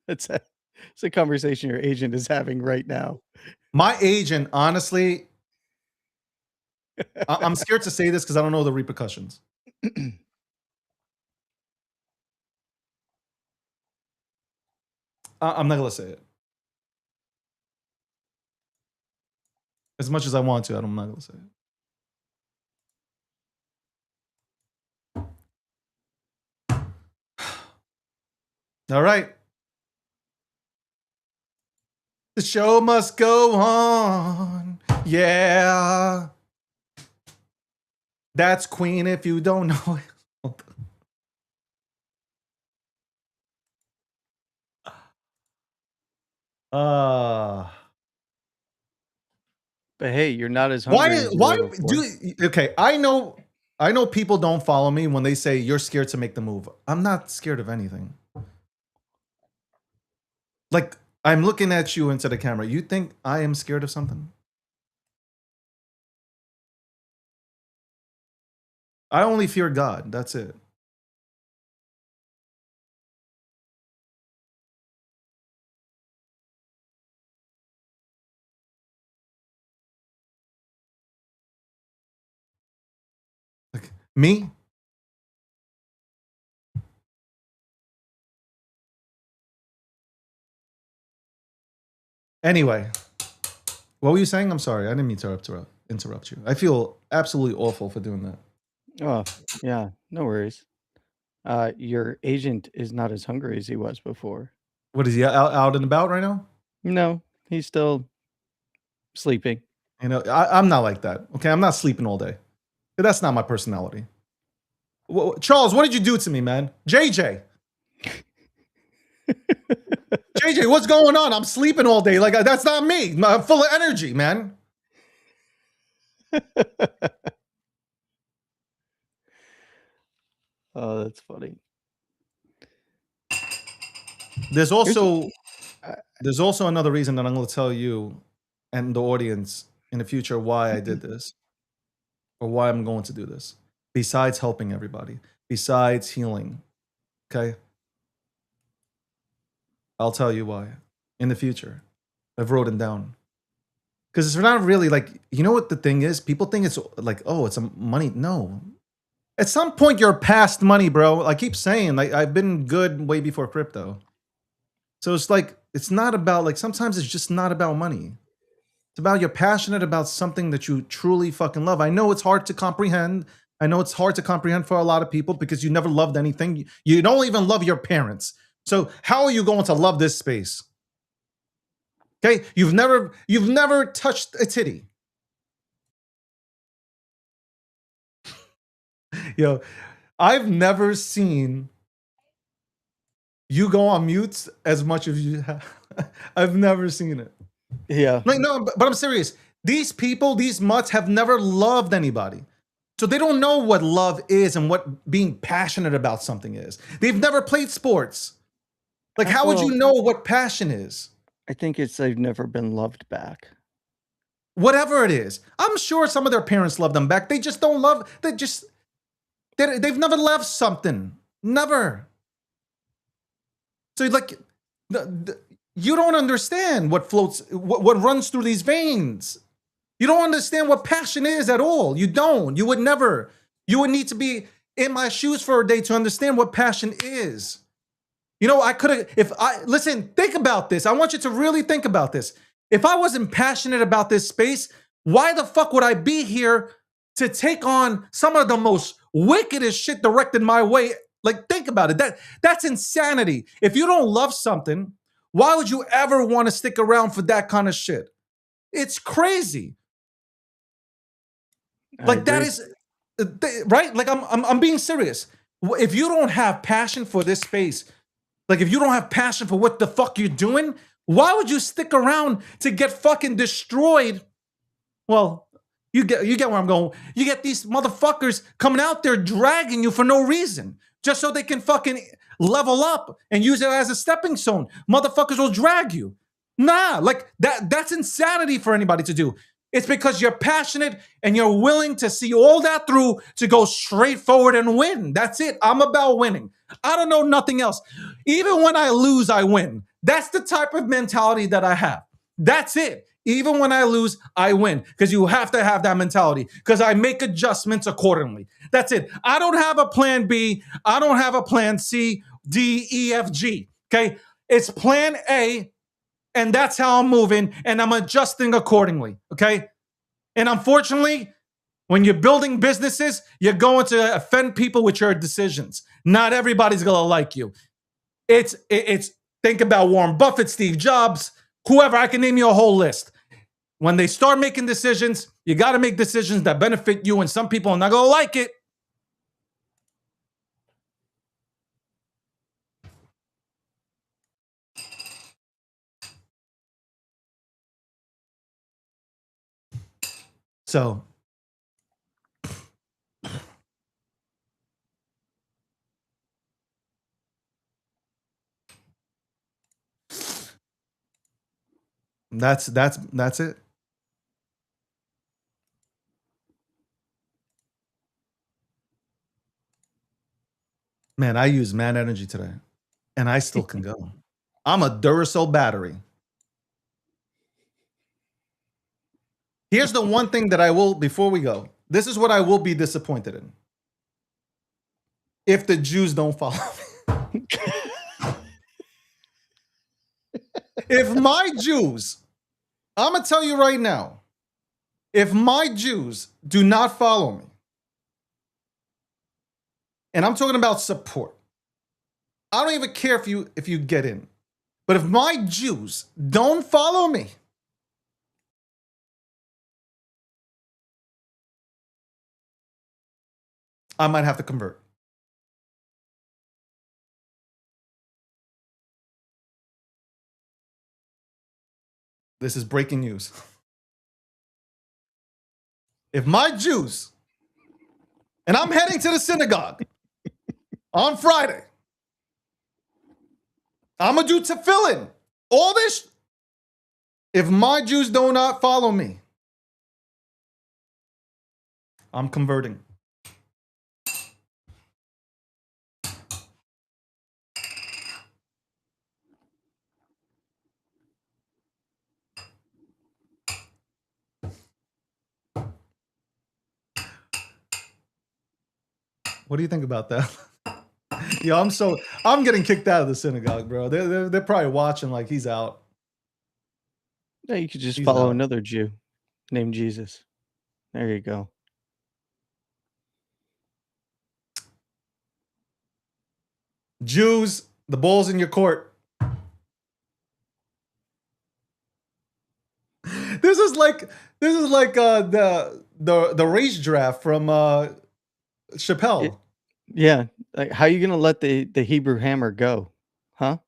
It's a conversation your agent is having right now. My agent, honestly, I'm scared to say this because I don't know the repercussions. I'm not gonna say it. As much as I want to, I'm not gonna say it. All right. The show must go on. Yeah. That's Queen if you don't know it. But hey, you're not as hungry as you Why were before. okay, I know people don't follow me when they say you're scared to make the move. I'm not scared of anything. Like, I'm looking at you into the camera. You think I am scared of something? I only fear God. That's it. Like, me? Anyway, what were you saying? I'm sorry. I didn't mean to interrupt you. I feel absolutely awful for doing that. Oh, yeah, no worries. Your agent is not as hungry as he was before. What is he out and about right now? No, he's still sleeping. You know, I'm not like that. Okay, I'm not sleeping all day. That's not my personality. Charles, what did you do to me, man? JJ. JJ, what's going on? I'm sleeping all day. Like, that's not me. I'm full of energy, man. Oh, that's funny. There's also another reason that I'm going to tell you and the audience in the future why I did this, or why I'm going to do this, besides helping everybody, besides healing. Okay? I'll tell you why in the future. I've wrote it down. Because it's not really like, you know what the thing is? People think it's like, oh, it's a money. No. At some point, you're past money, bro. I keep saying, like, I've been good way before crypto. So it's like, it's not about, like, sometimes it's just not about money. It's about you're passionate about something that you truly fucking love. I know it's hard to comprehend. I know it's hard to comprehend for a lot of people because you never loved anything. You don't even love your parents. So how are you going to love this space? Okay, you've never touched a titty. Yo, I've never seen you go on mute as much as you have. I've never seen it. Yeah. Like, no, but I'm serious. These people, these mutts have never loved anybody. So they don't know what love is and what being passionate about something is. They've never played sports. Like, how would you know what passion is? I think it's they've never been loved back. Whatever it is. I'm sure some of their parents love them back. They just don't love, they've never loved something. Never. So like, you don't understand what floats, what runs through these veins. You don't understand what passion is at all. You don't. You would never. You would need to be in my shoes for a day to understand what passion is. You know, I could have, listen, think about this. I want you to really think about this. If I wasn't passionate about this space, why the fuck would I be here to take on some of the most wickedest shit directed my way? Like, think about it. That's insanity. If you don't love something, why would you ever want to stick around for that kind of shit? It's crazy. Like, that is, right? Like, I'm being serious. If you don't have passion for this space, like, if you don't have passion for what the fuck you're doing, why would you stick around to get fucking destroyed? Well, you get where I'm going. You get these motherfuckers coming out there dragging you for no reason, just so they can fucking level up and use it as a stepping stone. Motherfuckers will drag you. Nah, like, that's insanity for anybody to do. It's because you're passionate and you're willing to see all that through to go straight forward and win. That's it. I'm about winning. I don't know nothing else. Even when I lose, I win. That's the type of mentality that I have. That's it. Even when I lose, I win, because you have to have that mentality, because I make adjustments accordingly. That's it. I don't have a plan B. I don't have a plan C, D, E, F, G. Okay. It's plan A, and that's how I'm moving, and I'm adjusting accordingly. Okay. And unfortunately, when you're building businesses, you're going to offend people with your decisions. Not everybody's going to like you. It's think about Warren Buffett, Steve Jobs, whoever. I can name you a whole list. When they start making decisions, you got to make decisions that benefit you, and some people are not going to like it. So, that's it. Man, I use mad energy today, and I still can go. I'm a Duracell battery. Here's the one thing that I will, before we go, this is what I will be disappointed in. If the Jews don't follow me. If my Jews, I'm going to tell you right now, if my Jews do not follow me, and I'm talking about support, I don't even care if you get in, but if my Jews don't follow me, I might have to convert. This is breaking news. If my Jews, and I'm heading to the synagogue on Friday, I'm going to do tefillin, all this. If my Jews do not follow me, I'm converting. What do you think about that? Yo, I'm getting kicked out of the synagogue, bro. They're probably watching like he's out. No, you could just He's follow out. another Jew named Jesus. There you go. Jews, the ball's in your court. This is like the race draft from Chappelle. Yeah. Like, how are you gonna let the Hebrew hammer go? Huh?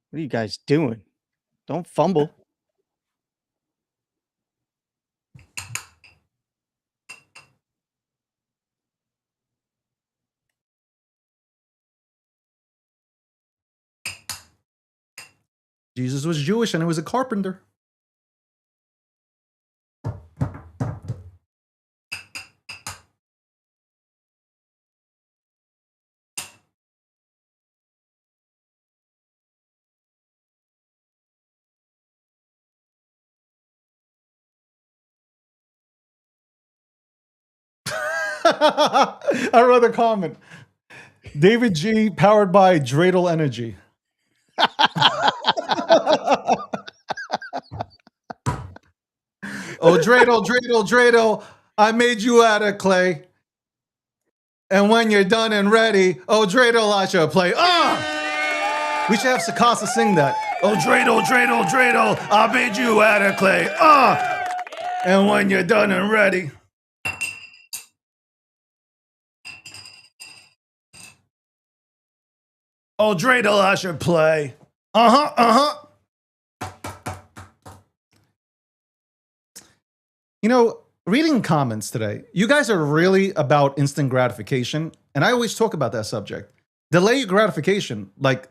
What are you guys doing? Don't fumble. Jesus was Jewish and he was a carpenter. I read the comment. David G, powered by Dreidel Energy. Oh, Dreidel, I made you out of clay. And when you're done and ready, oh, Dreidel, I shall play. Ah! We should have Sakasa sing that. Oh, Dreidel, I made you out of clay. Ah! And when you're done and ready. Oh, Dreidel, I should play. You know, reading comments today, you guys are really about instant gratification. And I always talk about that subject. Delay gratification. Like,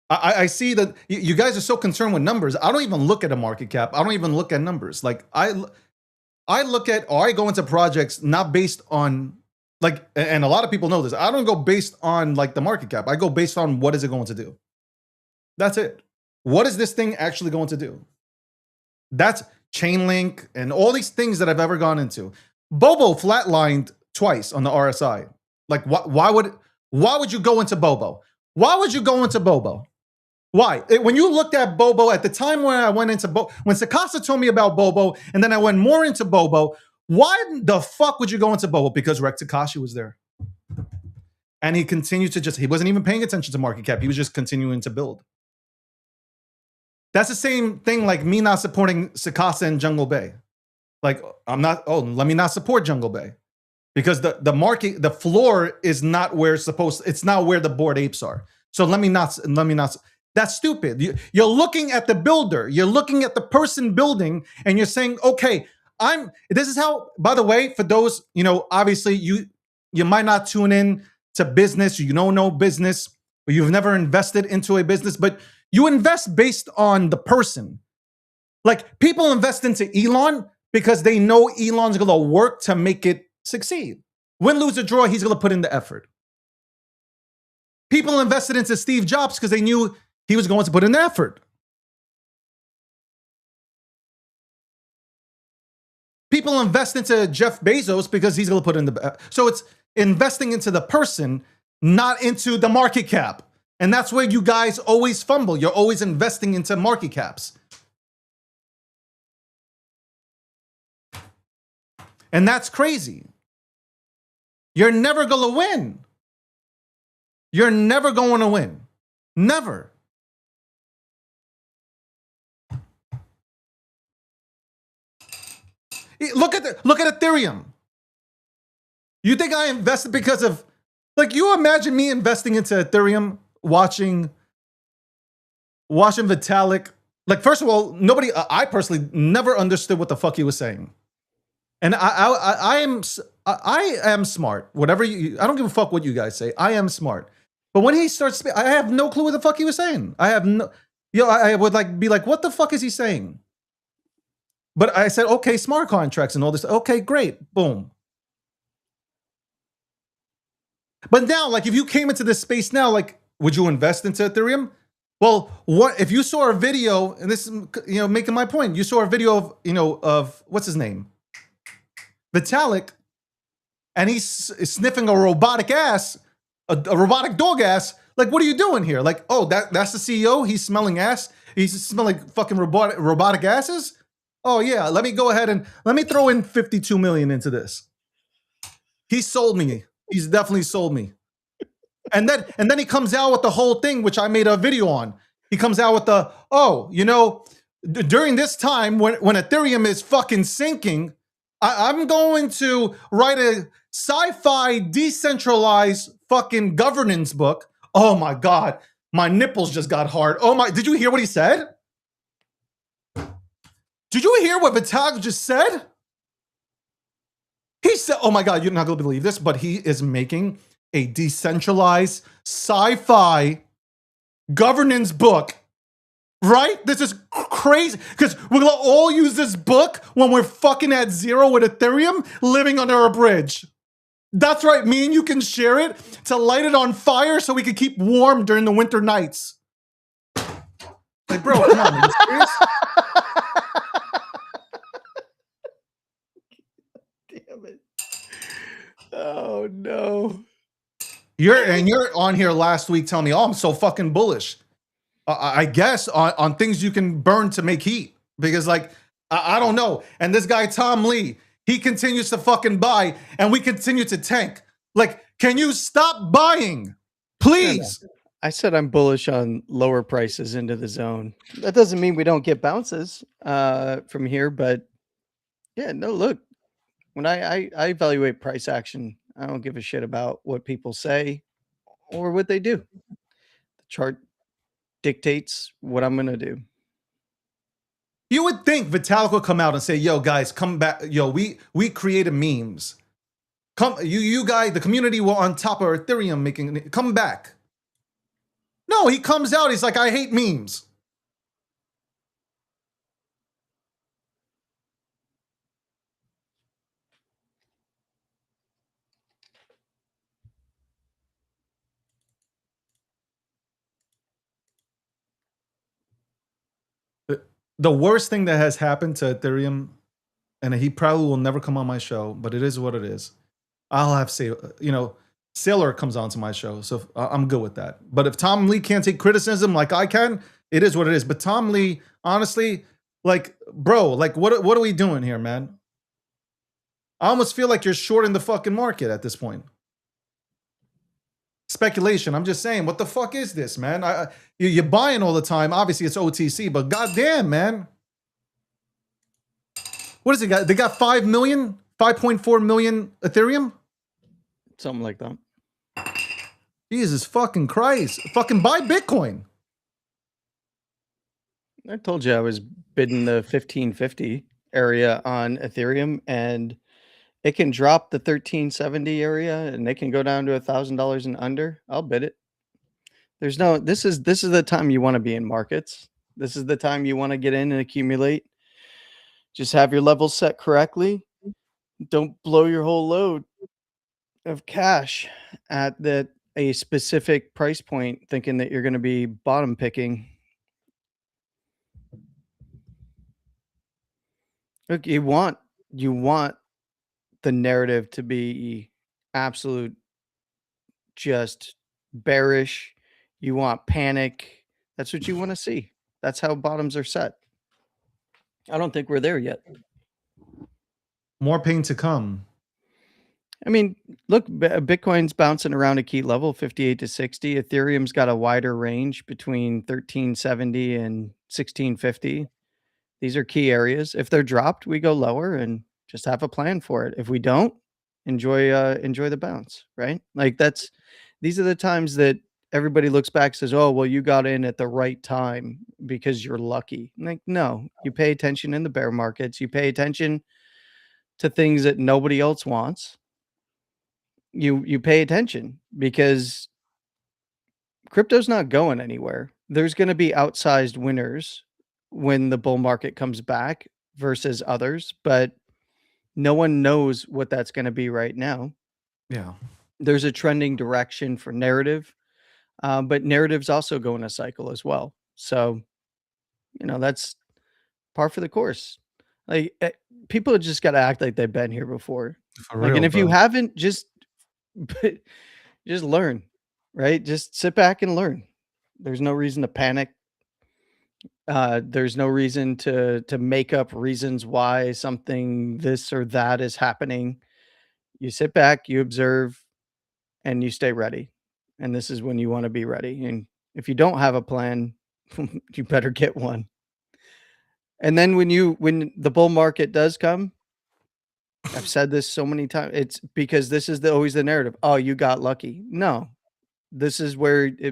I see that you guys are so concerned with numbers. I don't even look at a market cap. I don't even look at numbers. Like, I look at, or I go into projects not based on, like, and a lot of people know this. I don't go based on, like, the market cap. I go based on what is it going to do. That's it. what is this thing actually going to do? That's Chainlink and all these things that I've ever gone into. Bobo flatlined twice on the RSI. Like, why would you go into Bobo? Why would you go into Bobo? Why? When you looked at Bobo at the time when I went into Bobo, when Sakasa told me about Bobo, and then I went more into Bobo, why the fuck would you go into Bobo? Because Rex Takashi was there. And he continued to he wasn't even paying attention to market cap. He was just continuing to build. That's the same thing like me not supporting Sakasa and Jungle Bay. Like, let me not support Jungle Bay. Because the market, the floor is not where it's not where the bored apes are. So let me not. That's stupid. You're looking at the builder. You're looking at the person building, and you're saying, okay, this is how, by the way, for those, obviously you might not tune in to business, you don't know business, or you've never invested into a business, but you invest based on the person. Like, people invest into Elon because they know Elon's going to work to make it succeed. Win, lose, or draw, he's going to put in the effort. People invested into Steve Jobs because they knew he was going to put in the effort. People invest into Jeff Bezos because he's going to put in the... So it's investing into the person, not into the market cap. And that's where you guys always fumble. You're always investing into market caps. And that's crazy. You're never going to win. You're never going to win. Never. Look at Ethereum. You think I invested because of, like, you imagine me investing into Ethereum, watching Vitalik. Like, first of all, I personally never understood what the fuck he was saying. And I am smart. Whatever I don't give a fuck what you guys say. I am smart. But when he starts, I have no clue what the fuck he was saying. I would be like, what the fuck is he saying? But I said, okay, smart contracts and all this. Okay, great. Boom. But now, like, if you came into this space now, like, would you invest into Ethereum? Well, what if you saw a video, and this is, making my point. You saw a video of, of what's his name? Vitalik, and he's sniffing a robotic ass, a robotic dog ass. Like, what are you doing here? Like, oh, that's the CEO? He's smelling ass? He's smelling fucking robotic asses? Oh, yeah, let me go ahead and let me throw in 52 million into this. He sold me. He's definitely sold me. And then he comes out with the whole thing, which I made a video on. He comes out with during this time when Ethereum is fucking sinking, I'm going to write a sci-fi decentralized fucking governance book. Oh my God, my nipples just got hard. Oh my, did you hear what he said? Did you hear what Vitalik just said? He said, oh my God, you're not going to believe this, but he is making a decentralized sci-fi governance book. Right? This is crazy. Because we're going to all use this book when we're fucking at zero with Ethereum, living under a bridge. That's right. Me and you can share it to light it on fire so we can keep warm during the winter nights. Like, bro, come on. Are you serious? Damn it. Oh, no. You're on here last week telling me, oh, I'm so fucking bullish. I guess on things you can burn to make heat. Because, like, I don't know. And this guy, Tom Lee, he continues to fucking buy, and we continue to tank. Like, can you stop buying? Please. I said I'm bullish on lower prices into the zone. That doesn't mean we don't get bounces from here, but yeah, no, look, when I evaluate price action, I don't give a shit about what people say or what they do. The chart dictates what I'm going to do. You would think Vitalik would come out and say, yo, guys, come back. Yo, we created memes. Come, you guys, the community were on top of Ethereum come back. No, he comes out, he's like, I hate memes. the worst thing that has happened to Ethereum, and he probably will never come on my show, but it is what it is. I'll have say, Sailor comes onto my show, so I'm good with that. But if Tom Lee can't take criticism like I can, it is what it is. But Tom Lee, honestly, like, bro, like, what are we doing here, man? I almost feel like you're shorting the fucking market at this point. Speculation. I'm just saying, what the fuck is this, man? You're buying all the time. Obviously, it's OTC, but goddamn, man. What is it got? They got 5 million, 5.4 million Ethereum? Something like that. Jesus fucking Christ. Fucking buy Bitcoin. I told you I was bidding the 1550 area on Ethereum, and it can drop the 1370 area and it can go down to $1,000 and under. I'll bid it. There's no, this is the time you want to be in markets. This is the time you want to get in and accumulate. Just have your levels set correctly. Don't blow your whole load of cash at a specific price point thinking that you're going to be bottom picking. Look, you want the narrative to be absolute, just bearish. You want panic. That's what you want to see. That's how bottoms are set. I don't think we're there yet. More pain to come. I mean, look, Bitcoin's bouncing around a key level, 58 to 60. Ethereum's got a wider range between 1370 and 1650. These are key areas. If they're dropped, we go lower and just have a plan for it. If we don't, enjoy the bounce, right? Like these are the times that everybody looks back and says, oh, well, you got in at the right time because you're lucky. Like, no, you pay attention in the bear markets. You pay attention to things that nobody else wants. You pay attention because crypto's not going anywhere. There's going to be outsized winners when the bull market comes back versus others, but no one knows what that's going to be right now. Yeah. There's a trending direction for narrative, but narratives also go in a cycle as well. So, that's par for the course. Like people just got to act like they've been here before. For real, and if bro. you haven't, just learn, right? Just sit back and learn. There's no reason to panic. There's no reason to make up reasons why something this or that is happening. You sit back, you observe, and you stay ready. And this is when you want to be ready. And if you don't have a plan, you better get one. And then when the bull market does come, I've said this so many times, it's because this is always the narrative. Oh, you got lucky. No, this is where you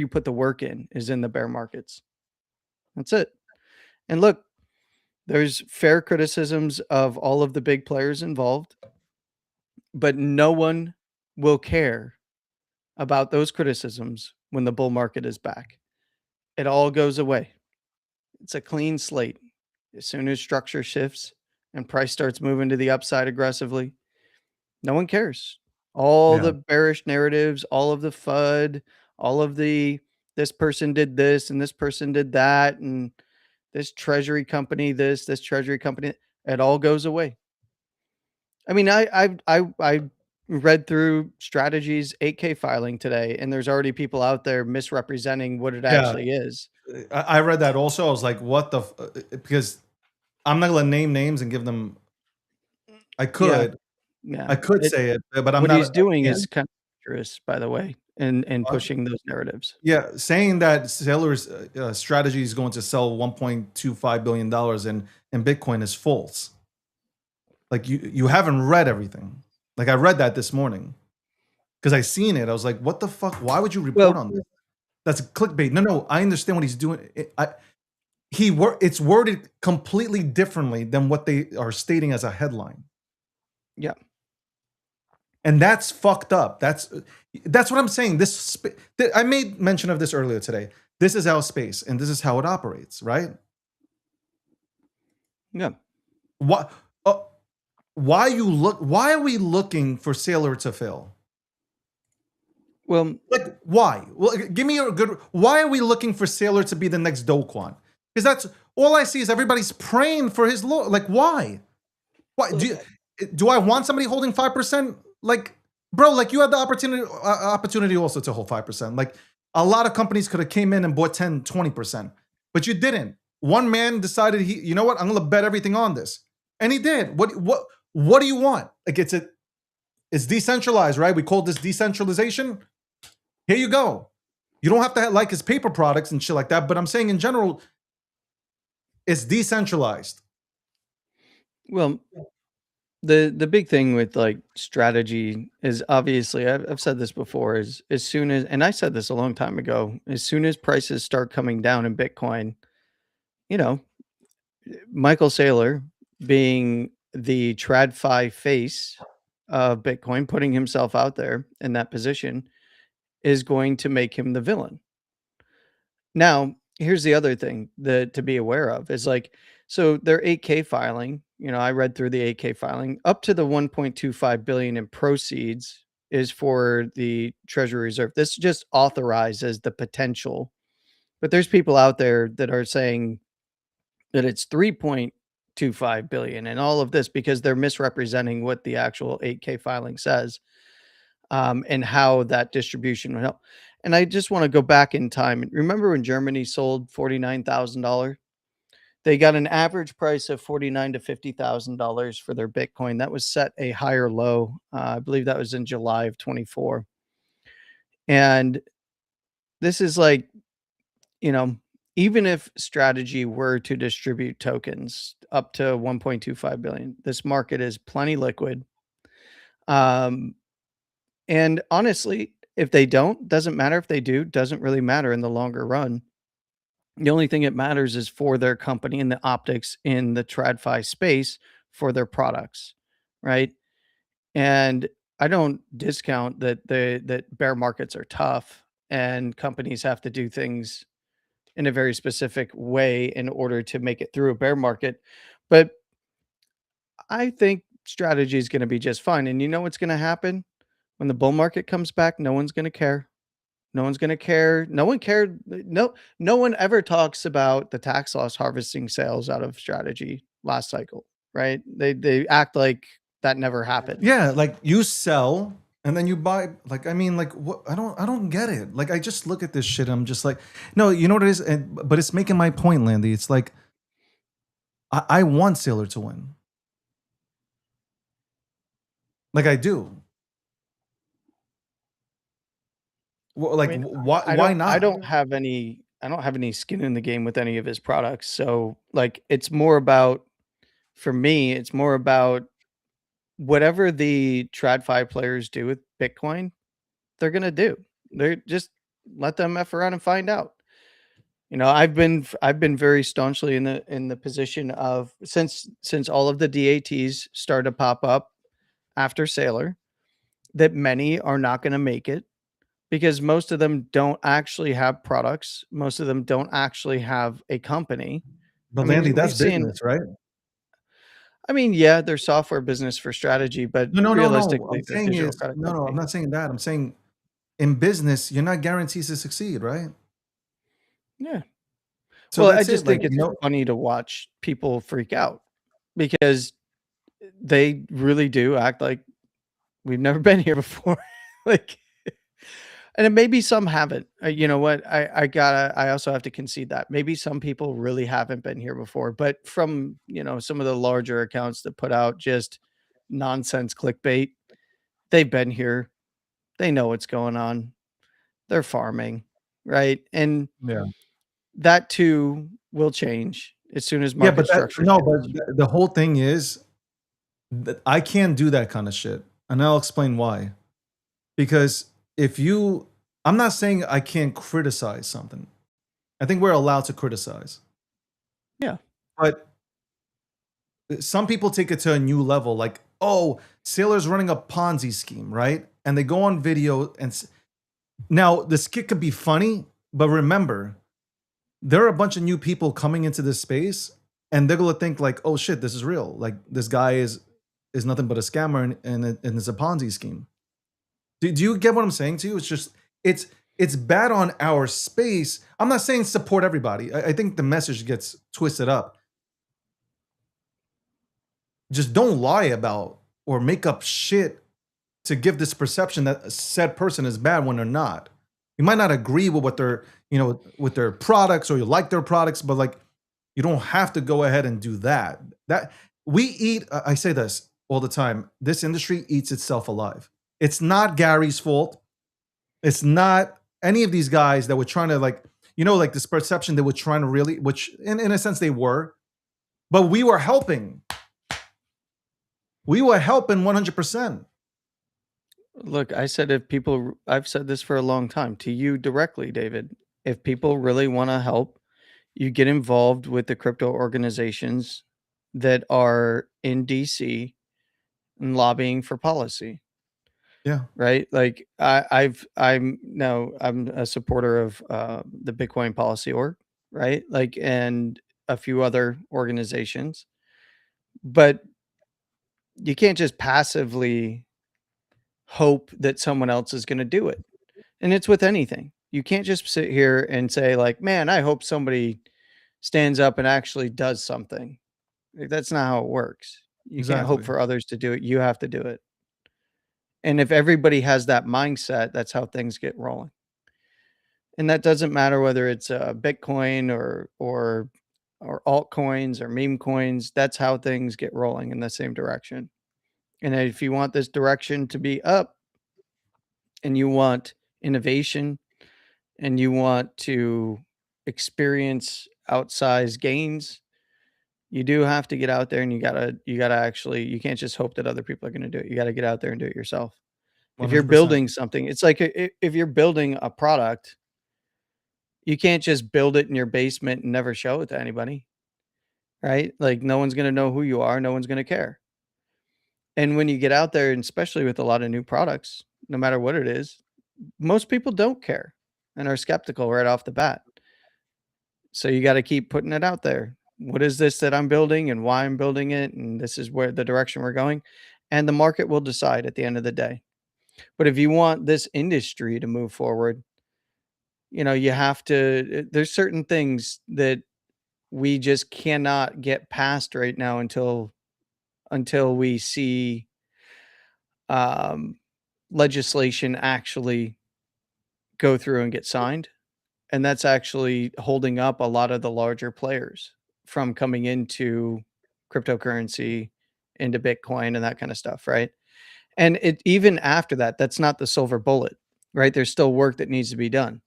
put the work in, is in the bear markets. That's it. And look, there's fair criticisms of all of the big players involved, but no one will care about those criticisms when the bull market is back. It all goes away. It's a clean slate. As soon as structure shifts and price starts moving to the upside aggressively, no one cares. All the bearish narratives, all of the FUD, all of this person did this and this person did that, and this treasury company, this treasury company, it all goes away. I mean, I read through Strategy's 8K filing today, and there's already people out there misrepresenting what it actually is. I read that also. I was like, what the because I'm not gonna name names and give them. I could. Yeah. I could say it, but I'm what not. he's doing is kind of dangerous, by the way, and pushing those narratives. Yeah, saying that Sailor's strategy is going to sell $1.25 billion in Bitcoin is false. Like you haven't read everything. Like I read that this morning because I seen it. I was like, what the fuck? Why would you report on this? That's clickbait. No, I understand what he's doing. It's worded completely differently than what they are stating as a headline. Yeah. And that's fucked up. That's what I'm saying. I made mention of this earlier today. This is our space, and this is how it operates, right? Yeah. Why are we looking for Sailor to fail? Well, like why? Well, give me a good. Why are we looking for Sailor to be the next Do Kwon? Because that's all I see is everybody's praying for his law. Like, why? Why do I want somebody holding 5%? Like, bro, like you had the opportunity also to hold 5%. Like a lot of companies could have came in and bought 10, 20%, but you didn't. One man decided you know what? I'm gonna bet everything on this. And he did. What do you want? Like it's decentralized, right? We call this decentralization. Here you go. You don't have to like his paper products and shit like that, but I'm saying in general, it's decentralized. Well, the big thing with like strategy is obviously I've said this before is as soon as, and I said this a long time ago, as soon as prices start coming down in Bitcoin, you know, Michael Saylor being the TradFi face of Bitcoin, putting himself out there in that position is going to make him the villain. Now, here's the other thing that to be aware of is like, so their 8K filing, you know, I read through the 8K filing up to the 1.25 billion in proceeds is for the Treasury Reserve. This just authorizes the potential, but there's people out there that are saying that it's 3.25 billion and all of this because they're misrepresenting what the actual 8K filing says, and how that distribution would help. And I just want to go back in time. Remember when Germany sold $49,000? They got an average price of $49,000 to $50,000 for their Bitcoin. That was set a higher low. I believe that was in July of 24. And this is like, you know, even if Strategy were to distribute tokens up to 1.25 billion, this market is plenty liquid. And honestly, if they don't, doesn't matter. If they do, doesn't really matter in the longer run. The only thing that matters is for their company and the optics in the TradFi space for their products, right? And I don't discount that that bear markets are tough and companies have to do things in a very specific way in order to make it through a bear market. But I think Strategy is going to be just fine. And you know what's going to happen? When the bull market comes back, no one's going to care. No one's going to care. No one cared. No one ever talks about the tax loss harvesting sales out of Strategy last cycle, right? They act like that never happened. Yeah, like you sell and then you buy. Like, I mean, like what? I don't get it. Like, I just look at this shit. I'm just like, no, you know what it is. But it's making my point, Landy. It's like I want Sailor to win. Like I do. Well, like, I mean, why not? I don't have any skin in the game with any of his products. So like, it's more about, for me, it's more about whatever the TradFi players do with Bitcoin, they're going to do. They're just let them F around and find out. You know, I've been very staunchly in the position of since all of the DATs started to pop up after Sailor, that many are not going to make it. Because most of them don't actually have products. Most of them don't actually have a company. But Landy, that's business, right? I mean, yeah, they're software business for Strategy, but No. realistically, I'm saying is, no, I'm not saying that. I'm saying in business, you're not guaranteed to succeed, right? Yeah. So well, that's I just it. think Like, it's funny to watch people freak out because they really do act like we've never been here before. Like, and maybe some haven't. You know what? I also have to concede that maybe some people really haven't been here before. But from, you know, some of the larger accounts that put out just nonsense clickbait, they've been here. They know what's going on. They're farming, right? And yeah, that too will change as soon as yeah, market but structure. but the whole thing is that I can't do that kind of shit, and I'll explain why. Because I'm not saying I can't criticize something. I think we're allowed to criticize. Yeah. But some people take it to a new level. Like, oh, Sailor's running a Ponzi scheme, right? And they go on video now the skit could be funny, but remember, there are a bunch of new people coming into this space and they're gonna think like, oh shit, this is real. Like this guy is nothing but a scammer and it's a Ponzi scheme. Do you get what I'm saying to you? It's it's bad on our space. I'm not saying support everybody. I think the message gets twisted up. Just don't lie about or make up shit to give this perception that said person is bad when they're not. You might not agree with what they're, with their products, or you like their products, but like, you don't have to go ahead and do that. That we eat, I say this all the time. This industry eats itself alive. It's not Gary's fault. It's not any of these guys that were trying to like this perception they were trying to really, which in a sense they were, but we were helping. We were helping 100%. Look, I've said this for a long time to you directly, David. If people really want to help, you get involved with the crypto organizations that are in DC and lobbying for policy. Yeah. Right. Like I'm a supporter of the Bitcoin Policy Org, right? Like, and a few other organizations, but you can't just passively hope that someone else is going to do it. And it's with anything. You can't just sit here and say like, man, I hope somebody stands up and actually does something. Like, that's not how it works. You can't hope for others to do it. You have to do it. And if everybody has that mindset, that's how things get rolling. And that doesn't matter whether it's Bitcoin or altcoins or meme coins. That's how things get rolling in the same direction. And if you want this direction to be up, and you want innovation, and you want to experience outsized gains, you do have to get out there, and you gotta actually, you can't just hope that other people are going to do it. You got to get out there and do it yourself. 100%. If you're building something, it's like if you're building a product, you can't just build it in your basement and never show it to anybody, right? Like, no one's going to know who you are. No one's going to care. And when you get out there, and especially with a lot of new products, no matter what it is, most people don't care and are skeptical right off the bat. So you got to keep putting it out there. What is this that I'm building, and why I'm building it? And this is where the direction we're going. And the market will decide at the end of the day. But if you want this industry to move forward, you have to, there's certain things that we just cannot get past right now until we see legislation actually go through and get signed. And that's actually holding up a lot of the larger players from coming into cryptocurrency, into Bitcoin and that kind of stuff, right? And even after that, that's not the silver bullet, right? There's still work that needs to be done.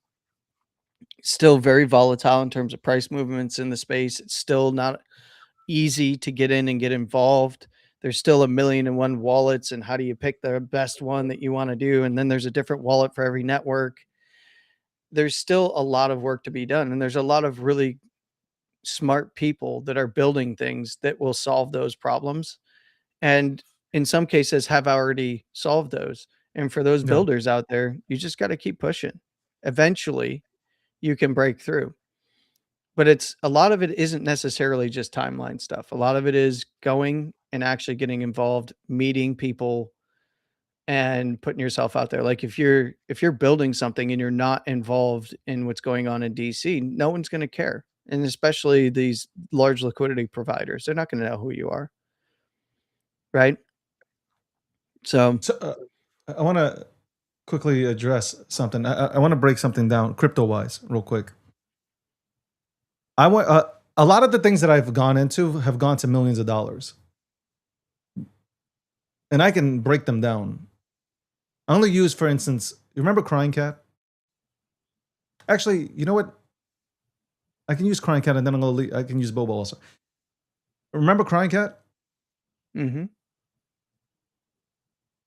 Still very volatile in terms of price movements in the space. It's still not easy to get in and get involved. There's still 1,000,001 wallets, and how do you pick the best one that you want to do? And then there's a different wallet for every network. There's still a lot of work to be done, and there's a lot of really smart people that are building things that will solve those problems, and in some cases have already solved those. And for those builders out there, you just got to keep pushing. Eventually you can break through. But a lot of it isn't necessarily just timeline stuff. A lot of it is going and actually getting involved, meeting people, and putting yourself out there. Like if you're building something and you're not involved in what's going on in DC, no one's going to care. And especially these large liquidity providers, they're not going to know who you are. Right? So I want to quickly address something. I want to break something down crypto-wise real quick. I want a lot of the things that I've gone into have gone to millions of dollars. And I can break them down. I only use, for instance, you remember Crying Cat? Actually, you know what? I can use Crying Cat, and then I can use Bobo also. Remember Crying Cat? Mm-hmm.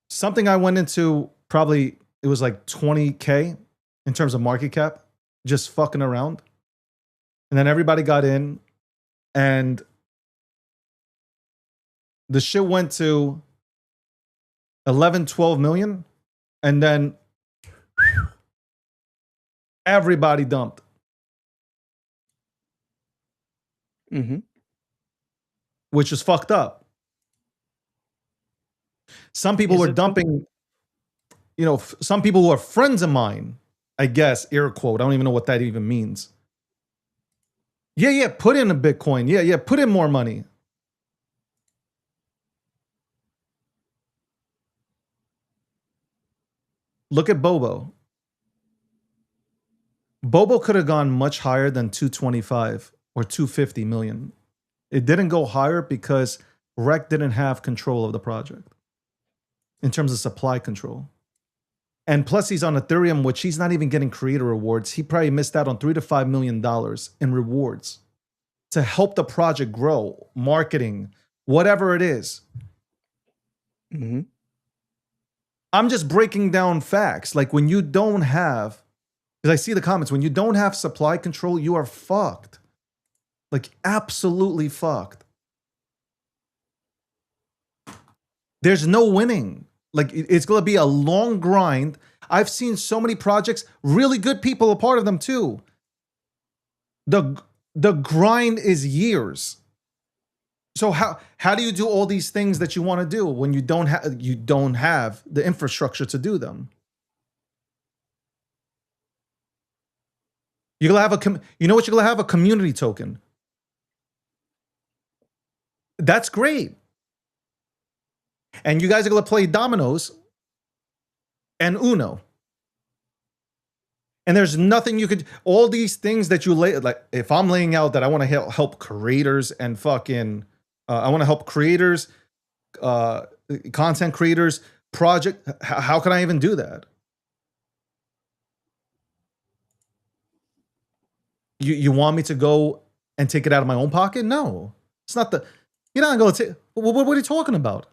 Something I went into, probably it was like 20K in terms of market cap, just fucking around. And then everybody got in, and the shit went to 11, 12 million. And then everybody dumped. Mm-hmm. Which is fucked up. Some people were dumping, some people who are friends of mine I guess, air quote. I don't even know what that even means. Yeah, put in a Bitcoin. Yeah, put in more money. Look at Bobo. Bobo could have gone much higher than 225 or 250 million. It didn't go higher because Rec didn't have control of the project in terms of supply control. And plus, he's on Ethereum, which he's not even getting creator rewards. He probably missed out on $3 to $5 million in rewards to help the project grow, marketing, whatever it is. Mm-hmm. I'm just breaking down facts. Like when you don't have, because I see the comments, when you don't have supply control, you are fucked. Like absolutely fucked. There's no winning. Like it's going to be a long grind. I've seen so many projects, really good people a part of them too. The grind is years. So how do you do all these things that you want to do when you don't have the infrastructure to do them? You're gonna have you know what you're gonna have? A community token. That's great. And you guys are gonna play dominoes and Uno. And there's nothing you could, all these things that you lay, like if I'm laying out that I want to help creators and fucking, I want to help creators, content creators, project, how can I even do that? You want me to go and take it out of my own pocket? No, it's not you're not going to take, what are you talking about?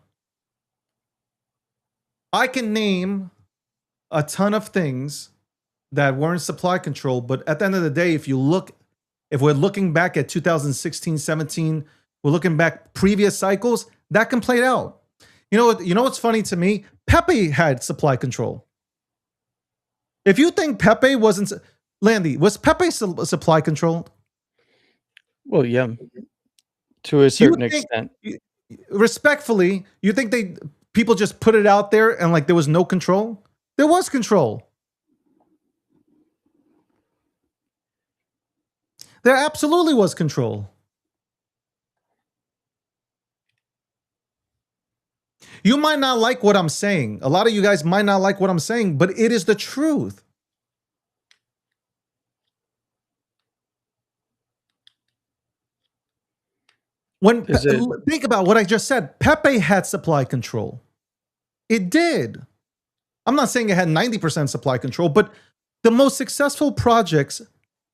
I can name a ton of things that weren't supply control, but at the end of the day, if we're looking back at 2016, 17, we're looking back previous cycles, that can play out. You know what's funny to me? Pepe had supply control. If you think Pepe wasn't, Landy, was Pepe supply controlled? Well, yeah, to a certain extent. Respectfully, you think people just put it out there and like there was no control? There was control. There absolutely was control. You might not like what I'm saying. A lot of you guys might not like what I'm saying, but it is the truth. Think about what I just said. Pepe had supply control. It did. I'm not saying it had 90% supply control, but the most successful projects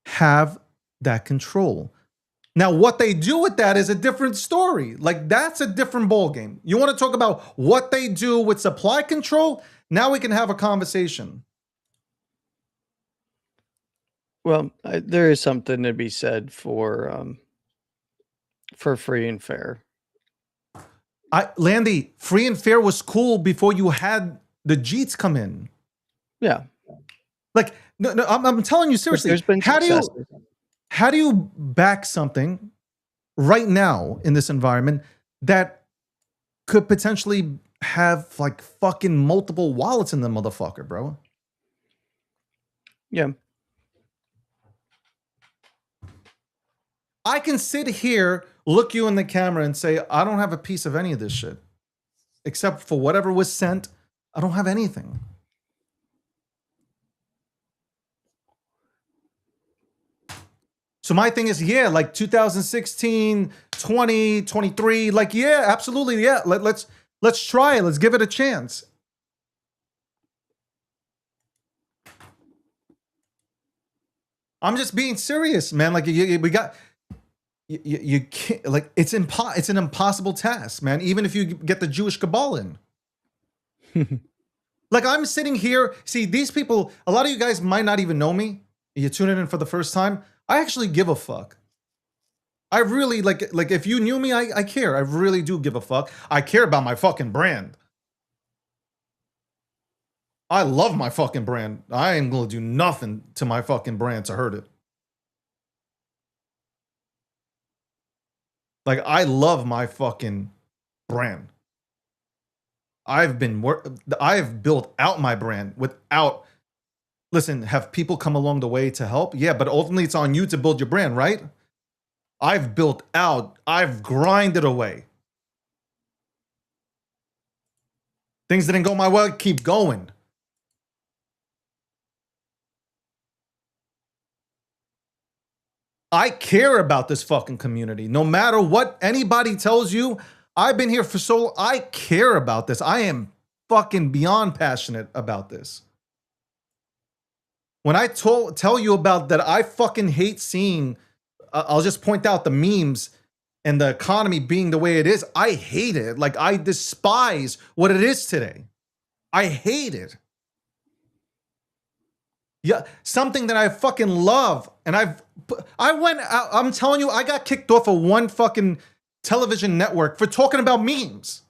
have that control. Now, what they do with that is a different story. Like, that's a different ballgame. You want to talk about what they do with supply control? Now we can have a conversation. Well, there is something to be said for free and fair. Landy, free and fair was cool before you had the Jeets come in. Yeah. Like, no, I'm telling you seriously. There's been how do you back something right now in this environment that could potentially have like fucking multiple wallets in the motherfucker, bro? Yeah. I can sit here, look you in the camera and say, I don't have a piece of any of this shit. Except for whatever was sent, I don't have anything. So my thing is, yeah, like 2016, 20, 23, like, yeah, absolutely, yeah. Let's try it. Let's give it a chance. I'm just being serious, man. Like you can't, like, it's an impossible task, man. Even if you get the Jewish Cabal in. Like, I'm sitting here. See, these people, a lot of you guys might not even know me. You're tuning in for the first time. I actually give a fuck. I really, like if you knew me, I care. I really do give a fuck. I care about my fucking brand. I love my fucking brand. I ain't gonna do nothing to my fucking brand to hurt it. Like, I love my fucking brand. I've built out my brand without Listen, have people come along the way to help? Yeah, but ultimately it's on you to build your brand, right? I've built out, I've grinded away. Things didn't go my way, keep going. I care about this fucking community. No matter what anybody tells you, I've been here for so long. I care about this. I am fucking beyond passionate about this. When I tell you about that, I fucking hate seeing, I'll just point out the memes and the economy being the way it is. I hate it. Like, I despise what it is today. I hate it. Yeah, something that I fucking love. And I'm telling you, I got kicked off of one fucking television network for talking about memes.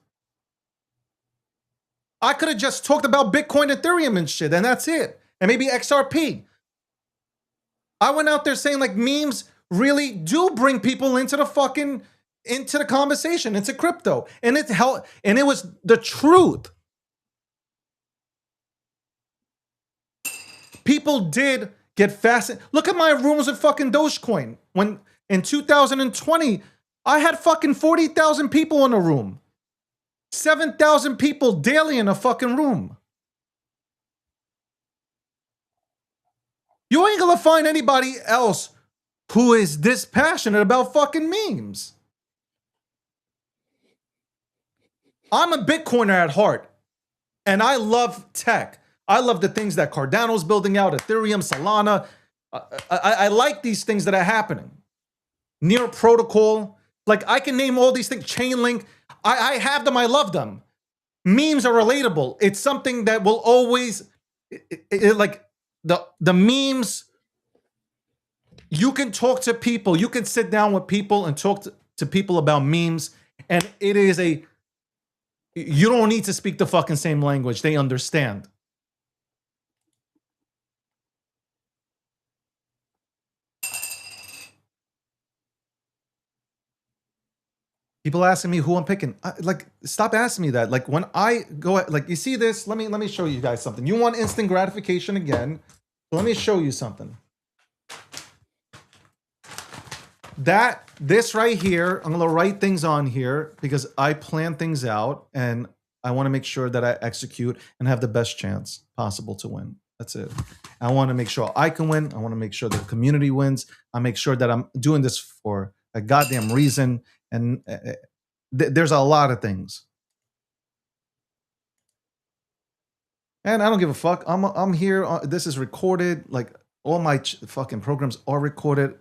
I could have just talked about Bitcoin, Ethereum and shit, and that's it. And maybe XRP. I went out there saying like memes really do bring people into the conversation, into crypto. And it helped, and it was the truth. People did get fascinated. Look at my rooms with fucking Dogecoin. When in 2020, I had fucking 40,000 people in a room. 7,000 people daily in a fucking room. You ain't gonna find anybody else who is this passionate about fucking memes. I'm a Bitcoiner at heart, and I love tech. I love the things that Cardano's building out, Ethereum, Solana. I like these things that are happening. Near protocol, like I can name all these things. Chainlink, I have them. I love them. Memes are relatable. It's something that will always, like the memes. You can talk to people. You can sit down with people and talk to people about memes, and it is you don't need to speak the fucking same language. They understand. People asking me who I'm picking. Like, stop asking me that. Like, when I go, like, you see this? Let me show you guys something. You want instant gratification again? Let me show you something. This right here, I'm gonna write things on here because I plan things out and I want to make sure that I execute and have the best chance possible to win. That's it. I want to make sure I can win. I want to make sure the community wins. I make sure that I'm doing this for a goddamn reason. And there's a lot of things. And I don't give a fuck. I'm here. This is recorded. Like, all my fucking programs are recorded.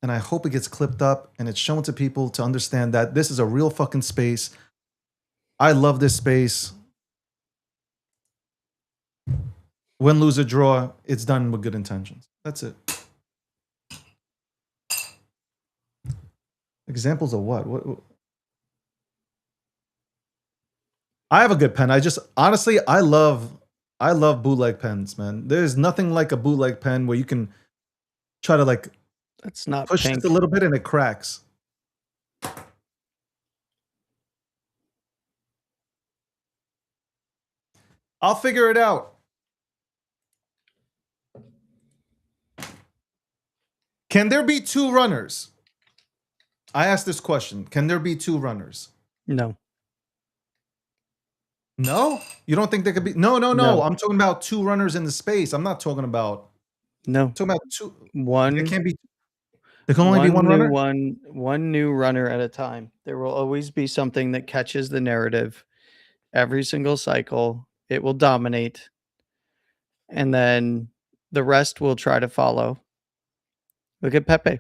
And I hope it gets clipped up and it's shown to people to understand that this is a real fucking space. I love this space. Win, lose, or draw, it's done with good intentions. That's it. Examples of what? What? I have a good pen. Honestly, I love bootleg pens, man. There's nothing like a bootleg pen where you can try to like That's not push pink. just a little bit and it cracks. I'll figure it out. Can there be two runners? I asked this question. Can there be two runners? No. No? You don't think there could be? No. No. I'm talking about two runners in the space. I'm not talking about. No. I'm talking about two. One. There can't be. There can only be one new runner. One new runner at a time. There will always be something that catches the narrative. Every single cycle, it will dominate, and then the rest will try to follow. Look at Pepe.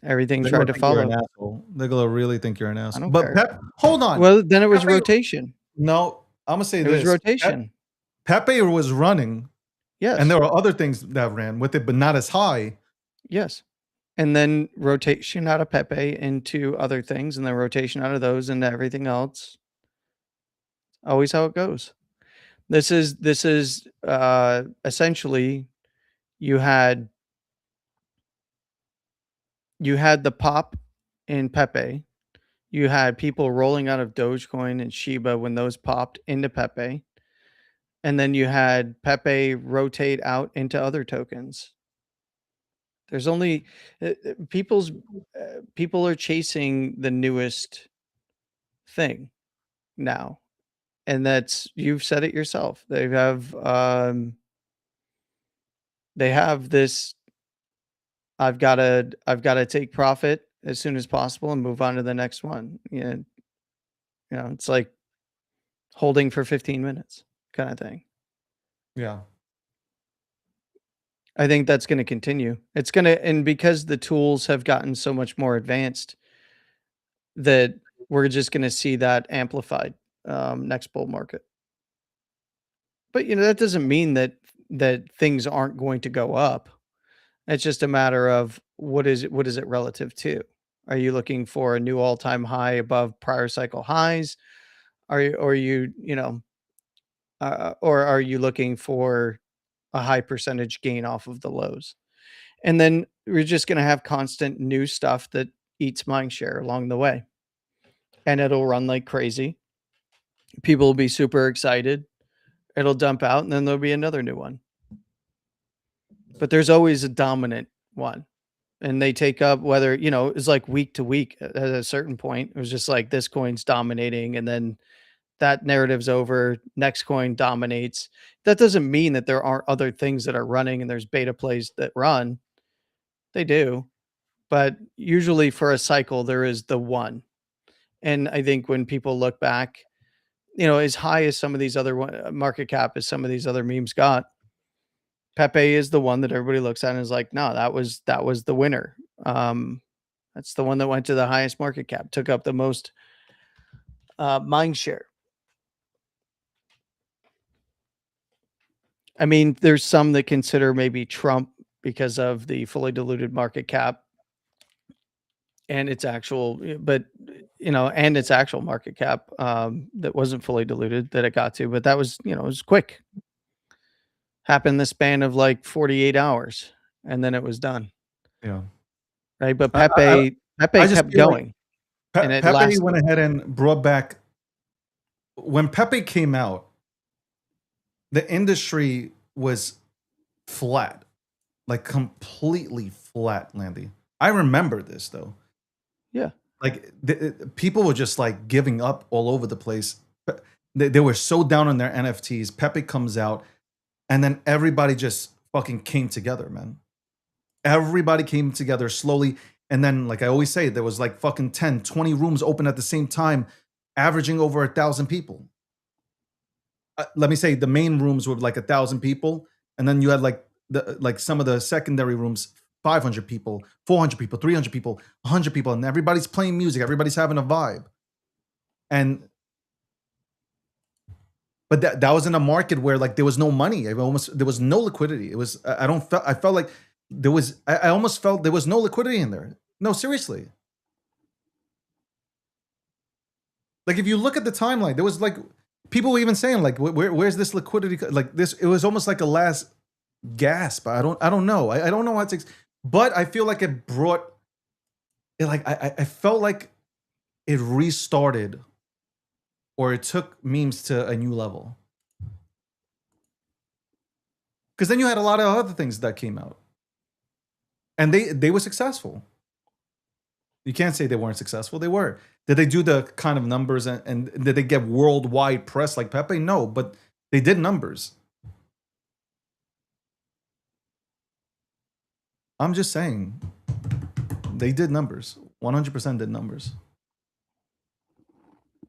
Everything They're tried gonna to think you're follow. an asshole. They're gonna really think you're an asshole. don't But care. hold on. Well, then it was Pepe- rotation. No, I'm gonna say It this. was rotation. Pepe was running, Yes. and there were other things that ran with it, but not as high. Yes. And then rotation out of Pepe into other things, and then rotation out of those into everything else. Always how it goes. This is essentially you had the pop in Pepe. You had people rolling out of Dogecoin and Shiba when those popped into Pepe. And then you had Pepe rotate out into other tokens. There's only people are chasing the newest thing now, and that's, you've said it yourself. They have this. I've got to take profit as soon as possible and move on to the next one. It's like holding for 15 minutes kind of thing. Yeah. I think that's going to continue. It's going to, and because the tools have gotten so much more advanced, that we're just going to see that amplified next bull market. But that doesn't mean that things aren't going to go up. It's just a matter of what is it relative to? Are you looking for a new all-time high above prior cycle highs? Or are you looking for a high percentage gain off of the lows? And then we're just going to have constant new stuff that eats mind share along the way. And it'll run like crazy. People will be super excited. It'll dump out, and then there'll be another new one. But there's always a dominant one. And they take up, whether, it's like week to week at a certain point. It was just like, this coin's dominating, and then that narrative's over. Next coin dominates. That doesn't mean that there aren't other things that are running and there's beta plays that run. They do. But usually for a cycle, there is the one. And I think when people look back, as high as some of these other market cap as some of these other memes got, Pepe is the one that everybody looks at and is like, no, that was the winner. That's the one that went to the highest market cap, took up the most mind share. I mean, there's some that consider maybe Trump because of the fully diluted market cap and its actual, and its actual market cap that wasn't fully diluted that it got to, but that was, it was quick. Happened the span of like 48 hours, and then it was done. Yeah. Right. But Pepe kept going. And Pepe went ahead and brought back. When Pepe came out, the industry was flat, like completely flat, Landy. I remember this though. Yeah. Like people were just like giving up all over the place. They were so down on their NFTs. Pepe comes out, and then everybody just fucking came together, man. Everybody came together slowly. And then, like I always say, there was like fucking 10, 20 rooms open at the same time, averaging over 1,000 people. Let me say the main rooms were like 1,000 people. And then you had like some of the secondary rooms, 500 people, 400 people, 300 people, 100 people. And everybody's playing music. Everybody's having a vibe. But that was in a market where like there was no money. There was no liquidity. It was, I felt like I almost felt there was no liquidity in there. No, seriously. Like if you look at the timeline, there was like, people were even saying like, where's this liquidity? Like this, it was almost like a last gasp. I don't know. I don't know how to, but I feel like it brought it. Like I felt like it restarted, or it took memes to a new level. Because then you had a lot of other things that came out, and they were successful. You can't say they weren't successful. They were. Did they do the kind of numbers and did they get worldwide press like Pepe? No, but they did numbers. I'm just saying, they did numbers. 100% did numbers.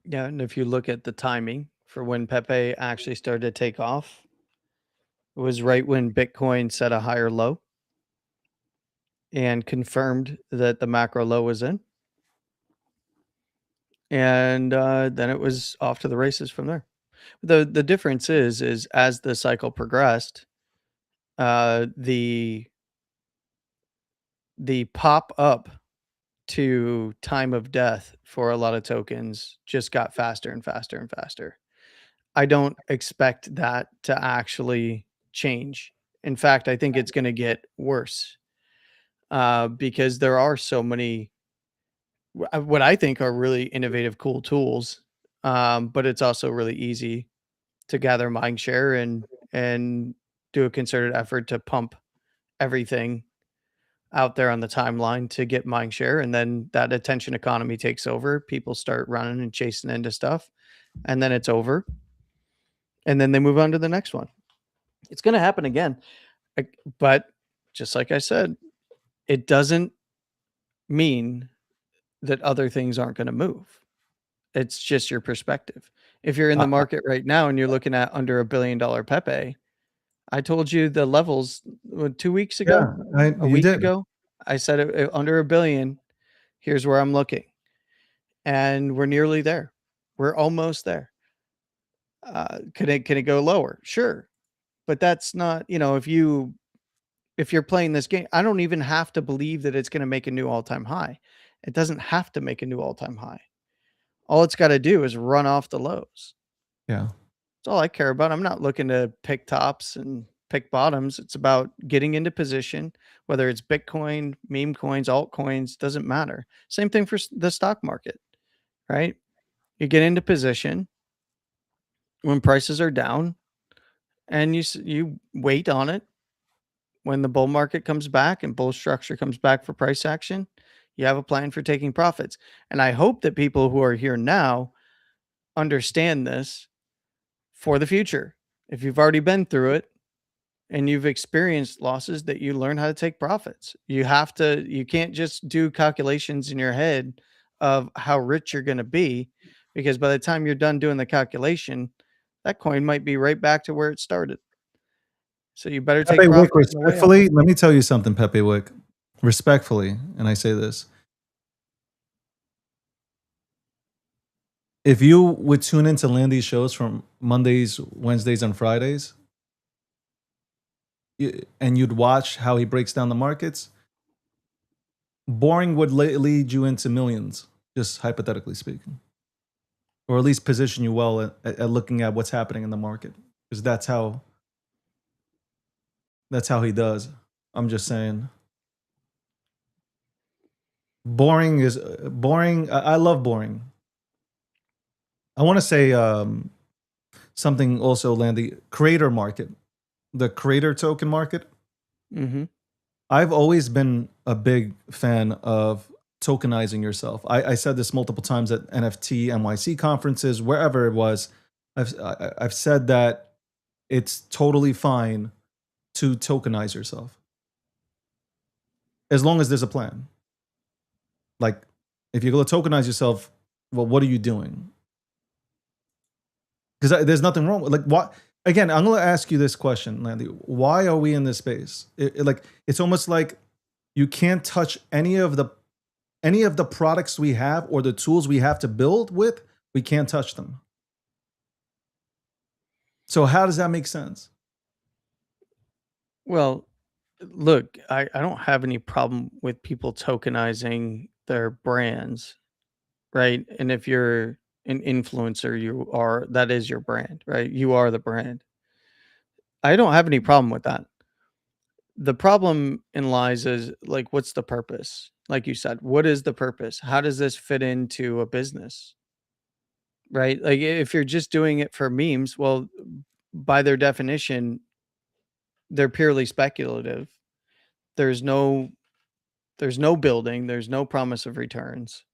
Yeah, and if you look at the timing for when Pepe actually started to take off, it was right when Bitcoin set a higher low and confirmed that the macro low was in. And then it was off to the races from there. The difference is as the cycle progressed, the pop up to time of death for a lot of tokens just got faster and faster and faster. I don't expect that to actually change. In fact, I think it's going to get worse because there are so many what I think are really innovative, cool tools, but it's also really easy to gather mind share and do a concerted effort to pump everything out there on the timeline to get mind share, and then that attention economy takes over. People start running and chasing into stuff, and then it's over, and then they move on to the next one. It's going to happen again. But just like I said, it doesn't mean that other things aren't going to move. It's just your perspective. If you're in the market right now and you're looking at under $1 billion Pepe, I told you the levels 2 weeks ago, a week ago. I said under $1 billion. Here's where I'm looking, and we're nearly there. We're almost there. Can it go lower? Sure, but that's not, if you're playing this game, I don't even have to believe that it's going to make a new all-time high. It doesn't have to make a new all-time high. All it's got to do is run off the lows. Yeah. That's all I care about. I'm not looking to pick tops and pick bottoms. It's about getting into position, whether it's Bitcoin, meme coins, altcoins, doesn't matter. Same thing for the stock market, right? You get into position when prices are down, and you wait on it. When the bull market comes back and bull structure comes back for price action, you have a plan for taking profits. And I hope that people who are here now understand this for the future. If you've already been through it and you've experienced losses, that you learn how to take profits. You can't just do calculations in your head of how rich you're going to be, because by the time you're done doing the calculation, that coin might be right back to where it started. So you better take Pepe Wick, profits. respectfully, let me tell you something, Pepe Wick. Respectfully, and I say this. If you would tune into Landy's shows from Mondays, Wednesdays, and Fridays, and you'd watch how he breaks down the markets, boring would lead you into millions, just hypothetically speaking. Or at least position you well at looking at what's happening in the market. Because that's how he does. I'm just saying. Boring is boring. I love boring. I want to say something also, Landy. Creator market. The creator token market. Mm-hmm. I've always been a big fan of tokenizing yourself. I said this multiple times at NFT, NYC conferences, wherever it was. I've said that it's totally fine to tokenize yourself, as long as there's a plan. Like, if you're going to tokenize yourself, well, what are you doing? Because there's nothing wrong with, like, what? Again, I'm going to ask you this question, Landy. Why are we in this space? It's almost like you can't touch any of the products we have or the tools we have to build with. We can't touch them. So how does that make sense? Well, look, I don't have any problem with people tokenizing their brands, right? And if you're an influencer, that is your brand, right? You are the brand. I don't have any problem with that. The problem lies is, like, what's the purpose? Like you said, what is the purpose? How does this fit into a business? Right? Like, if you're just doing it for memes, well, by their definition, they're purely speculative. There's no building, there's no promise of returns.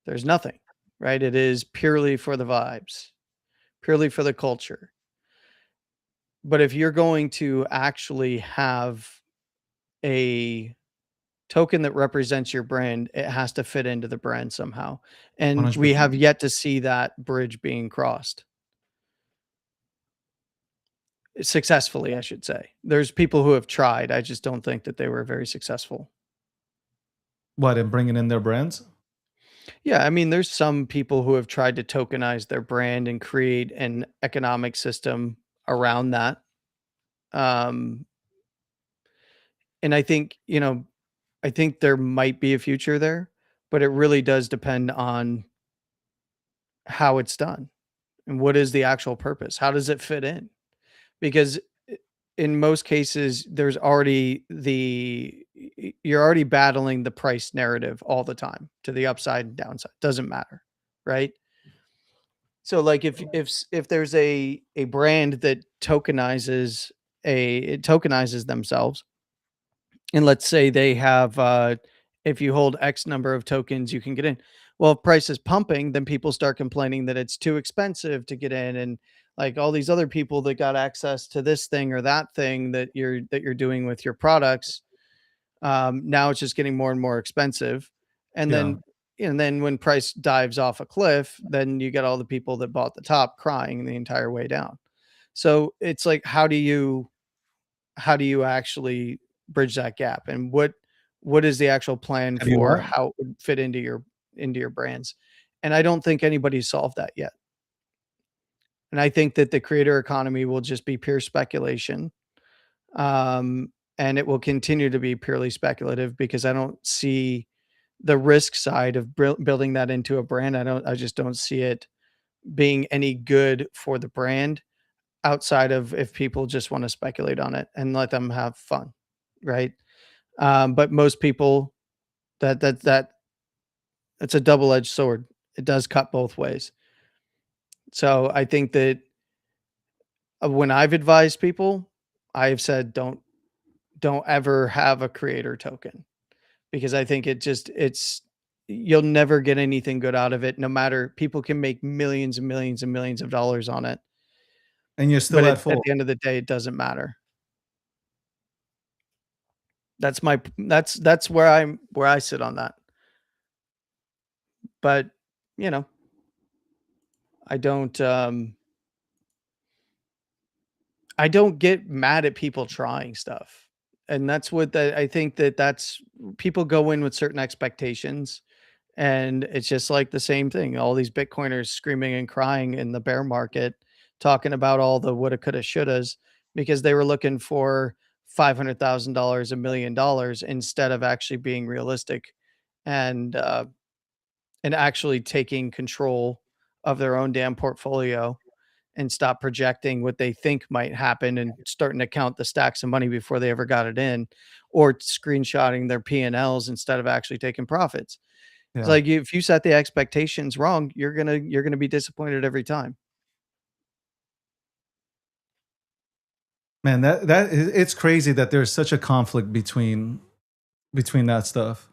There's nothing, right? It is purely for the vibes, purely for the culture. But if you're going to actually have a token that represents your brand, it has to fit into the brand somehow. And 100%. we have yet to see that bridge being crossed. Successfully, I should say. There's people who have tried. I just don't think that they were very successful. What, in bringing in their brands? Yeah, I mean, there's some people who have tried to tokenize their brand and create an economic system around that. And I think, I think there might be a future there, but it really does depend on how it's done and what is the actual purpose. How does it fit in? Because in most cases, you're already battling the price narrative all the time, to the upside and downside. Doesn't matter, right? So like if there's a brand that tokenizes themselves, and let's say they have if you hold X number of tokens, you can get in. Well, if price is pumping, then people start complaining that it's too expensive to get in, and like all these other people that got access to this thing or that thing that you're doing with your products, now it's just getting more and more expensive. And Yeah. then when price dives off a cliff, then you get all the people that bought the top crying the entire way down. So it's like, how do you actually bridge that gap, and what is the actual plan How do you for what? how it would fit into your brands? And I don't think anybody's solved that yet. And I think that the creator economy will just be pure speculation. And it will continue to be purely speculative because I don't see the risk side of building that into a brand. I just don't see it being any good for the brand outside of if people just want to speculate on it and let them have fun, right? But most people, that it's a double-edged sword. It does cut both ways. So I think that when I've advised people, I've said don't ever have a creator token, because I think it's you'll never get anything good out of it. No matter, people can make millions and millions and millions of dollars on it, And you're but still at at fault. the end of the day, it doesn't matter. That's where I sit on that. But you know, I don't get mad at people trying stuff. And that's what I think that's people go in with certain expectations, and it's just like the same thing. All these Bitcoiners screaming and crying in the bear market, talking about all the woulda, coulda, shouldas, because they were looking for $500,000, $1 million, instead of actually being realistic and actually taking control of their own damn portfolio, and stop projecting what they think might happen and starting to count the stacks of money before they ever got it in, or screenshotting their P&Ls instead of actually taking profits. It's Yeah. like, if you set the expectations wrong, you're gonna be disappointed every time. Man, it's crazy that there's such a conflict between that stuff.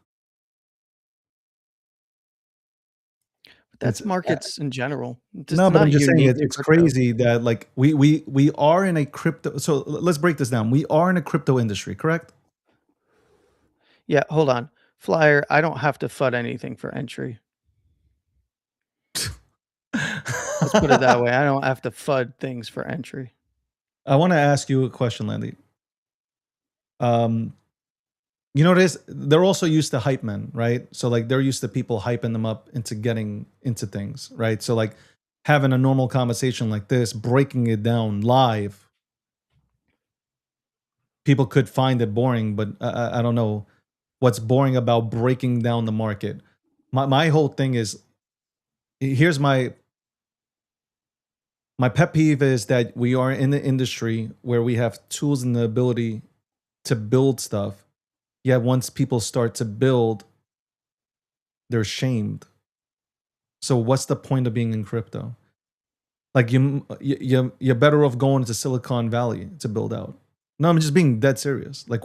But that's It's markets in general. It's No, but I'm not just saying unique to it's crypto. crazy that like we are in a crypto. So let's break this down. We are in a crypto industry, correct? Yeah, hold on. Flyer, I don't have to FUD anything for entry. Let's put it that way. I don't have to FUD things for entry. I want to ask you a question, Landy. Um, you know this. They're also used to hype men, right? So like they're used to people hyping them up into getting into things, right? So like having a normal conversation like this, breaking it down live, people could find it boring, but I don't know what's boring about breaking down the market. My whole thing is, here's my pet peeve is that we are in the industry where we have tools and the ability to build stuff. Yet once people start to build, they're shamed. So what's the point of being in crypto? Like you're better off going to Silicon Valley to build out. No, I'm just being dead serious. Like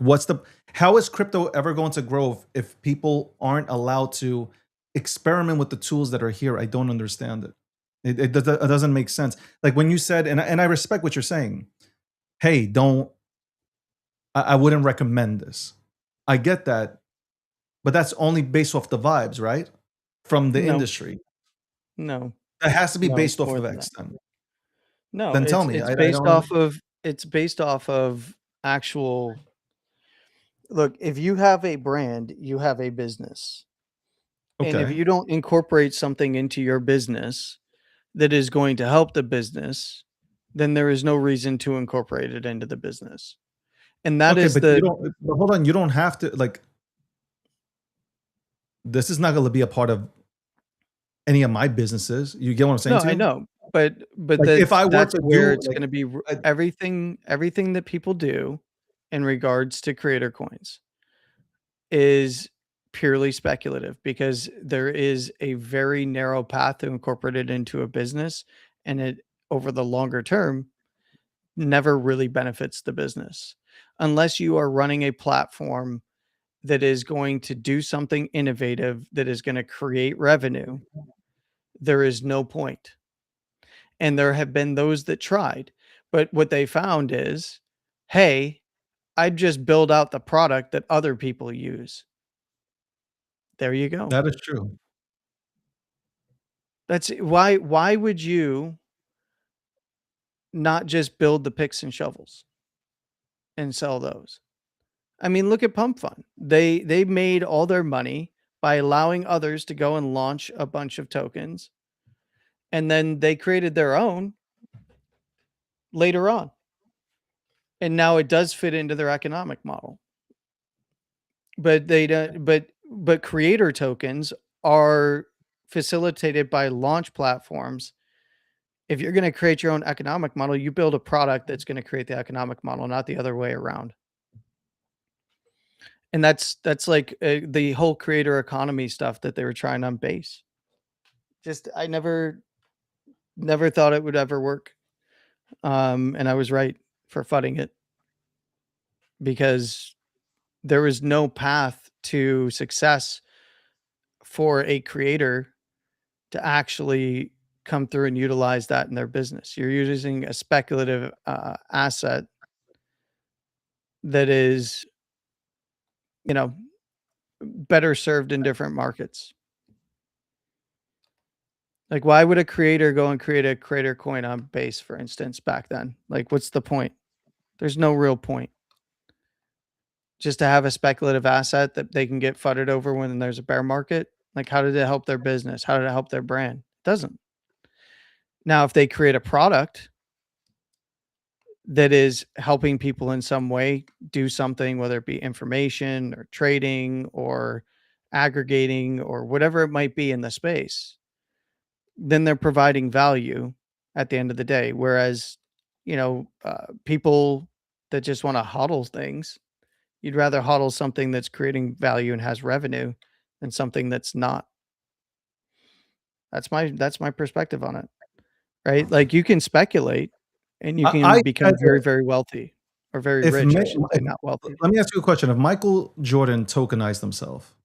how is crypto ever going to grow if people aren't allowed to experiment with the tools that are here? I don't understand it. It doesn't make sense. Like when you said, and I respect what you're saying. Hey, I wouldn't recommend this. I get that, but that's only based off the vibes, right? From the No. industry. No. It has to be No, based off more of than X that. then. No, Then tell it's me. it's I based don't. off of actual. Look, if you have a brand, you have a business. And if Okay. you don't incorporate something into your business that is going to help the business, then there is no reason to incorporate it into the business. And that Okay, is but you the don't. But hold on. You don't have to like. This is not going to be a part of any of my businesses. You get what I'm saying No, to I you? know. But Like if I were that's to where do it's like, gonna be I, everything that people do in regards to creator coins is purely speculative because there is a very narrow path to incorporate it into a business, and it over the longer term never really benefits the business unless you are running a platform that is going to do something innovative that is going to create revenue. There is no point. And there have been those that tried, but what they found is, hey, I just build out the product that other people use. There you go. That is true. That's why would you not just build the picks and shovels and sell those? I mean, look at Pump Fund. They made all their money by allowing others to go and launch a bunch of tokens, and then they created their own later on. And now it does fit into their economic model. But they don't but creator tokens are facilitated by launch platforms. If you're going to create your own economic model, you build a product that's going to create the economic model, not the other way around. And that's like the whole creator economy stuff that they were trying on base. Just I never thought it would ever work. And I was right for fudding it because there is no path to success for a creator to actually come through and utilize that in their business. You're using a speculative asset that is, better served in different markets. Like, why would a creator go and create a creator coin on base, for instance, back then? Like, what's the point? There's no real point. Just to have a speculative asset that they can get fudded over when there's a bear market. Like, how did it help their business? How did it help their brand? It doesn't. Now, if they create a product that is helping people in some way do something, whether it be information or trading or aggregating or whatever it might be in the space, then they're providing value at the end of the day. Whereas, people that just want to hodl things, you'd rather hodl something that's creating value and has revenue than something that's not. That's my perspective on it. Right? Like, you can speculate and you can become very, very wealthy or very rich. I should say, not wealthy. Let me ask you a question. If Michael Jordan tokenized himself,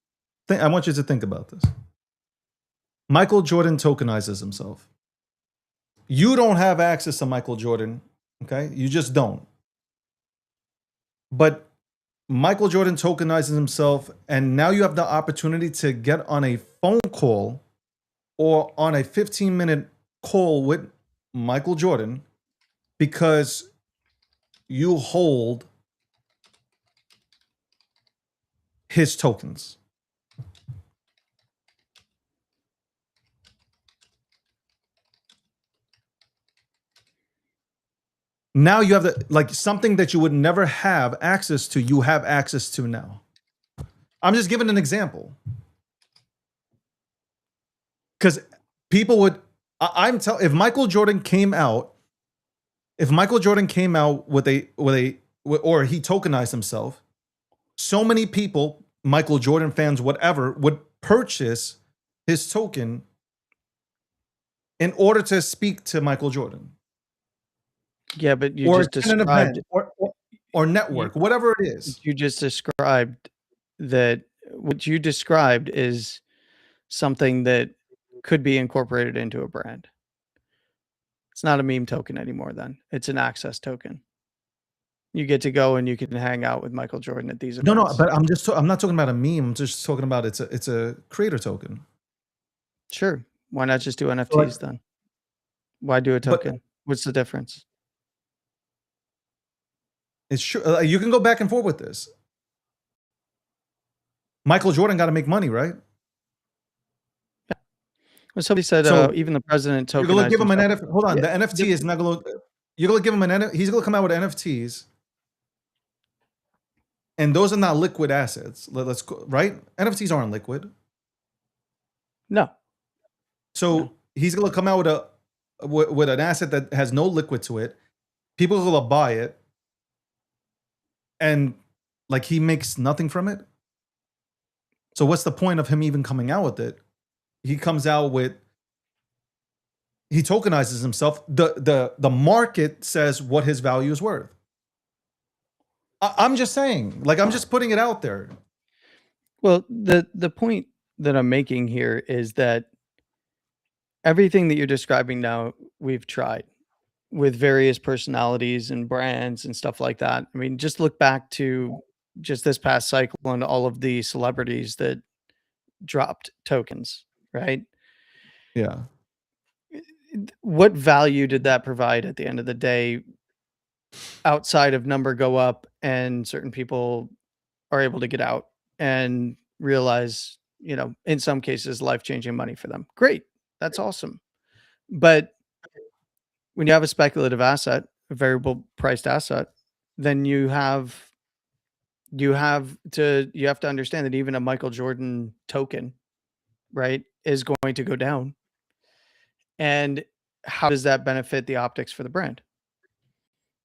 I want you to think about this. Michael Jordan tokenizes himself. You don't have access to Michael Jordan, okay? You just don't. But Michael Jordan tokenizes himself, and now you have the opportunity to get on a phone call or on a 15-minute call with Michael Jordan because you hold his tokens. Now you have something that you would never have access to, you have access to now. I'm just giving an example. Because people would, if Michael Jordan came out with or he tokenized himself, so many people, Michael Jordan fans, whatever, would purchase his token in order to speak to Michael Jordan. Yeah, but you just described or network, whatever it is. You just described that what you described is something that could be incorporated into a brand. It's not a meme token anymore then. It's an access token. You get to go and you can hang out with Michael Jordan at these events. No, but I'm not talking about a meme. I'm just talking about it's a creator token. Sure. Why not just do NFTs then? Why do a token? What's the difference? It's true. You can go back and forth with this. Michael Jordan got to make money, right? Yeah. Well, somebody said even the president tokenized. You're going to give him an NFT. Hold on. Yeah. The NFT is not going to. You're going to give him an NFT. He's going to come out with NFTs. And those are not liquid assets. Let's go, right? NFTs aren't liquid. No. So he's going to come out with an asset that has no liquid to it. People are going to buy it. And he makes nothing from it. So what's the point of him even coming out with it? He comes out with, he tokenizes himself. The market says what his value is worth. I'm just saying, like, I'm just putting it out there. Well, the point that I'm making here is that everything that you're describing now, we've tried with various personalities and brands and stuff like that. I mean, just look back to just this past cycle and all of the celebrities that dropped tokens, right? Yeah. What value did that provide at the end of the day outside of number go up and certain people are able to get out and realize, in some cases, life-changing money for them? Great. That's awesome. But when you have a speculative asset, a variable priced asset, then you have to understand that even a Michael Jordan token, right, is going to go down. And how does that benefit the optics for the brand?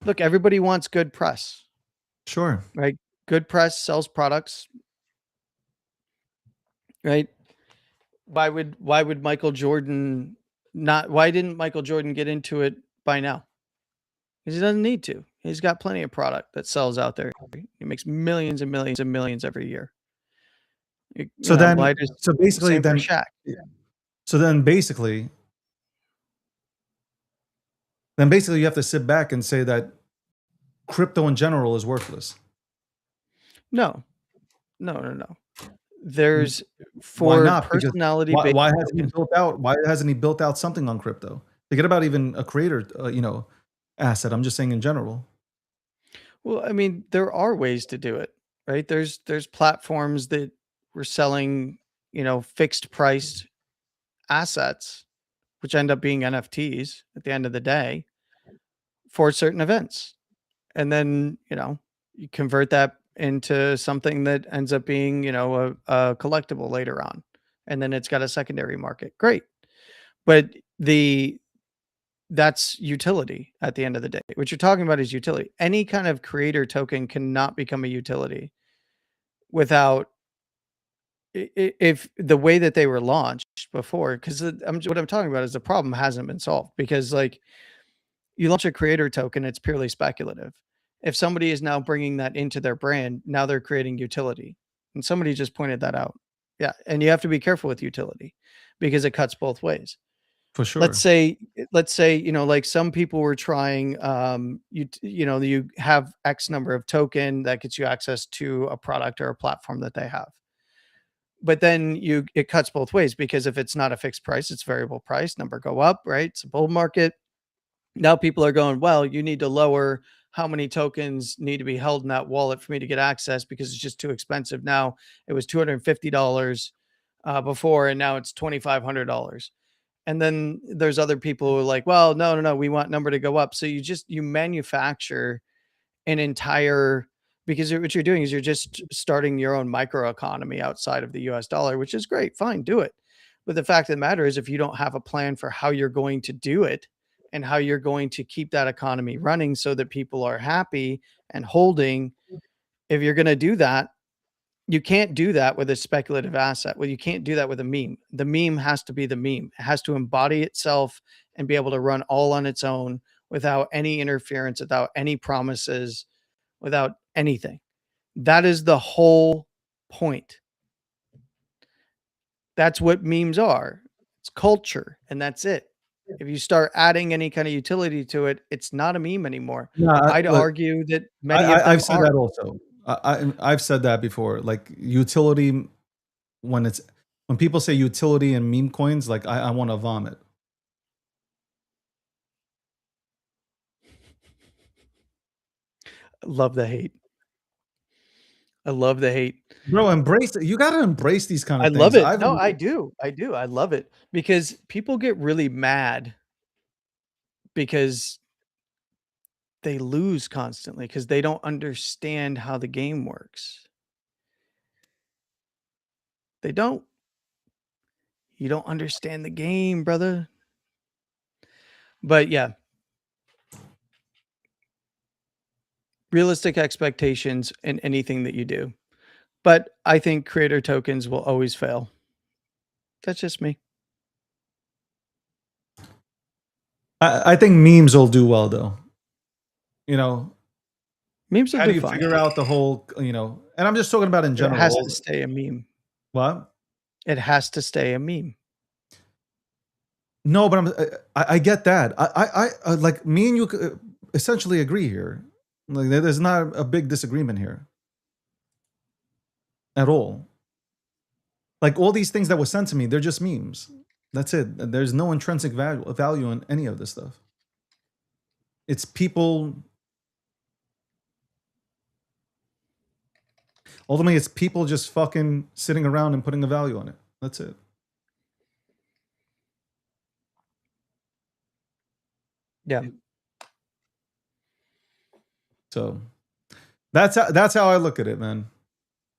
Look, everybody wants good press, Sure. right? Good press sells products, right? Why didn't Michael Jordan get into it by now? Because he doesn't need to. He's got plenty of product that sells out there. He makes millions and millions and millions every year. So basically, Shaq. Then basically you have to sit back and say that crypto in general is worthless. No. There's for why not? personality. Why hasn't he built out something on crypto? Forget about even a creator, asset. I'm just saying in general. Well, I mean, there are ways to do it, right? There's platforms that were selling, fixed priced assets, which end up being NFTs at the end of the day for certain events. And then, you convert that into something that ends up being, a collectible later on. And then it's got a secondary market. Great. But that's utility at the end of the day. What you're talking about is utility. Any kind of creator token cannot become a utility without, if the way that they were launched before, because what I'm talking about is the problem hasn't been solved, because like you launch a creator token, it's purely speculative. If somebody is now bringing that into their brand, now they're creating utility. And somebody just pointed that out. Yeah. And you have to be careful with utility because it cuts both ways. For sure. Let's say, like some people were trying, you have X number of token that gets you access to a product or a platform that they have. But then it cuts both ways, because if it's not a fixed price, it's variable price, number go up, right? It's a bull market. Now people are going, well, you need to lower how many tokens need to be held in that wallet for me to get access, because it's just too expensive. Now it was $250 before, and now it's $2,500. And then there's other people who are like, well, no, we want number to go up. So you manufacture an entire, because what you're doing is you're just starting your own microeconomy outside of the US dollar, which is great. Fine, do it. But the fact of the matter is, if you don't have a plan for how you're going to do it and how you're going to keep that economy running so that people are happy and holding, if you're going to do that, you can't do that with a speculative asset. Well, you can't do that with a meme. The meme has to be the meme. It has to embody itself and be able to run all on its own without any interference, without any promises, without anything. That is the whole point. That's what memes are. It's culture, and that's it. If you start adding any kind of utility to it, it's not a meme anymore. I'd argue that many of them I've said are. that also. I've said that before. Like utility, when people say utility and meme coins, like I want to vomit. Love the hate. I love the hate. Bro, embrace it. You got to embrace these kind of things. I love it. No, I do. I love it, because people get really mad because they lose constantly, because they don't understand how the game works. They don't. You don't understand the game, brother. But yeah. Realistic expectations in anything that you do. But I think creator tokens will always fail. That's just me. I think memes will do well though. You know, Memes will how do do you fine. figure out the whole, you know, and I'm just talking about in It general. has to stay a meme. What? It has to stay a meme. No, but I get that. I like me and you essentially agree here. Like there's not a big disagreement here at all. Like all these things that were sent to me, they're just memes. That's it. There's no intrinsic value in any of this stuff. It's people. Ultimately, it's people just fucking sitting around and putting a value on it. That's it. Yeah. So that's how I look at it, man.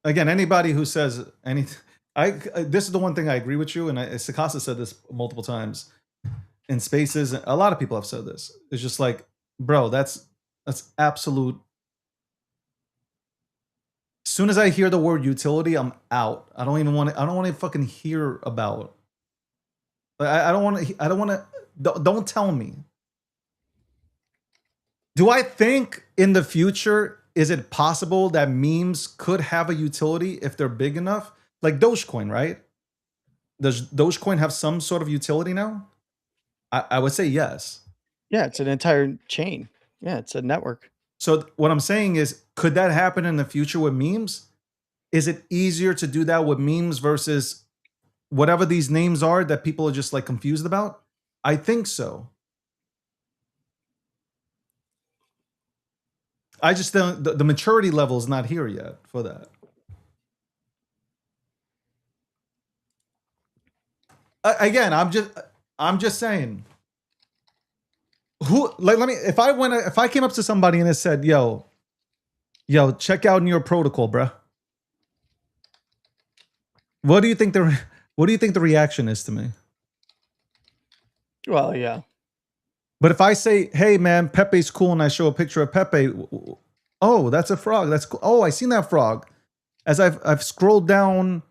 Again, anybody who says anything, this is the one thing I agree with you, and Sakasa said this multiple times in spaces. A lot of people have said this. It's just like, bro, that's absolute. As soon as I hear the word utility, I'm out. I don't even want to. I don't want to fucking hear about. I don't want to. I don't want to. Don't tell me. Do I think in the future, is it possible that memes could have a utility if they're big enough? Like Dogecoin, right? Does Dogecoin have some sort of utility now? I would say yes. Yeah, it's an entire chain. Yeah, it's a network. So what I'm saying is, could that happen in the future with memes? Is it easier to do that with memes versus whatever these names are that people are just like confused about? I think so. I just don't, the maturity level is not here yet for that. Again, I'm just saying. Who, like, let me, if I came up to somebody and it said, yo, check out Near Protocol, bruh. What do you think the reaction is to me? Well, yeah. But if I say, hey man, Pepe's cool, and I show a picture of Pepe, oh, that's a frog. That's cool. Oh, I seen that frog. As I've scrolled down,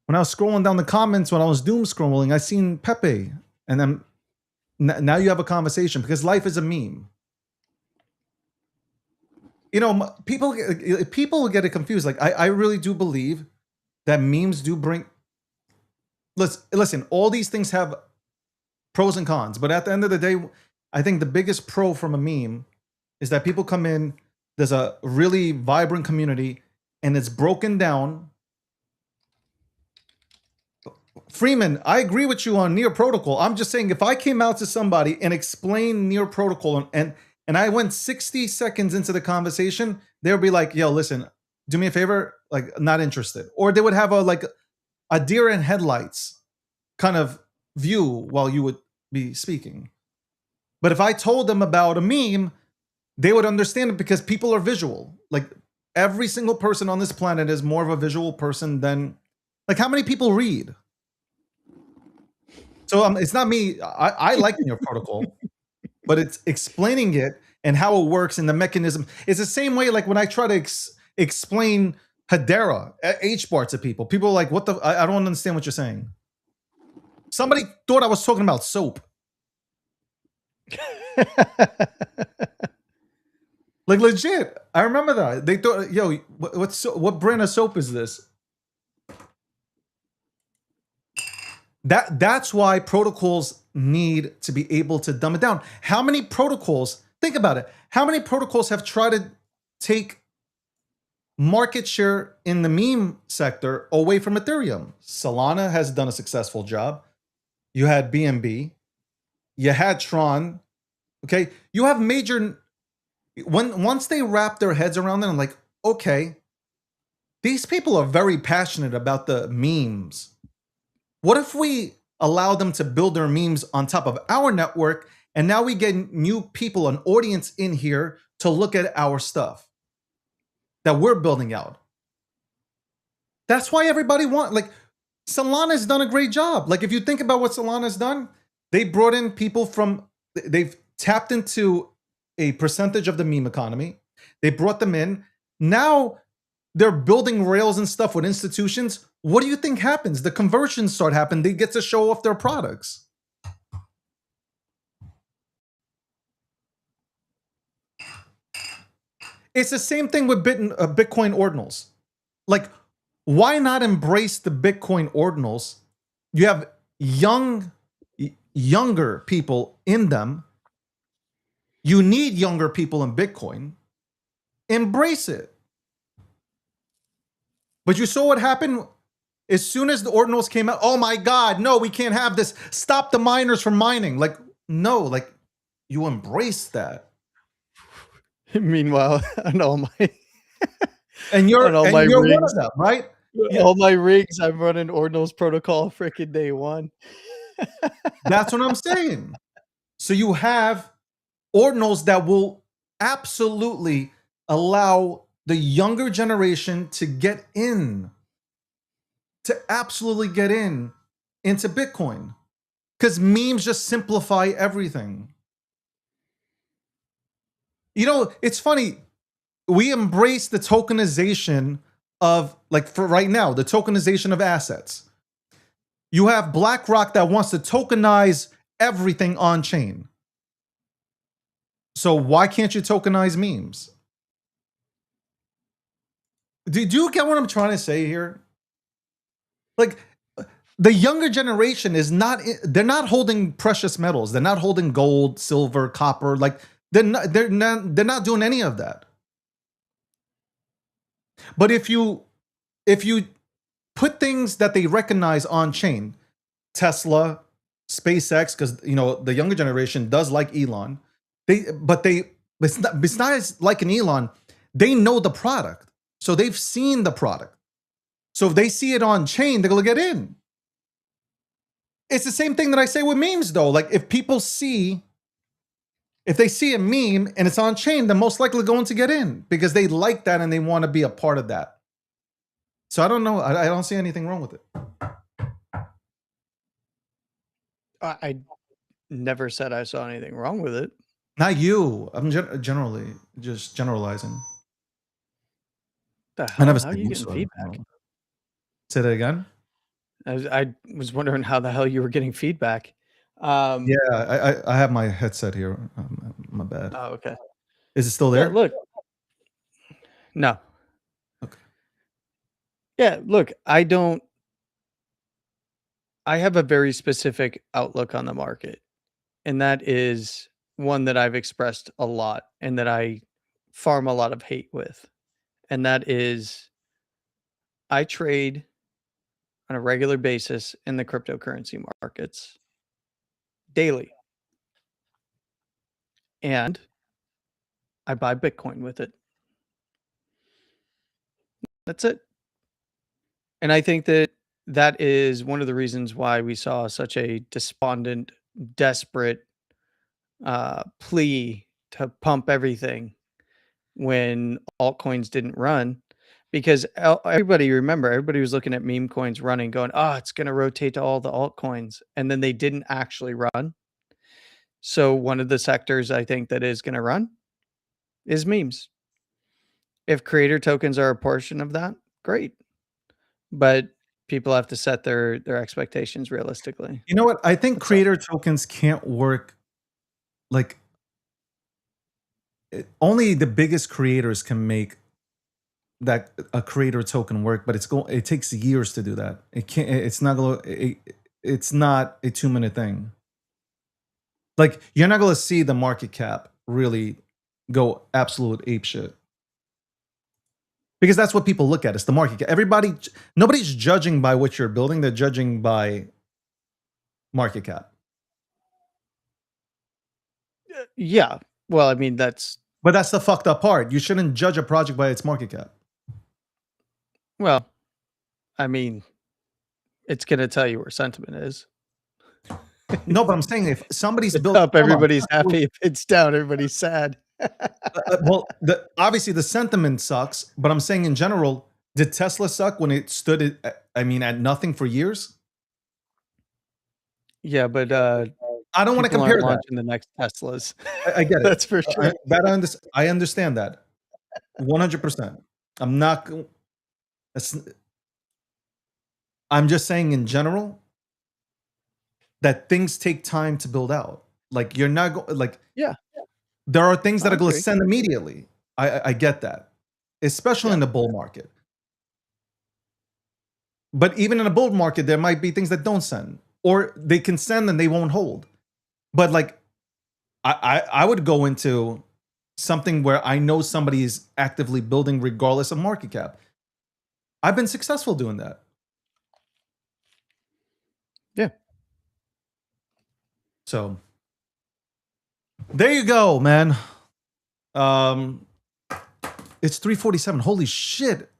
when I was scrolling down the comments, when I was doom scrolling, I seen Pepe. And then now you have a conversation because life is a meme. You know, people get it confused. Like I really do believe that memes do bring. Listen, all these things have pros and cons, but at the end of the day, I think the biggest pro from a meme is that people come in, there's a really vibrant community, and it's broken down. Freeman, I agree with you on Near Protocol. I'm just saying, if I came out to somebody and explained Near Protocol and I went 60 seconds into the conversation, they would be like, yo, listen, do me a favor, like, not interested. Or they would have a deer in headlights kind of view while you would be speaking. But if I told them about a meme, they would understand it because people are visual. Like every single person on this planet is more of a visual person than, like, how many people read? So it's not me. I like Near Protocol, but it's explaining it and how it works and the mechanism. It's the same way like when I try to explain Hedera, HBAR to people. People are like, what the, I don't understand what you're saying. Somebody thought I was talking about soap. Like legit. I remember that. They thought, yo, what brand of soap is this? That's why protocols need to be able to dumb it down. How many protocols, think about it, how many protocols have tried to take market share in the meme sector away from Ethereum? Solana has done a successful job. You had BNB. You had Tron. Okay, you have major. Once they wrap their heads around it, I'm like, okay, these people are very passionate about the memes. What if we allow them to build their memes on top of our network, and now we get new people, an audience in here to look at our stuff that we're building out? That's why everybody like, Solana's done a great job. Like, if you think about what Solana's done, they brought in people from, they've tapped into a percentage of the meme economy. They brought them in. Now they're building rails and stuff with institutions, what do you think happens? The conversions start happening. They get to show off their products. It's the same thing with Bitcoin ordinals. Like, why not embrace the Bitcoin ordinals? You have younger people in them. You need younger people in Bitcoin. Embrace it. But you saw what happened as soon as the ordinals came out. Oh my God, no, we can't have this. Stop the miners from mining. Like, no, like, you embrace that. Meanwhile, on all my and you're on all and my you're one rigs, of them, right? all my rigs, I'm running Ordinals protocol freaking day one. That's what I'm saying. So you have ordinals that will absolutely allow the younger generation to get in, to absolutely get into Bitcoin, because memes just simplify everything. You know, it's funny. We embrace the tokenization of, like, for right now, the tokenization of assets. You have BlackRock that wants to tokenize everything on chain. So why can't you tokenize memes? Do you get what I'm trying to say here? Like, the younger generation is not, they're not holding precious metals. They're not holding gold, silver, copper. Like, they're not doing any of that. But if you put things that they recognize on chain, Tesla, SpaceX, because you know the younger generation does like Elon. Besides liking Elon, they know the product, so they've seen the product. So if they see it on chain, they're gonna get in. It's the same thing that I say with memes, though. Like, if they see a meme and it's on chain, they're most likely going to get in because they like that and they want to be a part of that. So I don't know. I don't see anything wrong with it. I never said I saw anything wrong with it. Not you. I'm generally just generalizing. The I hell? never How are said you you, getting so feedback? Say that again. I was wondering how the hell you were getting feedback. Yeah, I have my headset here. My bad. Oh, okay. Is it still Yeah, there? look. No. Okay. Yeah, look, I have a very specific outlook on the market, and that is one that I've expressed a lot and that I farm a lot of hate with. And that is, I trade on a regular basis in the cryptocurrency markets daily. And I buy Bitcoin with it. That's it. And I think that that is one of the reasons why we saw such a despondent, desperate plea to pump everything when altcoins didn't run, because everybody was looking at meme coins running, going, oh, it's going to rotate to all the altcoins. And then they didn't actually run. So one of the sectors I think that is going to run is memes. If creator tokens are a portion of that, great. But people have to set their expectations realistically. You know what? I think creator tokens can't work. Like, only the biggest creators can make that a creator token work, but it takes years to do that. It's not a 2-minute thing. Like, you're not going to see the market cap really go absolute apeshit. Because that's what people look at. It's the market cap. Nobody's judging by what you're building. They're judging by market cap. Yeah. Well, I mean, but that's the fucked up part. You shouldn't judge a project by its market cap. Well, I mean, it's going to tell you where sentiment is. No, but I'm saying if somebody's it's built up, everybody's happy. If it's down, everybody's sad. Well, obviously the sentiment sucks, but I'm saying in general, did Tesla suck when it stood at nothing for years? Yeah, but I don't want to compare that. Launching the next Teslas. I get it. That's for sure. I understand that 100%. I'm not I'm just saying in general that things take time to build out. Like you're not Yeah. there are things that I are going to agree. send immediately. I get that, especially in the bull market. But even in a bull market, there might be things that don't send, or they can send and they won't hold. But like, I would go into something where I know somebody is actively building regardless of market cap. I've been successful doing that. Yeah. So there you go, man. It's 3:47. Holy shit.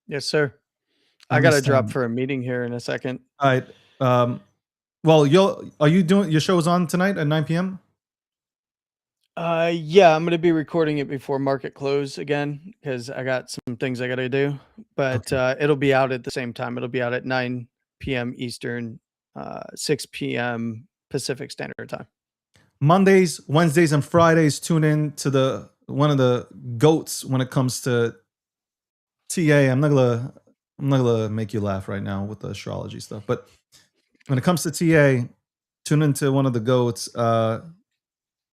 Yes, sir. I I got to missed drop time. for a meeting here in a second. All right. Well, are you doing your show's on tonight at 9 p.m.? Yeah, I'm going to be recording it before market close again because I got some things I got to do. But it'll be out at the same time. It'll be out at 9 p.m. Eastern, 6 p.m. Pacific Standard Time. Mondays, Wednesdays, and Fridays, tune in to one of the goats when it comes to TA. I'm not gonna make you laugh right now with the astrology stuff, but when it comes to TA, tune into one of the goats.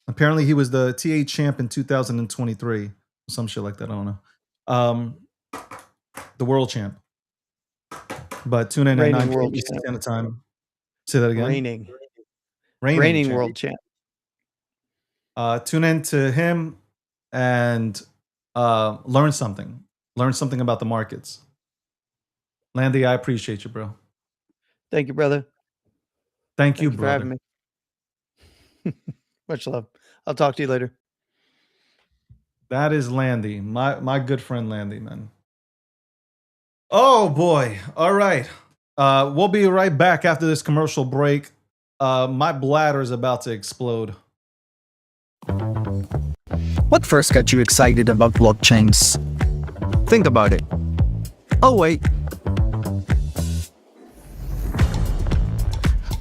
Apparently he was the TA champ in 2023, some shit like that. I don't know. The world champ. But tune in at Reigning 9 world p.m. Eastern champ. Standard Time. Say that again. Reigning champ. world champ. Tune in to him and learn something. Learn something about the markets. Landy, I appreciate you, bro. Thank you, brother. Thank you, for brother. having me. Much love. I'll talk to you later. That is Landy, my good friend Landy, man. Oh boy. All right. We'll be right back after this commercial break. My bladder is about to explode. What first got you excited about blockchains? Think about it. Oh wait.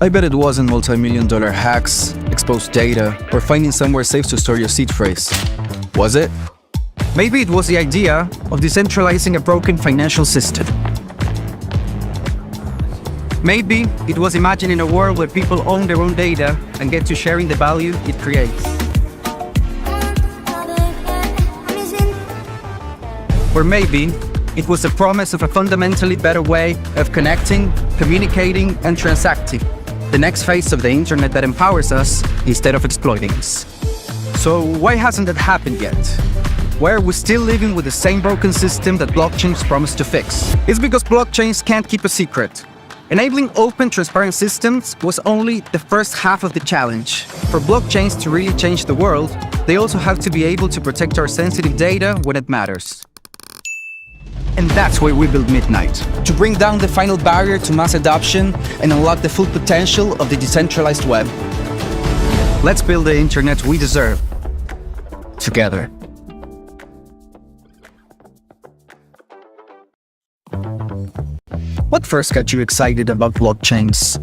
I bet it wasn't multi-million-dollar hacks, exposed data, or finding somewhere safe to store your seed phrase. Was it? Maybe it was the idea of decentralizing a broken financial system. Maybe it was imagining a world where people own their own data and get to sharing the value it creates. Or maybe it was the promise of a fundamentally better way of connecting, communicating, and transacting. The next phase of the internet that empowers us instead of exploiting us. So why hasn't that happened yet? Why are we still living with the same broken system that blockchains promise to fix? It's because blockchains can't keep a secret. Enabling open, transparent systems was only the first half of the challenge. For blockchains to really change the world, they also have to be able to protect our sensitive data when it matters. And that's why we built Midnight, to bring down the final barrier to mass adoption and unlock the full potential of the decentralized web. Let's build the internet we deserve, together. What first got you excited about blockchains?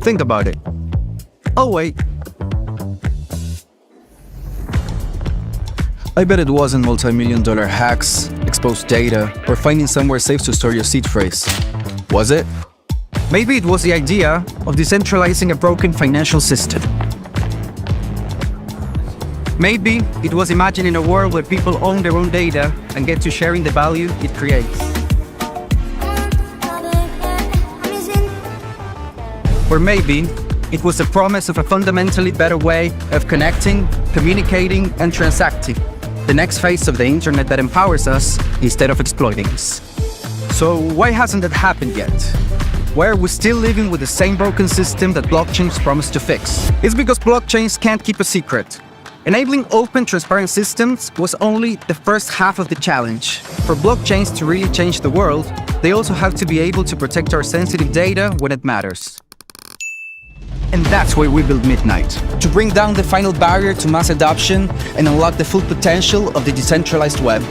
Think about it. Oh wait. I bet it wasn't multi-million-dollar hacks, exposed data, or finding somewhere safe to store your seed phrase. Was it? Maybe it was the idea of decentralizing a broken financial system. Maybe it was imagining a world where people own their own data and get to sharing the value it creates. Or maybe it was the promise of a fundamentally better way of connecting, communicating, and transacting. The next phase of the internet that empowers us instead of exploiting us. So why hasn't that happened yet? Why are we still living with the same broken system that blockchains promise to fix? It's because blockchains can't keep a secret. Enabling open, transparent systems was only the first half of the challenge. For blockchains to really change the world, they also have to be able to protect our sensitive data when it matters. And that's why we built Midnight, to bring down the final barrier to mass adoption and unlock the full potential of the decentralized web.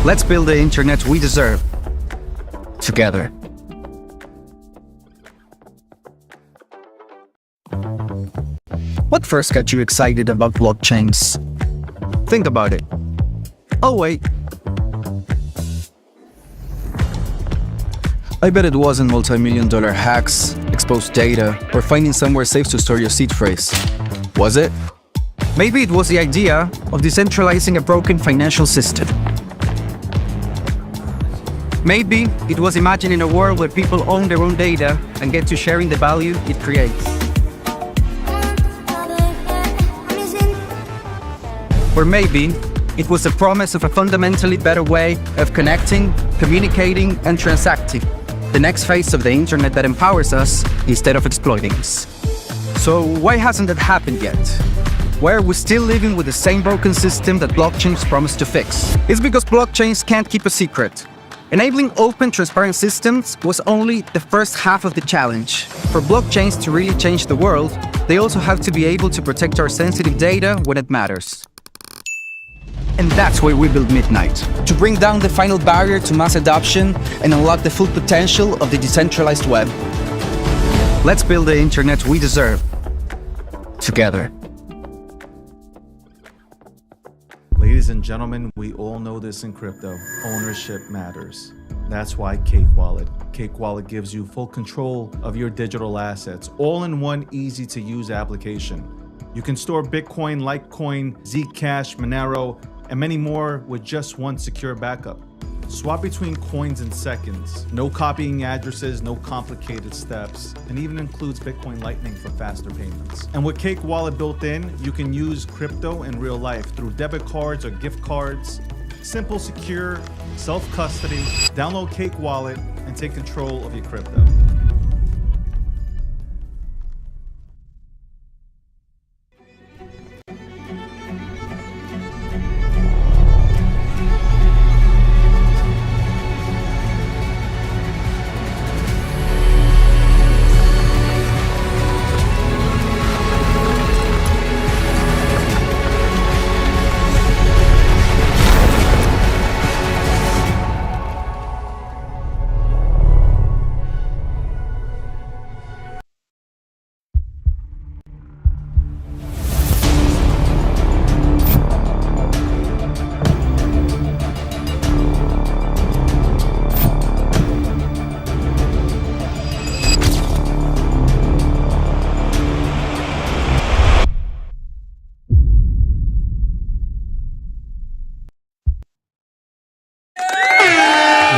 Let's build the internet we deserve, together. What first got you excited about blockchains? Think about it. Oh wait. I bet it wasn't multi-million-dollar hacks, exposed data, or finding somewhere safe to store your seed phrase. Was it? Maybe it was the idea of decentralizing a broken financial system. Maybe it was imagining a world where people own their own data and get to sharing the value it creates. Or maybe it was the promise of a fundamentally better way of connecting, communicating, and transacting. The next phase of the internet that empowers us instead of exploiting us. So why hasn't that happened yet? Why are we still living with the same broken system that blockchains promise to fix? It's because blockchains can't keep a secret. Enabling open, transparent systems was only the first half of the challenge. For blockchains to really change the world, they also have to be able to protect our sensitive data when it matters. And that's why we built Midnight, to bring down the final barrier to mass adoption and unlock the full potential of the decentralized web. Let's build the internet we deserve, together. Ladies and gentlemen, we all know this in crypto. Ownership matters. That's why Cake Wallet. Cake Wallet gives you full control of your digital assets, all in one easy-to-use application. You can store Bitcoin, Litecoin, Zcash, Monero, and many more with just one secure backup. Swap between coins in seconds. No copying addresses, no complicated steps, and even includes Bitcoin Lightning for faster payments. And with Cake Wallet built in, you can use crypto in real life through debit cards or gift cards. Simple, secure, self-custody. Download Cake Wallet and take control of your crypto.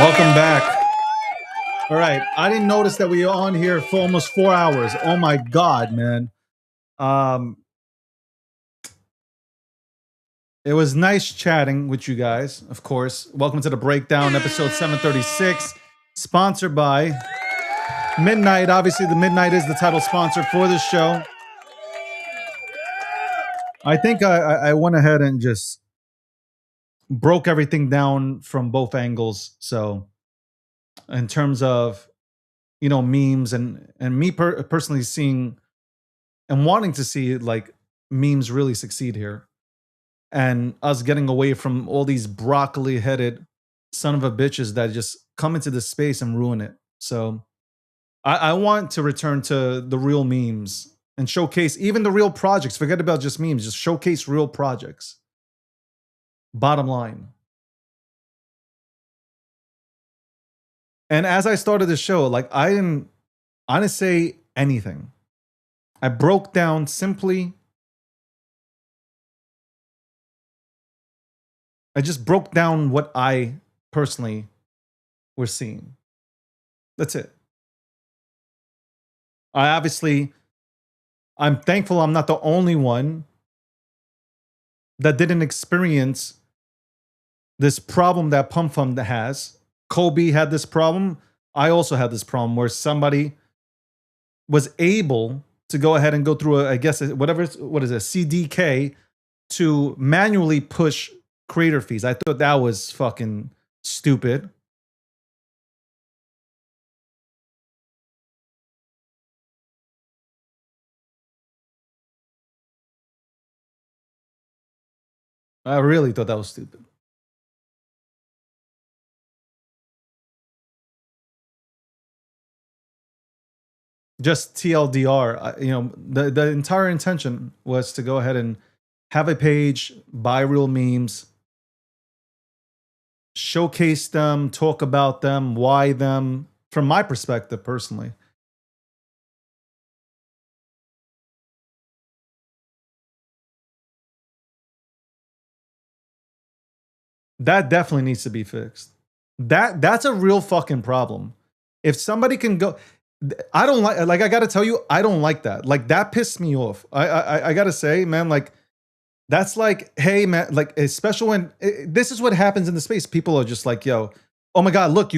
Welcome back. All right, I didn't notice that we were on here for almost 4 hours. Oh my God, man. It was nice chatting with you guys, of course. Welcome to the Breakdown, episode 736, sponsored by Midnight. Obviously, the Midnight is the title sponsor for this show. I think I went ahead and just broke everything down from both angles. So in terms of, you know, memes and me personally seeing and wanting to see like memes really succeed here, and us getting away from all these broccoli headed son of a bitches that just come into this space and ruin it. So I want to return to the real memes and showcase even the real projects. Forget about just memes, just showcase real projects. Bottom line. And as I started the show, like I didn't say anything. I broke down simply. I just broke down what I personally was seeing. That's it. I'm thankful I'm not the only one that didn't experience this problem that PumFund has. Kobe had this problem. I also had this problem where somebody was able to go ahead and go through a CDK to manually push creator fees. I thought that was fucking stupid. I really thought that was stupid. Just TLDR, the entire intention was to go ahead and have a page, buy real memes, showcase them, talk about them, why them, from my perspective personally. That definitely needs to be fixed. That's a real fucking problem. If somebody can go, I don't like I gotta tell you, I don't like that. Like that pissed me off. I gotta say, man, like that's like, hey man, like especially when this is what happens in the space. People are just like, yo, oh my god, look,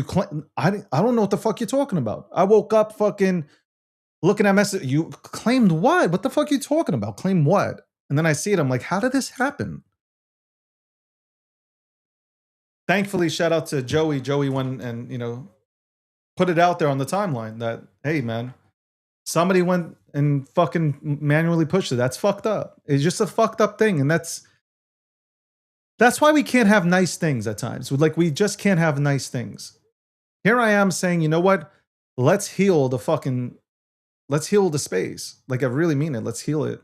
I don't know what the fuck you're talking about. I woke up fucking looking at message. You claimed what? What the fuck are you talking about? Claim what? And then I see it. I'm like, how did this happen? Thankfully, shout out to Joey. Joey went and, you know, put it out there on the timeline that, hey, man, somebody went and fucking manually pushed it. That's fucked up. It's just a fucked up thing. And that's why we can't have nice things at times. Like, we just can't have nice things. Here I am saying, you know what? Let's heal the space. Like, I really mean it. Let's heal it.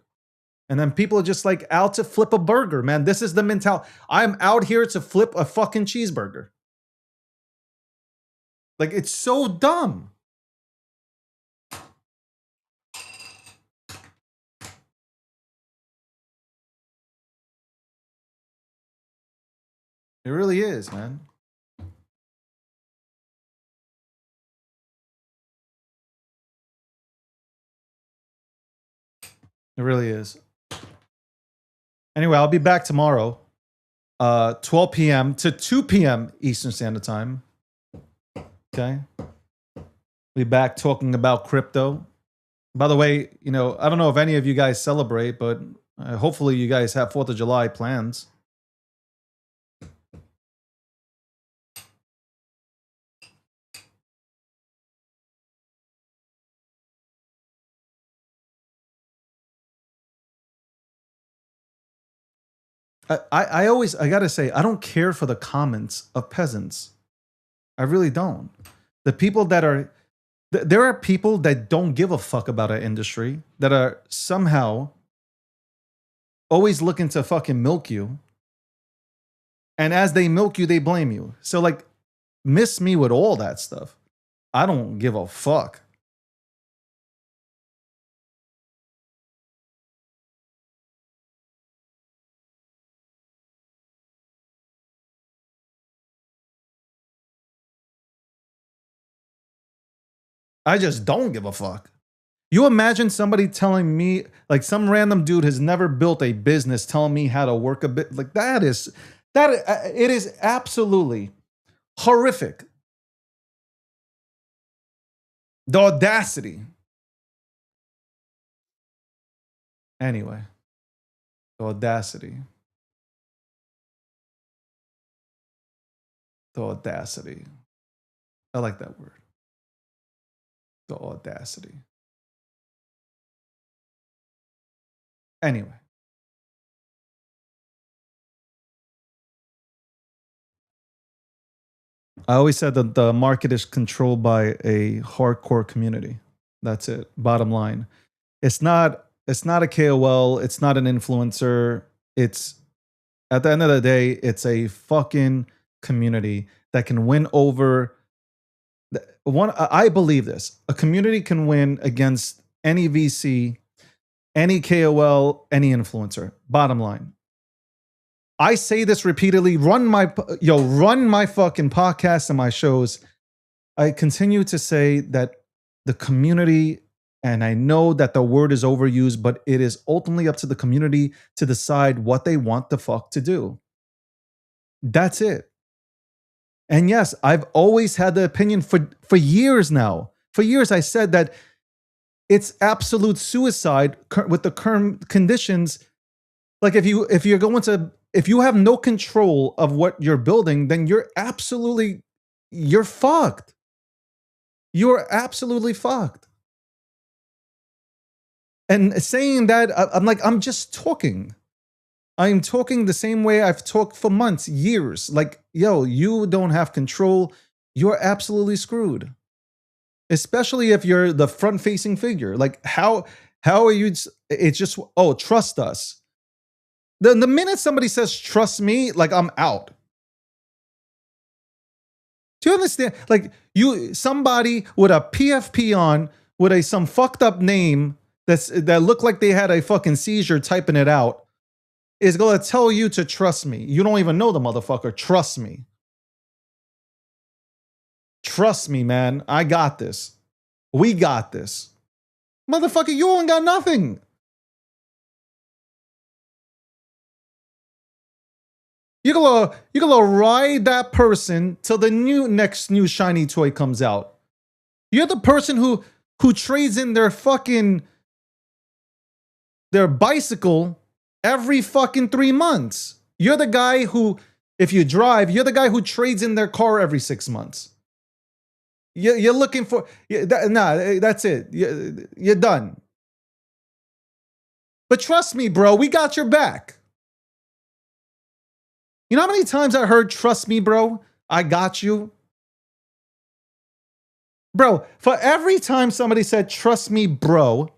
And then people are just like out to flip a burger, man. This is the mentality. I'm out here to flip a fucking cheeseburger. Like, it's so dumb. It really is, man. It really is. Anyway, I'll be back tomorrow, 12 p.m. to 2 p.m. Eastern Standard Time. Okay. Be back talking about crypto. By the way, you know, I don't know if any of you guys celebrate, but hopefully you guys have 4th of July plans. I gotta say, I don't care for the comments of peasants. I really don't. The people that are, there are people that don't give a fuck about our industry, that are somehow always looking to fucking milk you. And as they milk you, they blame you. So like, miss me with all that stuff. I don't give a fuck. I just don't give a fuck. You imagine somebody telling me, like some random dude has never built a business telling me how to work a bit. Like it is absolutely horrific. The audacity. Anyway, the audacity. The audacity. I like that word. The audacity. Anyway. I always said that the market is controlled by a hardcore community. That's it. Bottom line. It's not a KOL, it's not an influencer. It's, at the end of the day, it's a fucking community that can win over I believe this. A community can win against any VC, any KOL, any influencer. Bottom line. I say this repeatedly. Run my fucking podcast and my shows. I continue to say that the community, and I know that the word is overused, but it is ultimately up to the community to decide what they want the fuck to do. That's it. And yes, I've always had the opinion for years now. For years, I said that it's absolute suicide with the current conditions. Like if you have no control of what you're building, then you're fucked. You're absolutely fucked. And saying that, I'm just talking. I'm talking the same way I've talked for months, years. Like, yo, you don't have control. You're absolutely screwed. Especially if you're the front-facing figure. Like, how are you? It's just, oh, trust us. The minute somebody says, trust me, like, I'm out. Do you understand? Like somebody with a PFP on with some fucked up name that looked like they had a fucking seizure typing it out is gonna tell you to trust me. You don't even know the motherfucker. Trust me. Trust me, man. I got this. We got this. Motherfucker, you ain't got nothing. You're gonna ride that person till the next new shiny toy comes out. You're the person who trades in their bicycle every fucking 3 months. You're the guy who, if you drive, you're the guy who trades in their car every 6 months. You're looking for, that's it. You're done. But trust me, bro, we got your back. You know how many times I heard, trust me, bro, I got you? Bro, for every time somebody said, trust me, bro,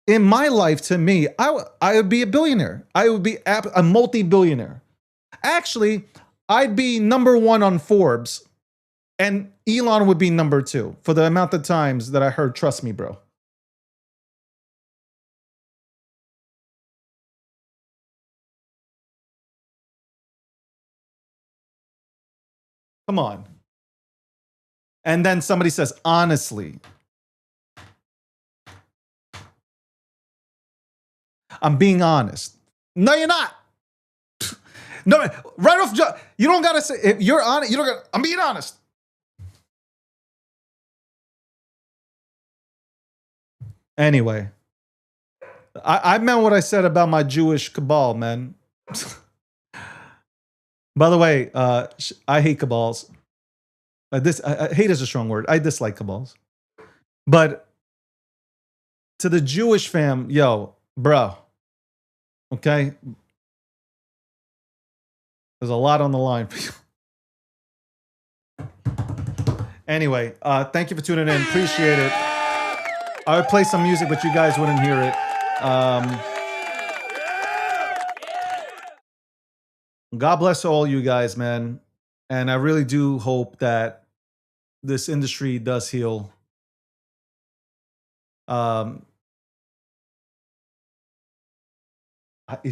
in my life, to me, I would be a billionaire. I would be a multi-billionaire. Actually, I'd be #1 on Forbes, and Elon would be #2 for the amount of times that I heard, trust me, bro. Come on. And then somebody says, honestly. I'm being honest. No, you're not. No, right off, you don't gotta say, if you're honest, you don't gotta, I'm being honest. Anyway, I meant what I said about my Jewish cabal, man. By the way, I hate cabals. Hate is a strong word. I dislike cabals. But to the Jewish fam, yo, bro, okay? There's a lot on the line for you. Anyway, thank you for tuning in. Appreciate it. I would play some music, but you guys wouldn't hear it. God bless all you guys, man. And I really do hope that this industry does heal. You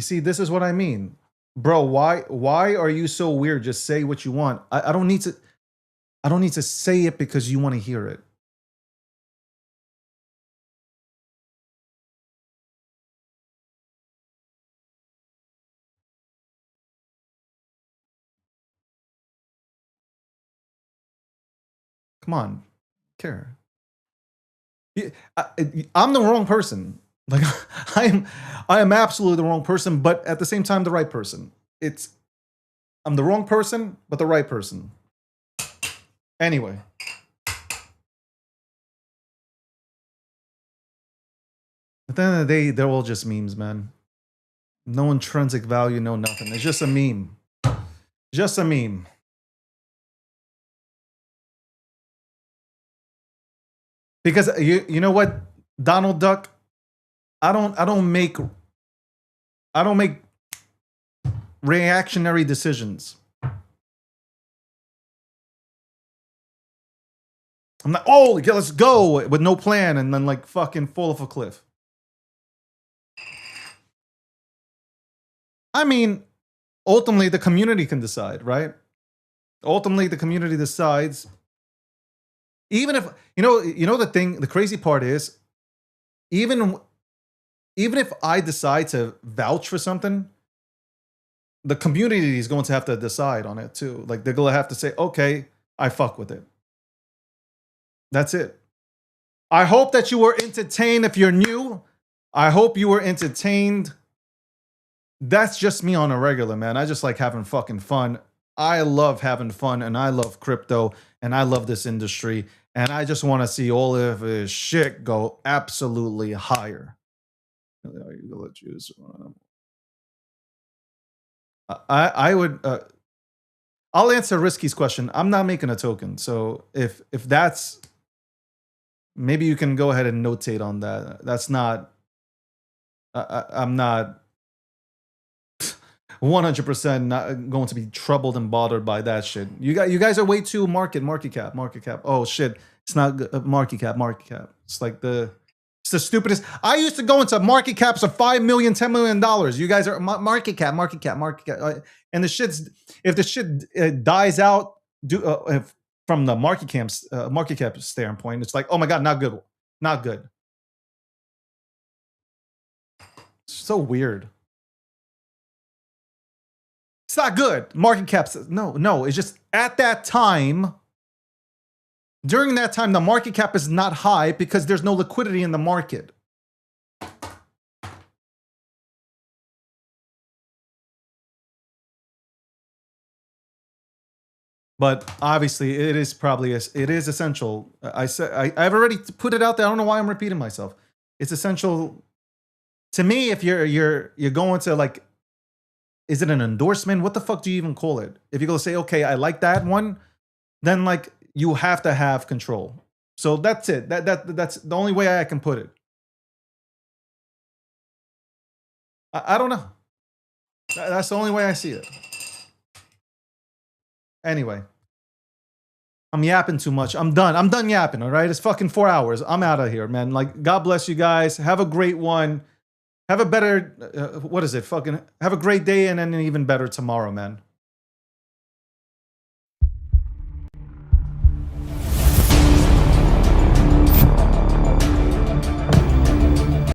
see, this is what I mean. Bro, why are you so weird? Just say what you want. I don't need to say it because you want to hear it. Come on, care. I'm the wrong person. Like I am absolutely the wrong person, but at the same time, the right person. I'm the wrong person, but the right person. Anyway. At the end of the day, they're all just memes, man. No intrinsic value, no nothing. It's just a meme. Just a meme. Because you know what, Donald Duck, I don't make reactionary decisions. I'm not, oh, yeah, let's go with no plan and then like fucking fall off a cliff. I mean, ultimately the community can decide, right? Ultimately the community decides. Even if, you know the thing, the crazy part is, even if I decide to vouch for something, the community is going to have to decide on it too. Like they're going to have to say, okay, I fuck with it. That's it. I hope that you were entertained. If you're new, I hope you were entertained. That's just me on a regular, man. I just like having fucking fun. I love having fun, and I love crypto, and I love this industry. And I just want to see all of this shit go absolutely higher. I would. I'll answer Risky's question. I'm not making a token, so if that's, maybe you can go ahead and notate on that. That's not. I'm not. 100% not going to be troubled and bothered by that shit. You guys are way too market cap. Oh shit, it's not good. Market cap. It's like it's the stupidest. I used to go into market caps of $5 million, $10 million. You guys are market cap. And the shit's, if the shit dies out from the market cap standpoint, it's like, oh my god, not good. So weird. It's not good. Market caps. No. It's just at that time. During that time, the market cap is not high because there's no liquidity in the market. But obviously, it is essential. I've already put it out there. I don't know why I'm repeating myself. It's essential to me. If you're going to like, is it an endorsement? What the fuck do you even call it? If you go say, okay, I like that one, then like you have to have control. So that's it. That's the only way I can put it. I don't know. That's the only way I see it. Anyway, I'm yapping too much. I'm done yapping, all right? It's fucking 4 hours. I'm out of here, man. Like, God bless you guys. Have a great one. Have a better, what is it? Fucking have a great day and then an even better tomorrow, man.